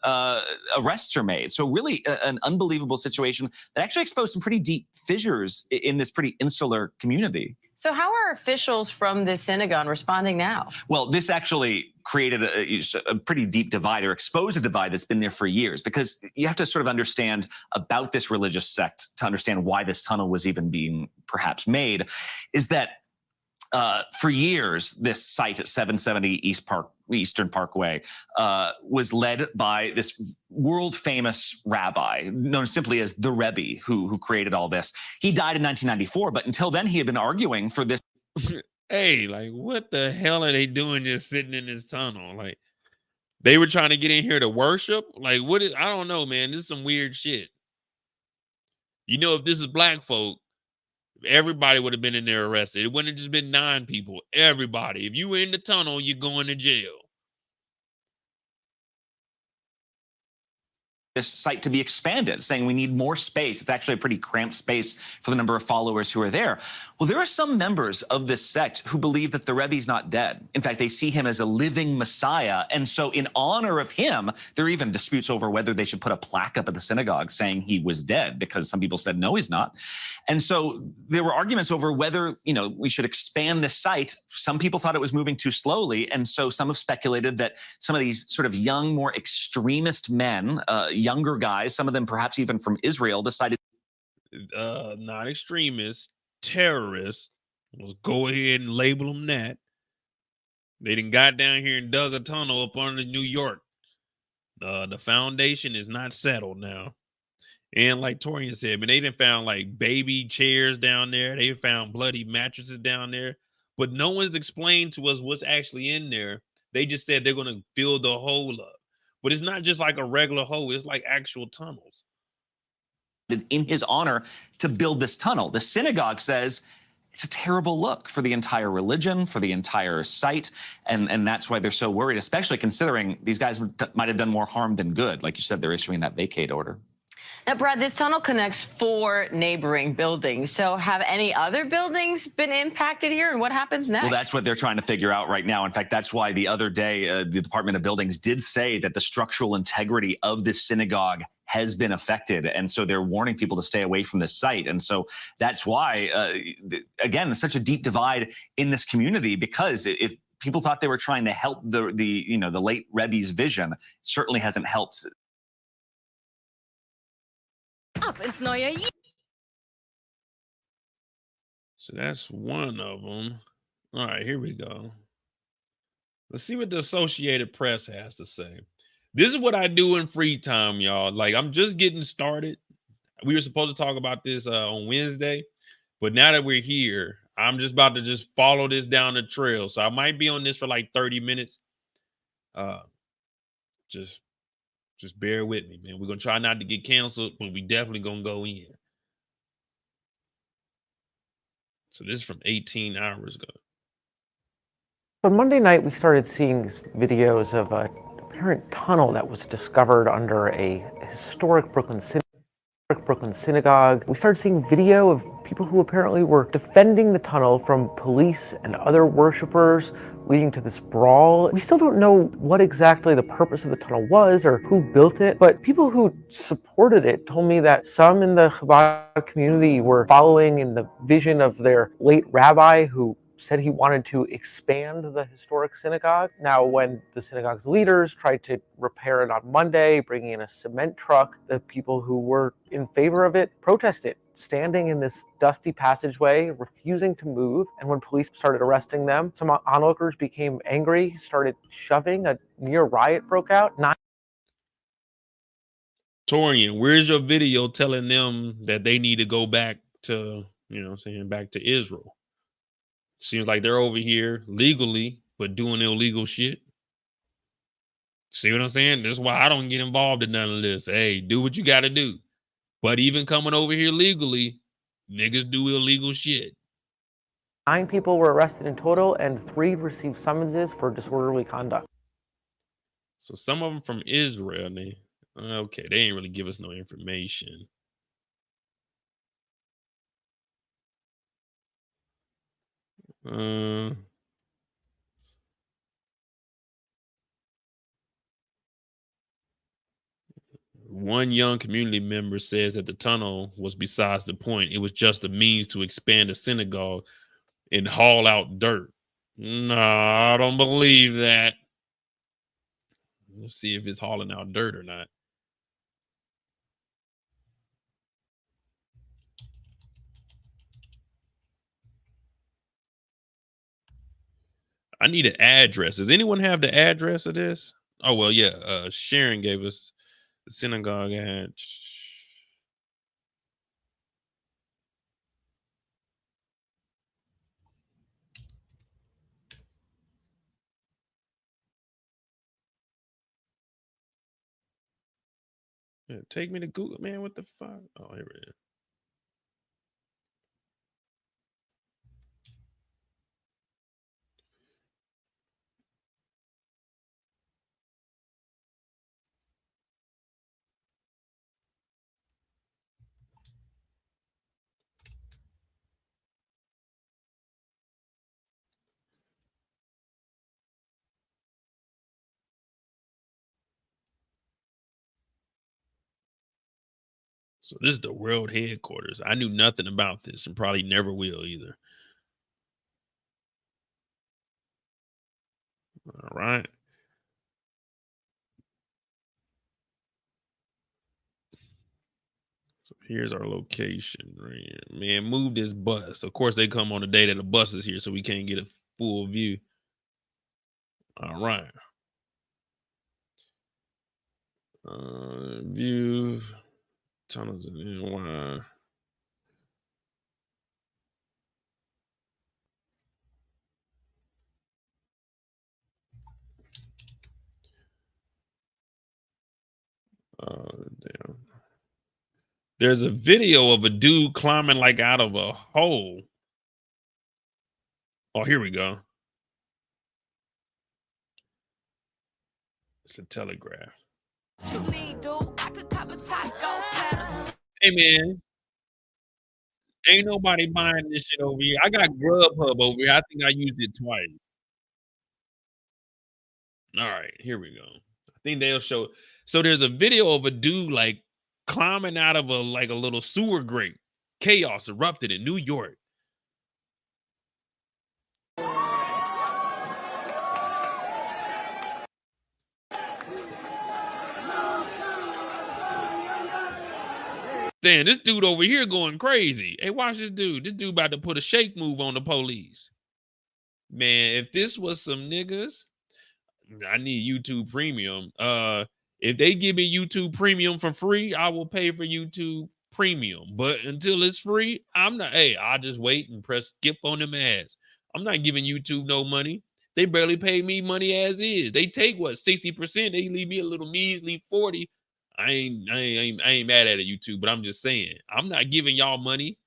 arrests are made. So really an unbelievable situation that actually exposed some pretty deep fissures in this pretty insular community. So how are officials from the synagogue responding now? Well, this actually created a pretty deep divide, or exposed a divide that's been there for years, because you have to sort of understand about this religious sect to understand why this tunnel was even being perhaps made, is that for years, this site at 770 Eastern Parkway was led by this world-famous rabbi known simply as the Rebbe, who created all this. He died in 1994, but until then, he had been arguing for this. Hey, like, what the hell are they doing just sitting in this tunnel? Like, they were trying to get in here to worship? Like, what is, I don't know, man. This is some weird shit. You know, if this is black folk, everybody would have been in there arrested. It wouldn't have just been 9 people. Everybody. If you were in the tunnel, you're going to jail. this site to be expanded, saying we need more space. It's actually a pretty cramped space for the number of followers who are there. Well, there are some members of this sect who believe that the Rebbe's not dead. In fact, they see him as a living Messiah. And so in honor of him, there are even disputes over whether they should put a plaque up at the synagogue saying he was dead, because some people said, no, he's not. And so there were arguments over whether, we should expand this site. Some people thought it was moving too slowly. And so some have speculated that some of these sort of young, more extremist men, younger guys, some of them perhaps even from Israel, decided not extremists, terrorists. Let's go ahead and label them that. They done got down here and dug a tunnel up under New York. The foundation is not settled now. And like Torian said, they done found like baby chairs down there. They found bloody mattresses down there. But no one's explained to us what's actually in there. They just said they're going to fill the hole up. But it's not just like a regular hole. It's like actual tunnels. In his honor to build this tunnel. The synagogue says it's a terrible look for the entire religion, for the entire site. And that's why they're so worried, especially considering these guys might have done more harm than good. Like you said, they're issuing that vacate order. Now, Brad, this tunnel connects 4 neighboring buildings. So have any other buildings been impacted here? And what happens next? Well, that's what they're trying to figure out right now. In fact, that's why the other day, the Department of Buildings did say that the structural integrity of this synagogue has been affected. And so they're warning people to stay away from this site. And so that's why, again, there's such a deep divide in this community, because if people thought they were trying to help the late Rebbe's vision, it certainly hasn't helped. So that's one of them. All right, here we go. Let's see what the Associated Press has to say. This is what I do in free time, y'all. Like, I'm just getting started. We were supposed to talk about this on Wednesday, but now that we're here, I'm just about to just follow this down the trail. So I might be on this for like 30 minutes. Just bear with me, man. We're going to try not to get canceled, but we definitely going to go in. So this is from 18 hours ago. On Monday night, we started seeing videos of a apparent tunnel that was discovered under a historic Brooklyn synagogue. We started seeing video of people who apparently were defending the tunnel from police and other worshipers, leading to this brawl. We still don't know what exactly the purpose of the tunnel was or who built it, but people who supported it told me that some in the Chabad community were following in the vision of their late rabbi, who said he wanted to expand the historic synagogue. Now, when the synagogue's leaders tried to repair it on Monday, bringing in a cement truck, the people who were in favor of it protested, standing in this dusty passageway, refusing to move. And when police started arresting them, some onlookers became angry, started shoving. A near riot broke out. Torian, where's your video telling them that they need to go back to, back to Israel? Seems like they're over here legally, but doing illegal shit. See what I'm saying? That's why I don't get involved in none of this. Hey, do what you got to do. But even coming over here legally, niggas do illegal shit. 9 people were arrested in total, and 3 received summonses for disorderly conduct. So some of them from Israel. Okay, they ain't really give us no information. One young community member says that the tunnel was besides the point. It was just a means to expand the synagogue and haul out dirt. No, I don't believe that. Let's see if it's hauling out dirt or not. I need an address. Does anyone have the address of this? Oh, well, yeah. Sharon gave us the synagogue ad. Yeah, take me to Google, man. What the fuck? Oh, here it is. So this is the world headquarters. I knew nothing about this and probably never will either. All right. So here's our location. Right? Man, move this bus. Of course, they come on the day that the bus is here, so we can't get a full view. All right. View. Tunnels in NY. Damn. There's a video of a dude climbing like out of a hole. Oh, here we go. It's a telegraph. Hey, man. Ain't nobody buying this shit over here. I got Grubhub over here. I think I used it twice. All right, here we go. I think they'll show. So there's a video of a dude like climbing out of a little sewer grate. Chaos erupted in New York. Damn, this dude over here going crazy. Hey, watch this dude. This dude about to put a shake move on the police. Man, if this was some niggas, I need YouTube Premium. If they give me YouTube Premium for free, I will pay for YouTube Premium. But until it's free, I'm not. Hey, I'll just wait and press skip on them ads. I'm not giving YouTube no money. They barely pay me money as is. They take what 60%. They leave me a little measly 40. I ain't mad at it, YouTube, but I'm just saying I'm not giving y'all money.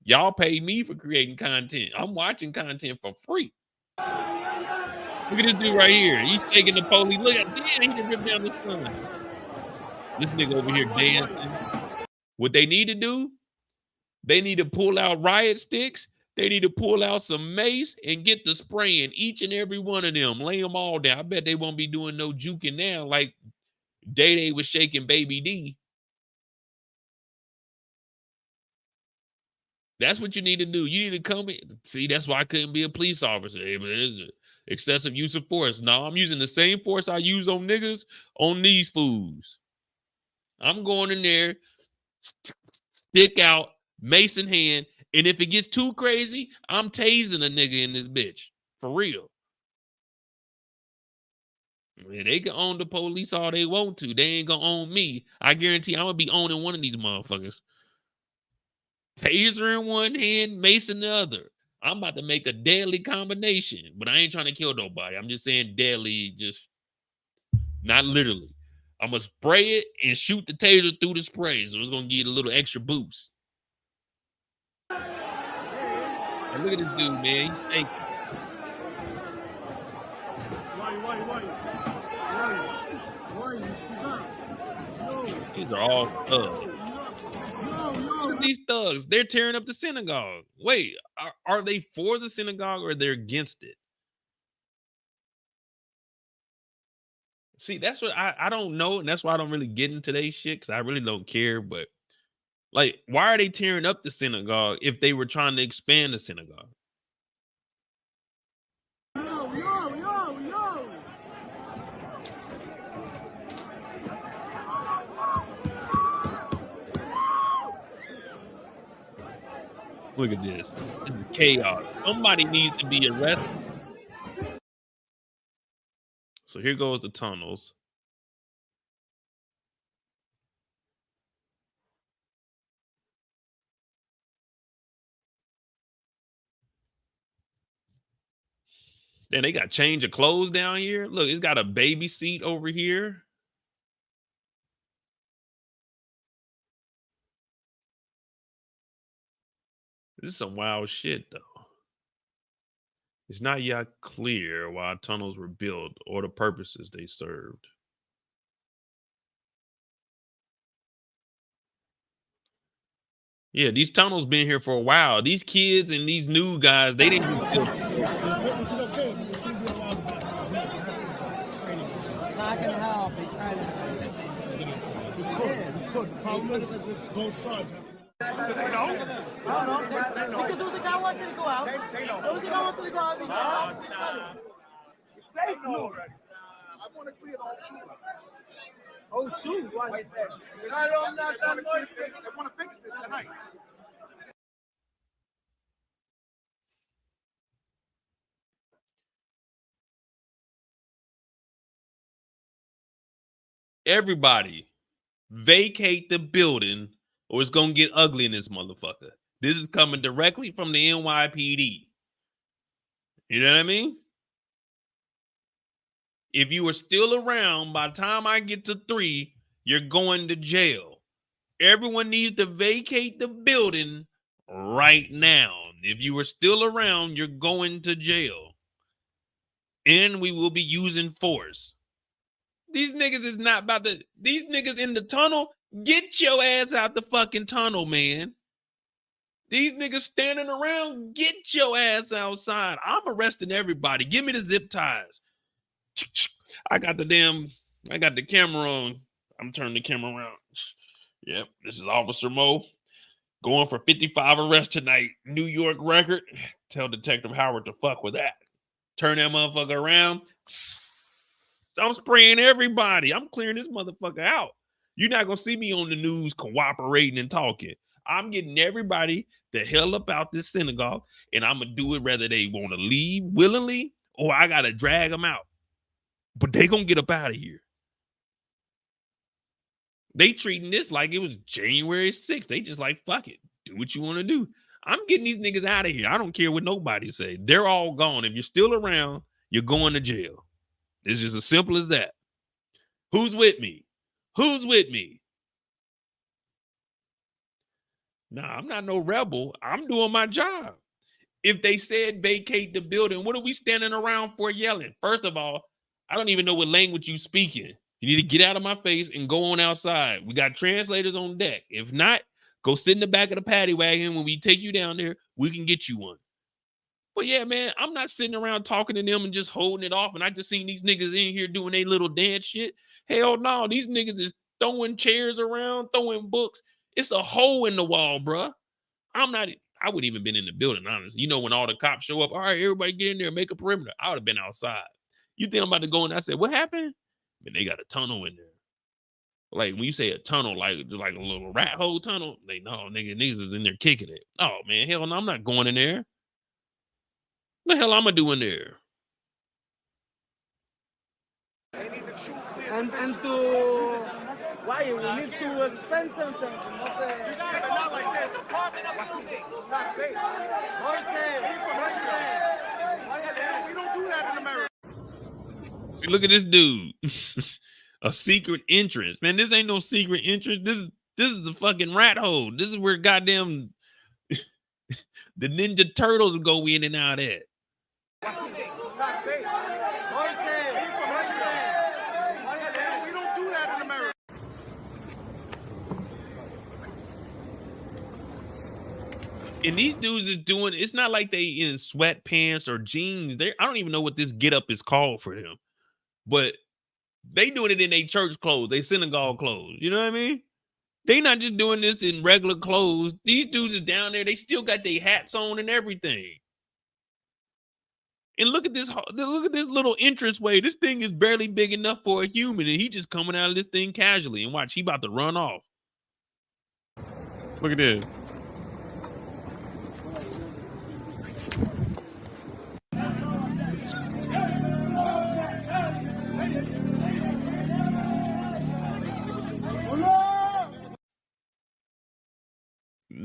Y'all pay me for creating content. I'm watching content for free. Look at this dude right here. He's shaking the police. Look at damn, he can rip down the sun. This nigga over here dancing. What they need to do, they need to pull out riot sticks. They need to pull out some mace and get the spraying each and every one of them. Lay them all down. I bet they won't be doing no juking now like Day was shaking Baby D. That's what you need to do. You need to come in. See, that's why I couldn't be a police officer. Hey, but it's excessive use of force. No, I'm using the same force I use on niggas on these fools. I'm going in there, stick out, mace in hand, and if it gets too crazy, I'm tasing a nigga in this bitch. For real. Man, they can own the police all they want to. They ain't gonna own me. I guarantee I'm gonna be owning one of these motherfuckers. Taser in one hand, mace in the other. I'm about to make a deadly combination, but I ain't trying to kill nobody. I'm just saying deadly, just not literally. I'm gonna spray it and shoot the taser through the spray, so it's gonna give it a little extra boost. And look at this dude, man. He's shaking. These are all thugs. Look at these thugs. They're tearing up the synagogue. Wait, are they for the synagogue or they're against it? See, that's what I don't know, and that's why I don't really get into today's shit, because I really don't care. But like, why are they tearing up the synagogue if they were trying to expand the synagogue? Look at this. This is chaos. Somebody needs to be arrested. So here goes the tunnels. Then they got change of clothes down here. Look, it's got a baby seat over here. This is some wild shit, though. It's not yet clear why tunnels were built or the purposes they served. Yeah, these tunnels been here for a while. These kids and these new guys, they didn't just build. Not gonna help. They try to. Both sides. They know? Because there was a guy wanted to go out. They know. There was a guy wanted to go out. It's safe, no. I want to clear the whole shoe. Oh, shoe? Why? They want to fix this tonight. Everybody, vacate the building or it's going to get ugly in this motherfucker. This is coming directly from the NYPD. You know what I mean? If you are still around by the time I get to 3, you're going to jail. Everyone needs to vacate the building right now. If you are still around, you're going to jail. And we will be using force. These niggas is not about to, these niggas in the tunnel, get your ass out the fucking tunnel, man. These niggas standing around, get your ass outside. I'm arresting everybody. Give me the zip ties. I got the camera on. I'm turning the camera around. Yep, this is Officer Mo. Going for 55 arrests tonight. New York record. Tell Detective Howard to fuck with that. Turn that motherfucker around. I'm spraying everybody. I'm clearing this motherfucker out. You're not going to see me on the news cooperating and talking. I'm getting everybody the hell up out this synagogue, and I'm going to do it whether they want to leave willingly or I got to drag them out. But they going to get up out of here. They treating this like it was January 6th. They just like, fuck it. Do what you want to do. I'm getting these niggas out of here. I don't care what nobody say. They're all gone. If you're still around, you're going to jail. It's just as simple as that. Who's with me? Who's with me? Nah, I'm not no rebel. I'm doing my job. If they said vacate the building, what are we standing around for yelling? First of all, I don't even know what language you speaking. You need to get out of my face and go on outside. We got translators on deck. If not, go sit in the back of the paddy wagon. When we take you down there, we can get you one. But yeah, man, I'm not sitting around talking to them and just holding it off. And I just seen these niggas in here doing their little dance shit. Hell no, these niggas is throwing chairs around, throwing books. It's a hole in the wall, bruh. I wouldn't even been in the building, honestly. You know, when all the cops show up, all right, everybody get in there, make a perimeter. I would have been outside. You think I'm about to go in? I said, what happened? Man, they got a tunnel in there. Like when you say a tunnel, like a little rat hole tunnel, they no, niggas is in there kicking it. Oh man, hell no, I'm not going in there. What the hell I'm gonna do in there? And to why we need to expend something. Not like this. Not safe. We don't do that in America. See, look at this dude. A secret entrance. Man, this ain't no secret entrance. This is a fucking rat hole. This is where goddamn the Ninja Turtles go in and out at. We don't do that in America. And these dudes is doing, it's not like they in sweatpants or jeans. I don't even know what this get up is called for them. But they doing it in their church clothes, they synagogue clothes. You know what I mean? They not just doing this in regular clothes. These dudes is down there. They still got their hats on and everything. And look at this little entranceway. This thing is barely big enough for a human, and he just coming out of this thing casually. And watch, he about to run off. Look at this.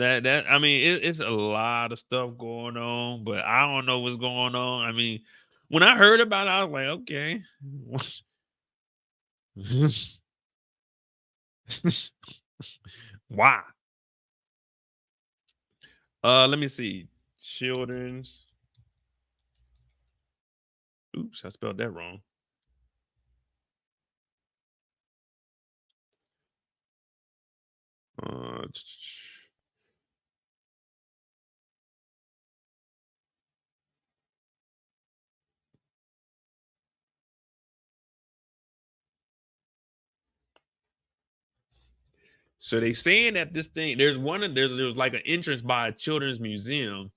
I mean, it's a lot of stuff going on, but I don't know what's going on. I mean, when I heard about it, I was like, okay. Why? Let me see. Children's. Oops, I spelled that wrong. So they saying that this thing, there's like an entrance by a children's museum.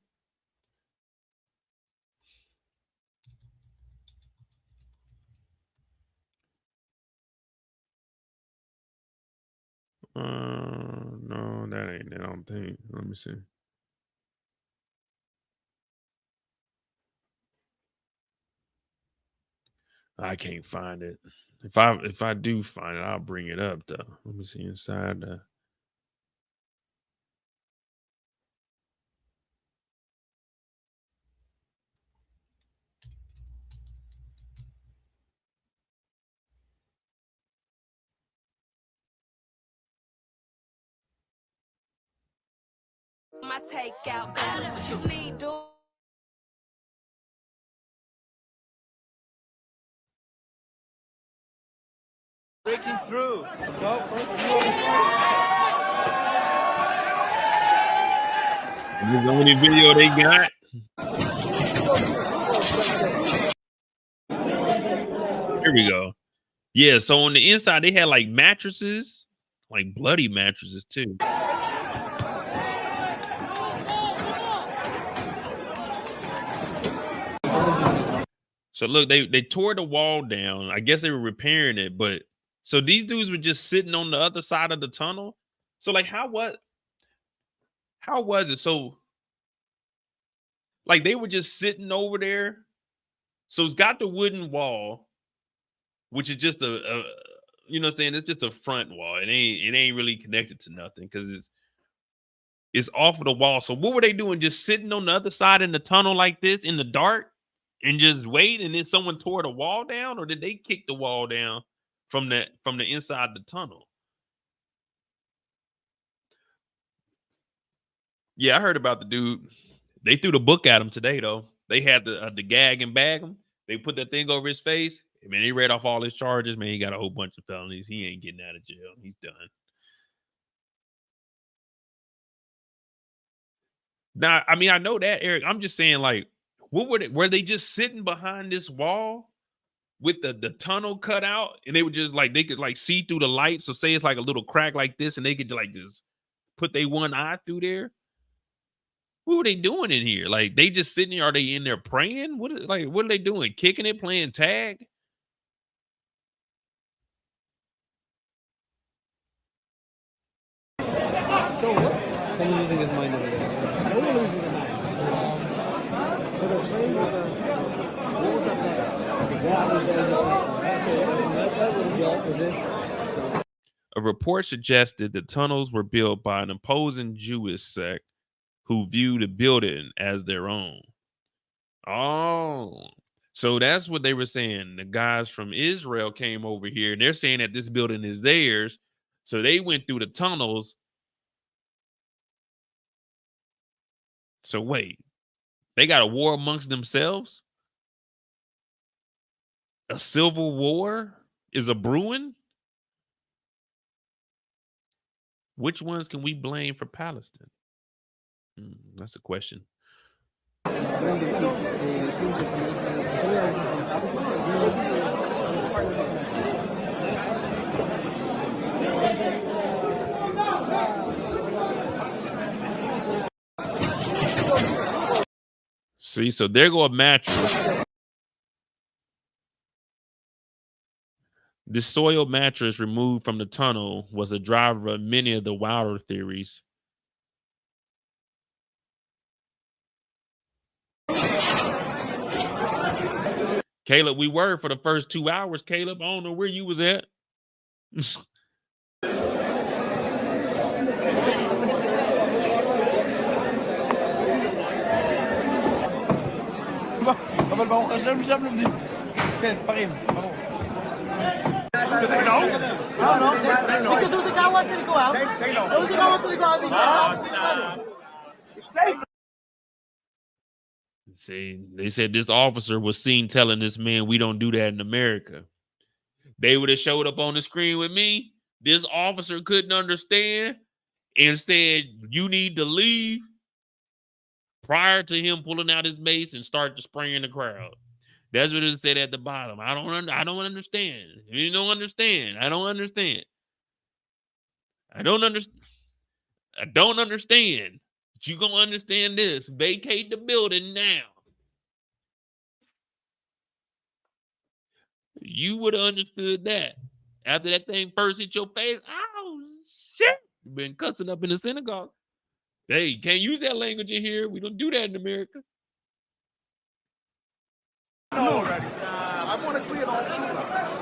No, that ain't it. I don't think. Let me see. I can't find it. If I do find it, I'll bring it up though. Let me see inside the. My takeout battle. What you need, dude? Breaking through. So first This is the only video they got. Here we go. Yeah, so on the inside they had like mattresses, like bloody mattresses too. So look, they tore the wall down. I guess they were repairing it, but so these dudes were just sitting on the other side of the tunnel. So like how was it? So like they were just sitting over there. So it's got the wooden wall, which is just a you know what I'm saying? It's just a front wall. It ain't really connected to nothing because it's off of the wall. So what were they doing? Just sitting on the other side in the tunnel like this in the dark and just wait, and then someone tore the wall down, or did they kick the wall down from the inside the tunnel? Yeah, I heard about the dude. They threw the book at him today, though. They had the gag and bag him. They put that thing over his face. Man, he read off all his charges. Man, he got a whole bunch of felonies. He ain't getting out of jail. He's done. Now, I mean, I know that, Eric. I'm just saying, like, what were they just sitting behind this wall with the tunnel cut out, and they would just like they could like see through the light. So say it's like a little crack like this, and they could like just put their one eye through there. What were they doing in here? Like they just sitting here? Are they in there praying? What are they doing? Kicking it, playing tag? So what? Someone losing his mind over there. No one losing their mind. But they're playing with what was that? A report suggested the tunnels were built by an imposing Jewish sect who view the building as their own. Oh, so that's what they were saying. The guys from Israel came over here, and they're saying that this building is theirs. So they went through the tunnels. So wait, they got a war amongst themselves? A civil war is a brewing? Which ones can we blame for Palestine? That's a question. See, so there go a mattress. The soiled mattress removed from the tunnel was the driver of many of the wilder theories. Caleb, we were for the first 2 hours. Caleb, I don't know where you was at. אבל ברוך השם שם לומדים. כן, ספרים, ברור. Do they know? I don't know. Because there was a guy wanting to go out. They know. There was a guy wanting to go out. It's safe. See, they said this officer was seen telling this man, we don't do that in America. They would have showed up on the screen with me. This officer couldn't understand and said, you need to leave, prior to him pulling out his mace and start to spraying the crowd. That's what it said at the bottom. I don't understand. You don't understand. I don't understand. I don't understand. I don't understand. But you gonna understand this. Vacate the building now. You would have understood that. After that thing first hit your face, oh shit. You've been cussing up in the synagogue. Hey, you can't use that language in here. We don't do that in America. No, already. I want to clear the whole shoe line.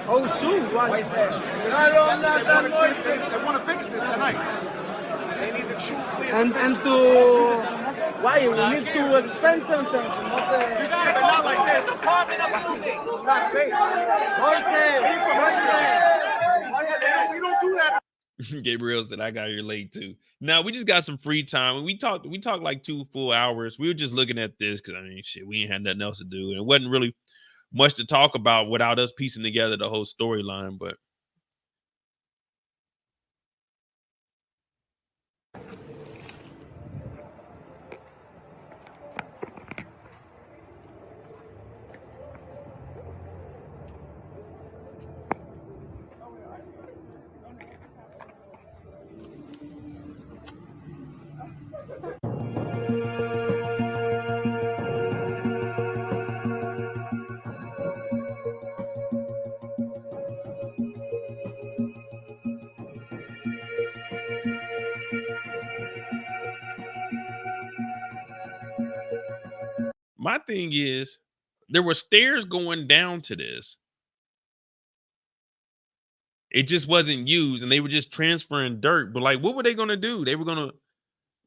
Whole shoe? Why is that? They want to fix this tonight. They need the shoe clear. And to why we need to expend something. Not like this. Not safe. We don't do that. Gabriel said, I got here late too. Now we just got some free time. We talked like 2 full hours. We were just looking at this because I mean shit, we ain't had nothing else to do. And it wasn't really much to talk about without us piecing together the whole storyline. But my thing is, there were stairs going down to this. It just wasn't used, and they were just transferring dirt. But like, what were they gonna do? They were gonna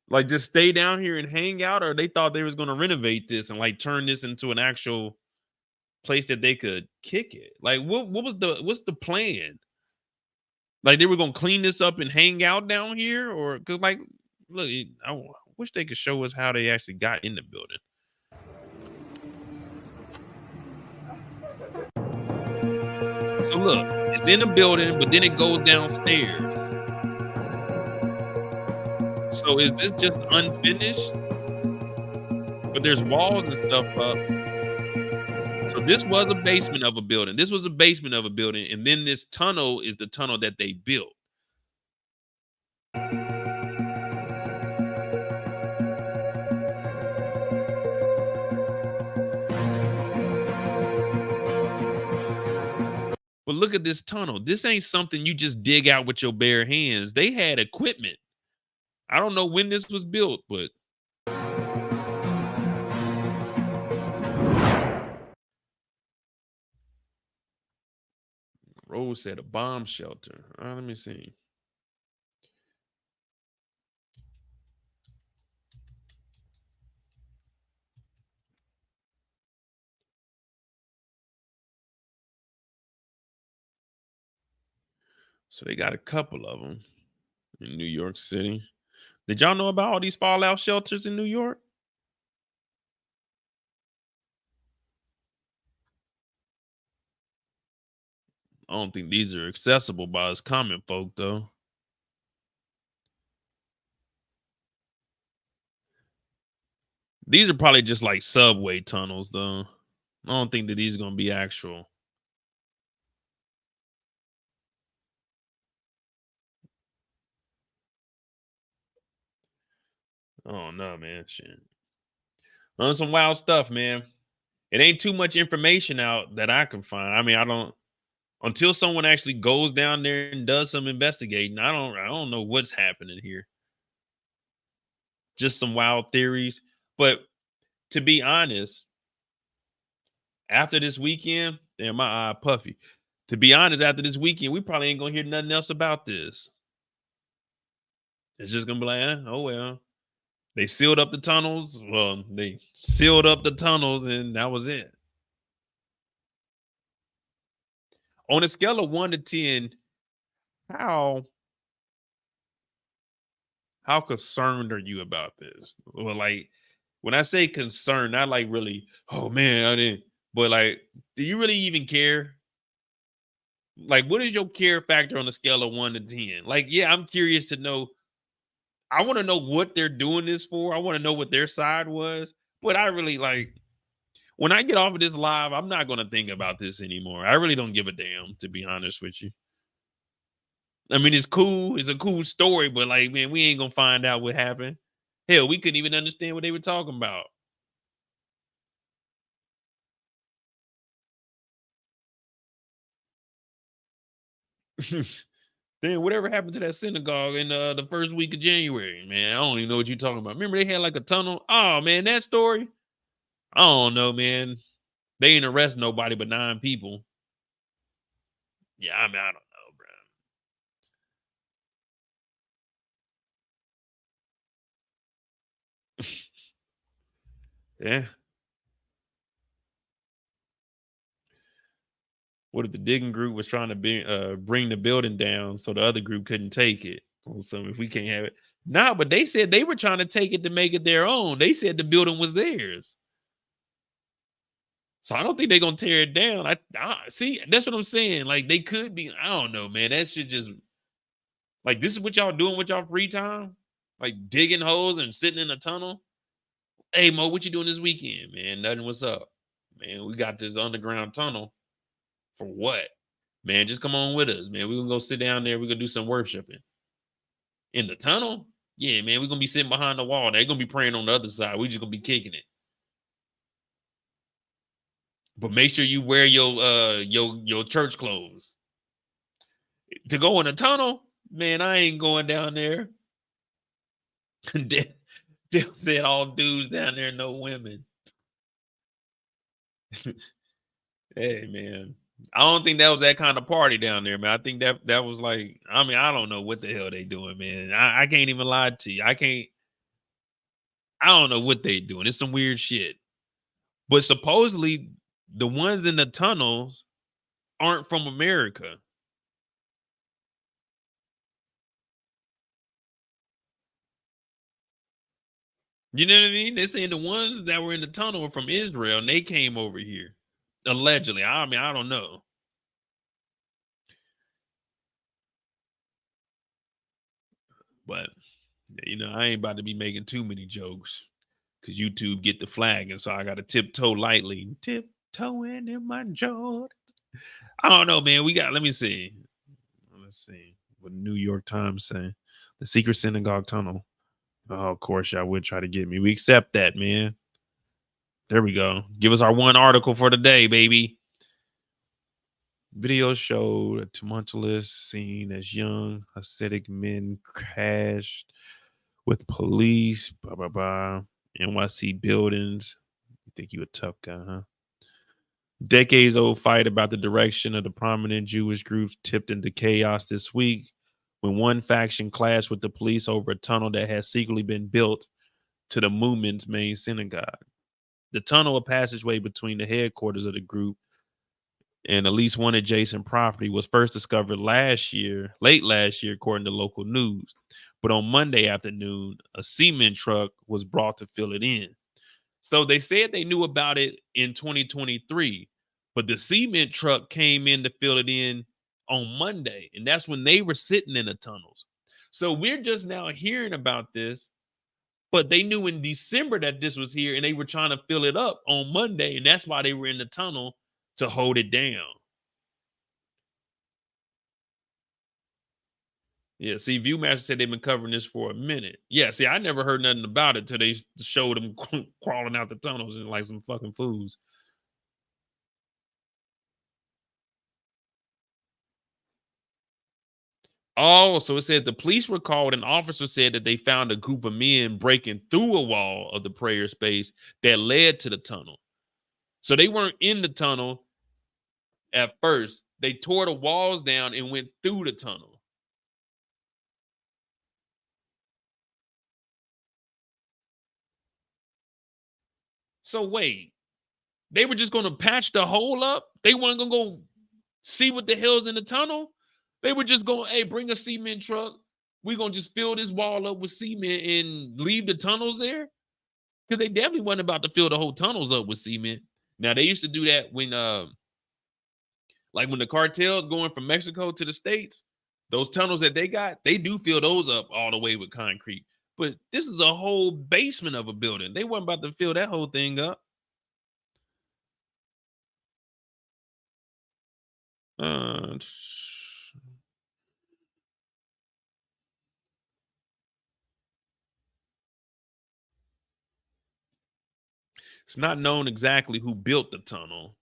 like just stay down here and hang out, or they thought they was gonna renovate this and like turn this into an actual place that they could kick it. Like, what's the plan? Like, they were gonna clean this up and hang out down here, or because like, look, I wish they could show us how they actually got in the building. So look, it's in the building, but then it goes downstairs. So is this just unfinished? But there's walls and stuff up. So this was a basement of a building. This was a basement of a building. And then this tunnel is the tunnel that they built. But look at this tunnel. This ain't something you just dig out with your bare hands. They had equipment. I don't know when this was built, but Rose said a bomb shelter. Let me see. So they got a couple of them in New York City. Did y'all know about all these fallout shelters in New York? I don't think these are accessible by us common folk, though. These are probably just like subway tunnels, though. I don't think that these are going to be actual. Oh, no, man. Shit. On some wild stuff, man. It ain't too much information out that I can find. I mean, I don't, until someone actually goes down there and does some investigating, I don't know what's happening here. Just some wild theories. But to be honest, after this weekend, damn, my eye puffy. To be honest, after this weekend, we probably ain't gonna hear nothing else about this. It's just gonna be like, oh well. They sealed up the tunnels. Well, they sealed up the tunnels, and that was it. On a scale of 1 to 10, how concerned are you about this? Well, like, when I say concerned, not like really, oh man, I didn't, but like, do you really even care? Like, what is your care factor on a scale of 1 to 10? Like, yeah, I'm curious to know. I want to know what they're doing this for. I want to know what their side was. But I really like, when I get off of this live, I'm not going to think about this anymore. I really don't give a damn, to be honest with you. I mean, it's cool. It's a cool story, but like, man, we ain't gonna find out what happened. Hell, we couldn't even understand what they were talking about. Then whatever happened to that synagogue in the first week of January, man? I don't even know what you're talking about. Remember they had like a tunnel? Oh man, that story. I don't know, man. They ain't arrest nobody but 9 people. Yeah, I mean, I don't know, bro. Yeah. What if the digging group was trying to bring the building down so the other group couldn't take it? So if we can't have it. Nah, but they said they were trying to take it to make it their own. They said the building was theirs. So I don't think they're gonna tear it down. I see, that's what I'm saying. Like they could be, I don't know, man. That shit just like this is what y'all doing with y'all free time? Like digging holes and sitting in a tunnel. Hey Mo, what you doing this weekend, man? Nothing. What's up? Man, we got this underground tunnel. For what? Man, just come on with us, man. We're gonna go sit down there. We're gonna do some worshiping. In the tunnel? Yeah, man. We're gonna be sitting behind the wall. They're gonna be praying on the other side. We just gonna be kicking it. But make sure you wear your church clothes. To go in a tunnel, man, I ain't going down there. They said all dudes down there, no women. Hey, man. I don't think that was that kind of party down there, man. I think that was like, I mean, I don't know what the hell they doing, man. I can't even lie to you. I don't know what they doing. It's some weird shit. But supposedly the ones in the tunnels aren't from America. You know what I mean? They're saying the ones that were in the tunnel were from Israel and they came over here. Allegedly. I mean, I don't know. But you know, I ain't about to be making too many jokes because YouTube get the flag, and so I got to tiptoe lightly, tiptoeing in my jaw. I don't know, man. Let me see. Let's see what New York Times saying. The secret synagogue tunnel. Oh, of course, y'all would try to get me. We accept that, man. There we go. Give us our one article for the day, baby. Video showed a tumultuous scene as young Hasidic men crashed with police. Blah blah blah. NYC buildings. You think you a tough guy, huh? Decades old fight about the direction of the prominent Jewish groups tipped into chaos this week when one faction clashed with the police over a tunnel that had secretly been built to the movement's main synagogue. The tunnel, a passageway between the headquarters of the group and at least one adjacent property, was first discovered late last year, according to local news. But on Monday afternoon, a cement truck was brought to fill it in. So they said they knew about it in 2023, but the cement truck came in to fill it in on Monday, and that's when they were sitting in the tunnels. So we're just now hearing about this, but they knew in December that this was here, and they were trying to fill it up on Monday, and that's why they were in the tunnel to hold it down. Yeah, see, Viewmaster said they've been covering this for a minute. Yeah, see, I never heard nothing about it till they showed them crawling out the tunnels and like some fucking fools. Oh, so it says the police were called and officers said that they found a group of men breaking through a wall of the prayer space that led to the tunnel. So they weren't in the tunnel at first. They tore the walls down and went through the tunnel. So wait, they were just going to patch the hole up? They weren't going to go see what the hell's in the tunnel? They were just going, hey, bring a cement truck. We're going to just fill this wall up with cement and leave the tunnels there? Because they definitely wasn't about to fill the whole tunnels up with cement. Now, they used to do that when, like when the cartels going from Mexico to the States, those tunnels that they got, they do fill those up all the way with concrete. But this is a whole basement of a building. They weren't about to fill that whole thing up. It's not known exactly who built the tunnel,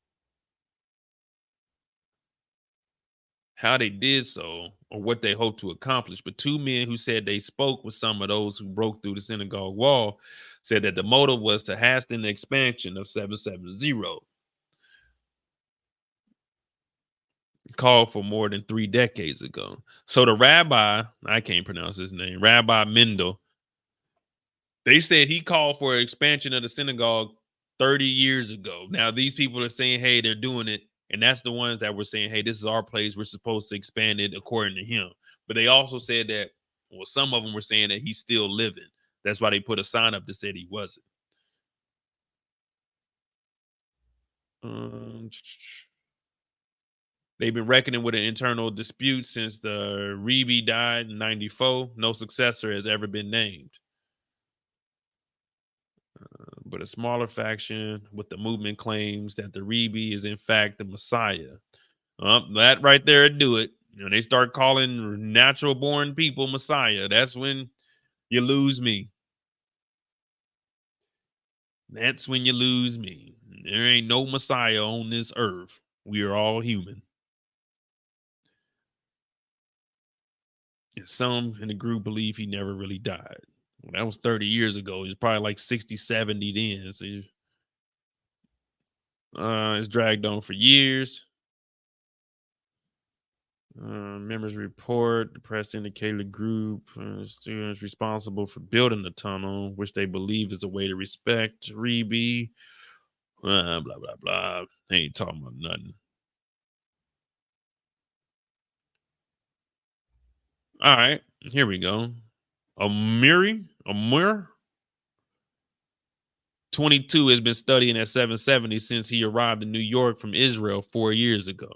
how they did so, or what they hope to accomplish. But two men who said they spoke with some of those who broke through the synagogue wall said that the motive was to hasten the expansion of 770, called for more than 3 decades ago. So the rabbi, I can't pronounce his name, Rabbi Mendel, they said he called for an expansion of the synagogue 30 years ago. Now these people are saying, hey, they're doing it. And that's the ones that were saying, hey, this is our place. We're supposed to expand it according to him. But they also said that, well, some of them were saying that he's still living. That's why they put a sign up that said he wasn't. They've been reckoning with an internal dispute since the Rebbe died in 94. No successor has ever been named. But a smaller faction with the movement claims that the Rebbe is in fact the Messiah. That right there do it. You know, they start calling natural born people Messiah. That's when you lose me. That's when you lose me. There ain't no Messiah on this earth. We are all human. And some in the group believe he never really died. Well, that was 30 years ago. He was probably like 60, 70 then. So it's dragged on for years. Members report the press indicated group students responsible for building the tunnel, which they believe is a way to respect Rebbe. Blah, blah, blah. They ain't talking about nothing. All right, here we go. Omar, 22, has been studying at 770 since he arrived in New York from Israel 4 years ago.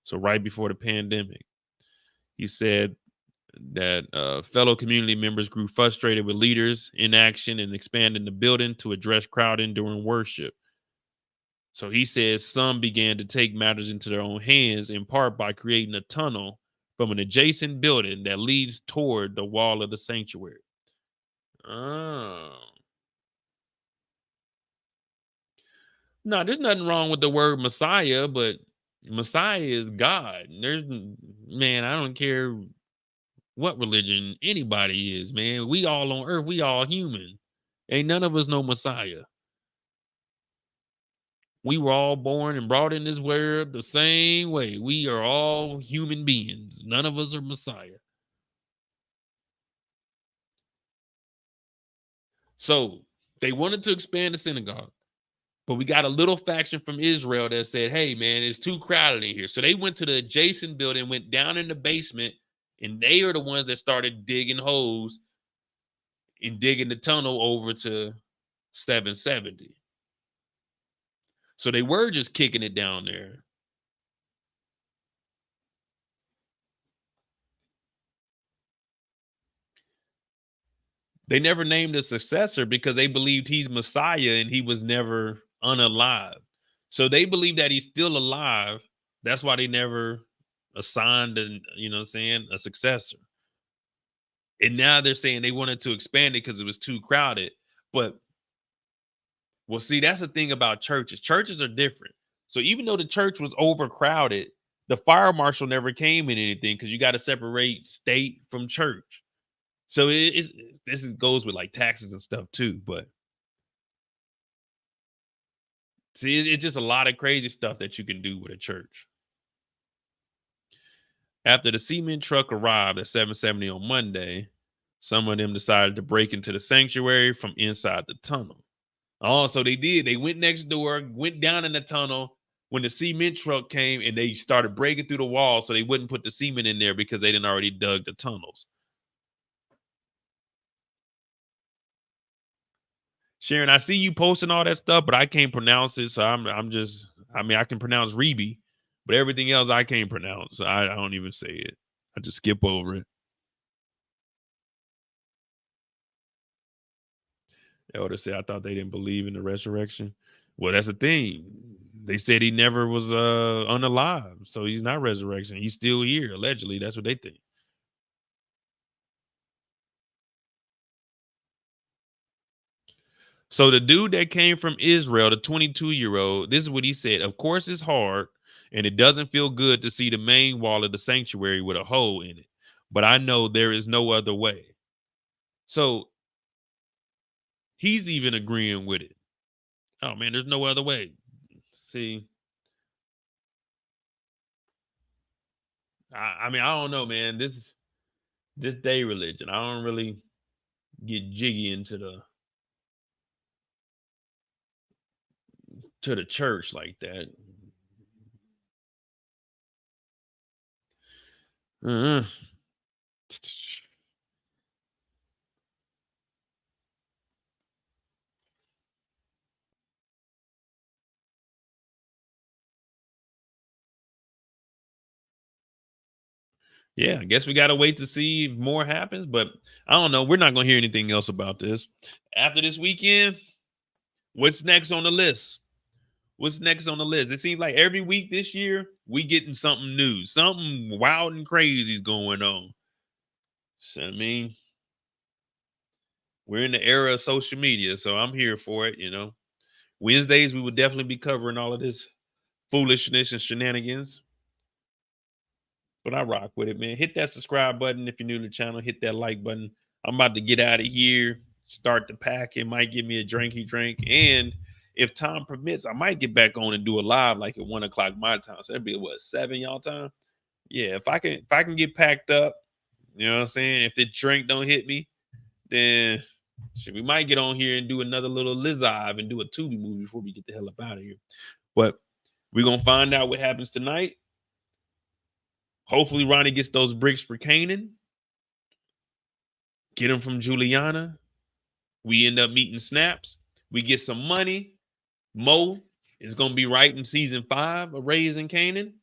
So right before the pandemic. He said that fellow community members grew frustrated with leaders' inaction and expanding the building to address crowding during worship. So he says some began to take matters into their own hands, in part by creating a tunnel from an adjacent building that leads toward the wall of the sanctuary. Oh. No, there's nothing wrong with the word Messiah, but Messiah is God. Man, I don't care what religion anybody is, man. We all on earth, we all human. Ain't none of us no Messiah. We were all born and brought in this world the same way. We are all human beings. None of us are Messiah. So they wanted to expand the synagogue, but we got a little faction from Israel that said, hey, man, it's too crowded in here. So they went to the adjacent building, went down in the basement, and they are the ones that started digging holes and digging the tunnel over to 770. So they were just kicking it down there. They never named a successor because they believed he's Messiah and he was never unalive. So they believe that he's still alive. That's why they never assigned a successor. And now they're saying they wanted to expand it because it was too crowded. But well, see, that's the thing about churches. Churches are different. So even though the church was overcrowded, the fire marshal never came in anything because you got to separate state from church. So this goes with like taxes and stuff too. But see, it's just a lot of crazy stuff that you can do with a church. After the cement truck arrived at 770 on Monday, some of them decided to break into the sanctuary from inside the tunnel. Oh, so they did. They went next door, went down in the tunnel when the cement truck came, and they started breaking through the wall so they wouldn't put the cement in there because they didn't already dug the tunnels. Sharon, I see you posting all that stuff, but I can't pronounce it. So I can pronounce Rebbe, but everything else I can't pronounce. So I don't even say it. I just skip over it. Elder said, I thought they didn't believe in the resurrection. Well, that's the thing. They said he never was unalive. So he's not resurrection. He's still here, allegedly. That's what they think. So the dude that came from Israel, the 22-year-old, this is what he said. Of course, it's hard, and it doesn't feel good to see the main wall of the sanctuary with a hole in it. But I know there is no other way. So he's even agreeing with it. Oh, man, there's no other way. See, I mean, I don't know, man. This day religion, I don't really get jiggy into the church like that. Uh-huh. Yeah, I guess we got to wait to see if more happens, but I don't know. We're not going to hear anything else about this. After this weekend, what's next on the list? What's next on the list? It seems like every week this year, we getting something new. Something wild and crazy is going on. So, I mean, we're in the era of social media, so I'm here for it, Wednesdays, we would definitely be covering all of this foolishness and shenanigans. But I rock with it, man. Hit that subscribe button if you're new to the channel. Hit that like button. I'm about to get out of here, start the pack. It might give me a drinky drink. And if time permits, I might get back on and do a live like at 1 o'clock my time. So that'd be what, 7 y'all time? Yeah, if I can get packed up, you know what I'm saying? If the drink don't hit me, then we might get on here and do another little Lizive and do a Tubi movie before we get the hell up out of here. But we're gonna find out what happens tonight. Hopefully Ronnie gets those bricks for Kanan. Get them from Juliana. We end up meeting Snaps. We get some money. Mo is going to be writing season 5 of Raising Kanan.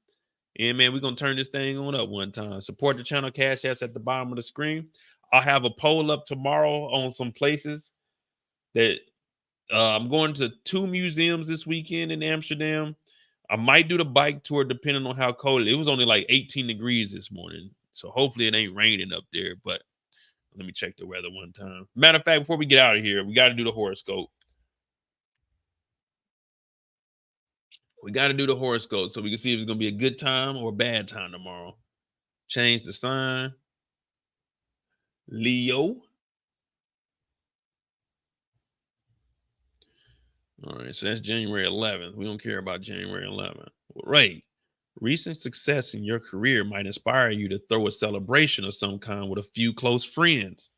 And, man, we're going to turn this thing on up one time. Support the channel. Cash apps at the bottom of the screen. I'll have a poll up tomorrow on some places that I'm going to 2 museums this weekend in Amsterdam. I might do the bike tour depending on how cold it was. Only like 18 degrees this morning. So hopefully it ain't raining up there. But let me check the weather one time. Matter of fact, before we get out of here, we got to do the horoscope. We got to do the horoscope so we can see if it's going to be a good time or a bad time tomorrow. Change the sign. Leo. All right, so that's January 11th. We don't care about January 11th. Right. Recent success in your career might inspire you to throw a celebration of some kind with a few close friends.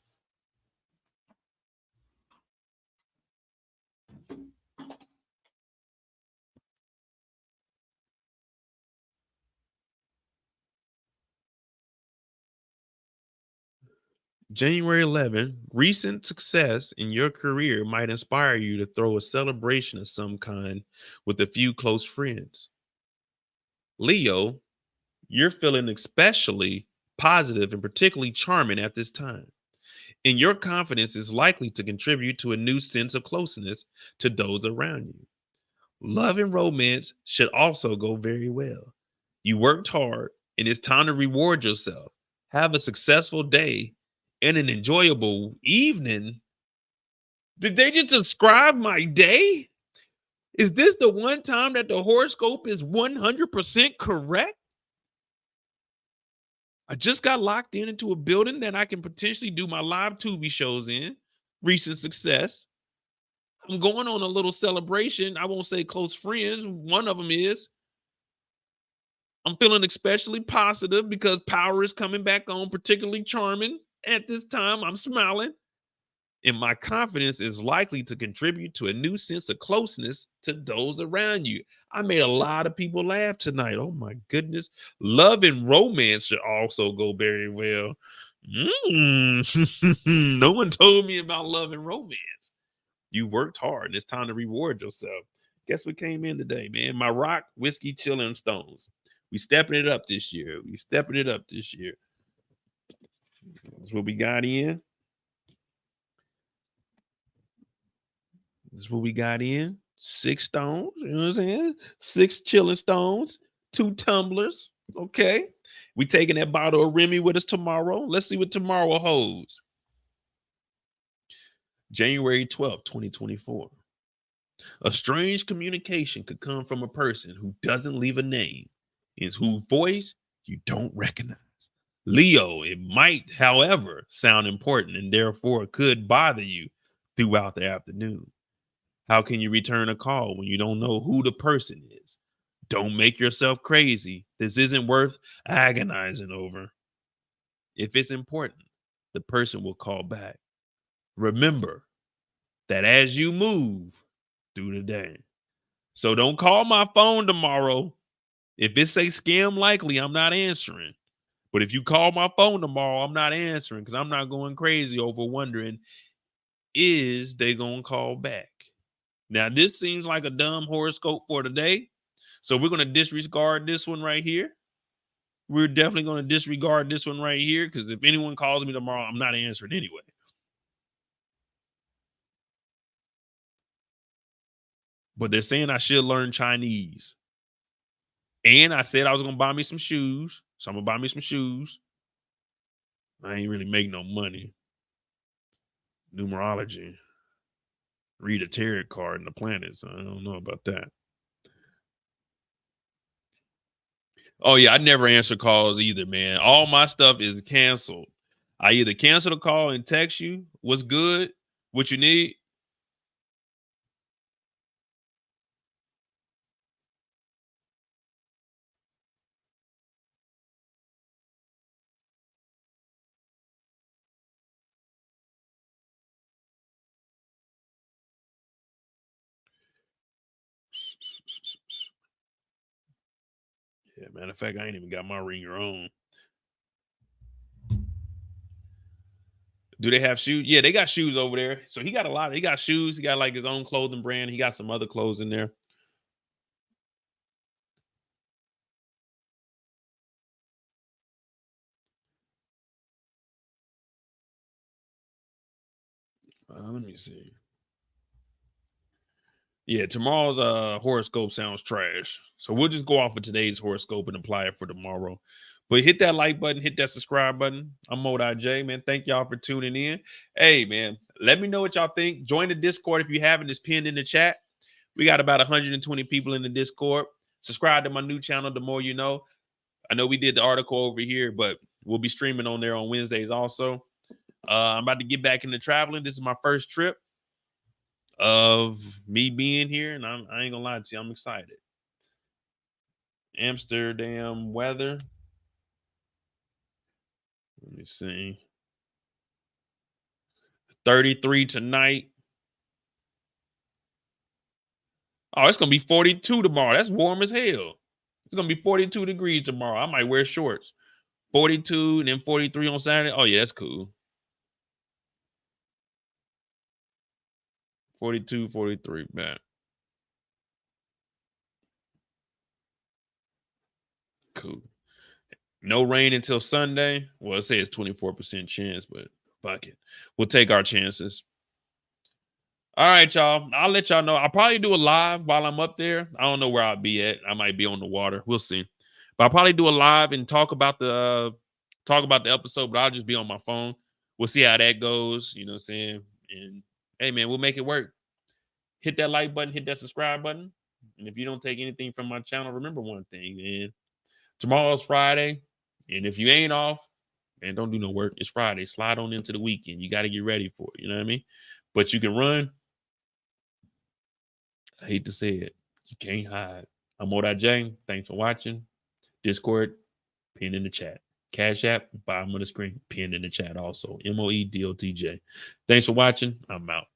January 11th, recent success in your career might inspire you to throw a celebration of some kind with a few close friends. Leo, you're feeling especially positive and particularly charming at this time. And your confidence is likely to contribute to a new sense of closeness to those around you. Love and romance should also go very well. You worked hard and it's time to reward yourself. Have a successful day and an enjoyable evening. Did they just describe my day? Is this the one time that the horoscope is 100% correct? I just got locked into a building that I can potentially do my live Tubi shows in. Recent success. I'm going on a little celebration. I won't say close friends. One of them is. I'm feeling especially positive because power is coming back on, particularly charming. At this time, I'm smiling. And my confidence is likely to contribute to a new sense of closeness to those around you. I made a lot of people laugh tonight. Oh my goodness. Love and romance should also go very well. No one told me about love and romance. You worked hard and it's time to reward yourself. Guess what came in today, man? My rock, whiskey, chillin' stones. We stepping it up this year. That's what we got in. That's what we got in. 6 stones, you know what I'm saying? 6 chilling stones, 2 tumblers. Okay. We taking that bottle of Remy with us tomorrow. Let's see what tomorrow holds. January 12th, 2024. A strange communication could come from a person who doesn't leave a name, is whose voice you don't recognize. Leo, it might, however, sound important and therefore could bother you throughout the afternoon. How can you return a call when you don't know who the person is? Don't make yourself crazy. This isn't worth agonizing over. If it's important, the person will call back. Remember that as you move through the day. So don't call my phone tomorrow. If it say scam likely, I'm not answering. But if you call my phone tomorrow, I'm not answering because I'm not going crazy over wondering, is they going to call back? Now, this seems like a dumb horoscope for today. So we're going to disregard this one right here. We're definitely going to disregard this one right here because if anyone calls me tomorrow, I'm not answering anyway. But they're saying I should learn Chinese. And I said I was going to buy me some shoes. So I'm going to buy me some shoes. I ain't really make no money. Numerology. Read a tarot card in the planets. I don't know about that. Oh, yeah, I never answer calls either, man. All my stuff is canceled. I either cancel the call and text you what's good, what you need. Yeah, matter of fact, I ain't even got my ringer on. Do they have shoes? Yeah, they got shoes over there. So he got a lot. He got shoes. He got like his own clothing brand. He got some other clothes in there. Let me see. Yeah, tomorrow's horoscope sounds trash. So we'll just go off of today's horoscope and apply it for tomorrow. But hit that like button, hit that subscribe button. I'm Mo.J, man. Thank y'all for tuning in. Hey, man, let me know what y'all think. Join the Discord if you haven't. It's pinned in the chat. We got about 120 people in the Discord. Subscribe to my new channel, The More You Know. I know we did the article over here, but we'll be streaming on there on Wednesdays also. I'm about to get back into traveling. This is my first trip of me being here, and I ain't gonna lie to you, I'm excited. Amsterdam weather. Let me see. 33 tonight. Oh, it's gonna be 42 tomorrow. That's warm as hell. It's gonna be 42 degrees tomorrow. I might wear shorts. 42 and then 43 on Saturday. Oh yeah, that's cool. 42, 43, man. Cool. No rain until Sunday. Well, it says 24% chance, but fuck it. We'll take our chances. All right, y'all. I'll let y'all know. I'll probably do a live while I'm up there. I don't know where I'll be at. I might be on the water. We'll see. But I'll probably do a live and talk about the episode, but I'll just be on my phone. We'll see how that goes. You know what I'm saying? And hey, man, we'll make it work. Hit that like button, hit that subscribe button. And if you don't take anything from my channel, remember one thing, man. Tomorrow's Friday. And if you ain't off, man, don't do no work. It's Friday. Slide on into the weekend. You got to get ready for it. You know what I mean? But you can run. I hate to say it. You can't hide. I'm Mo.J. Thanks for watching. Discord, pinned in the chat. Cash App, bottom of the screen, pinned in the chat also. MOEDOTJ. Thanks for watching. I'm out.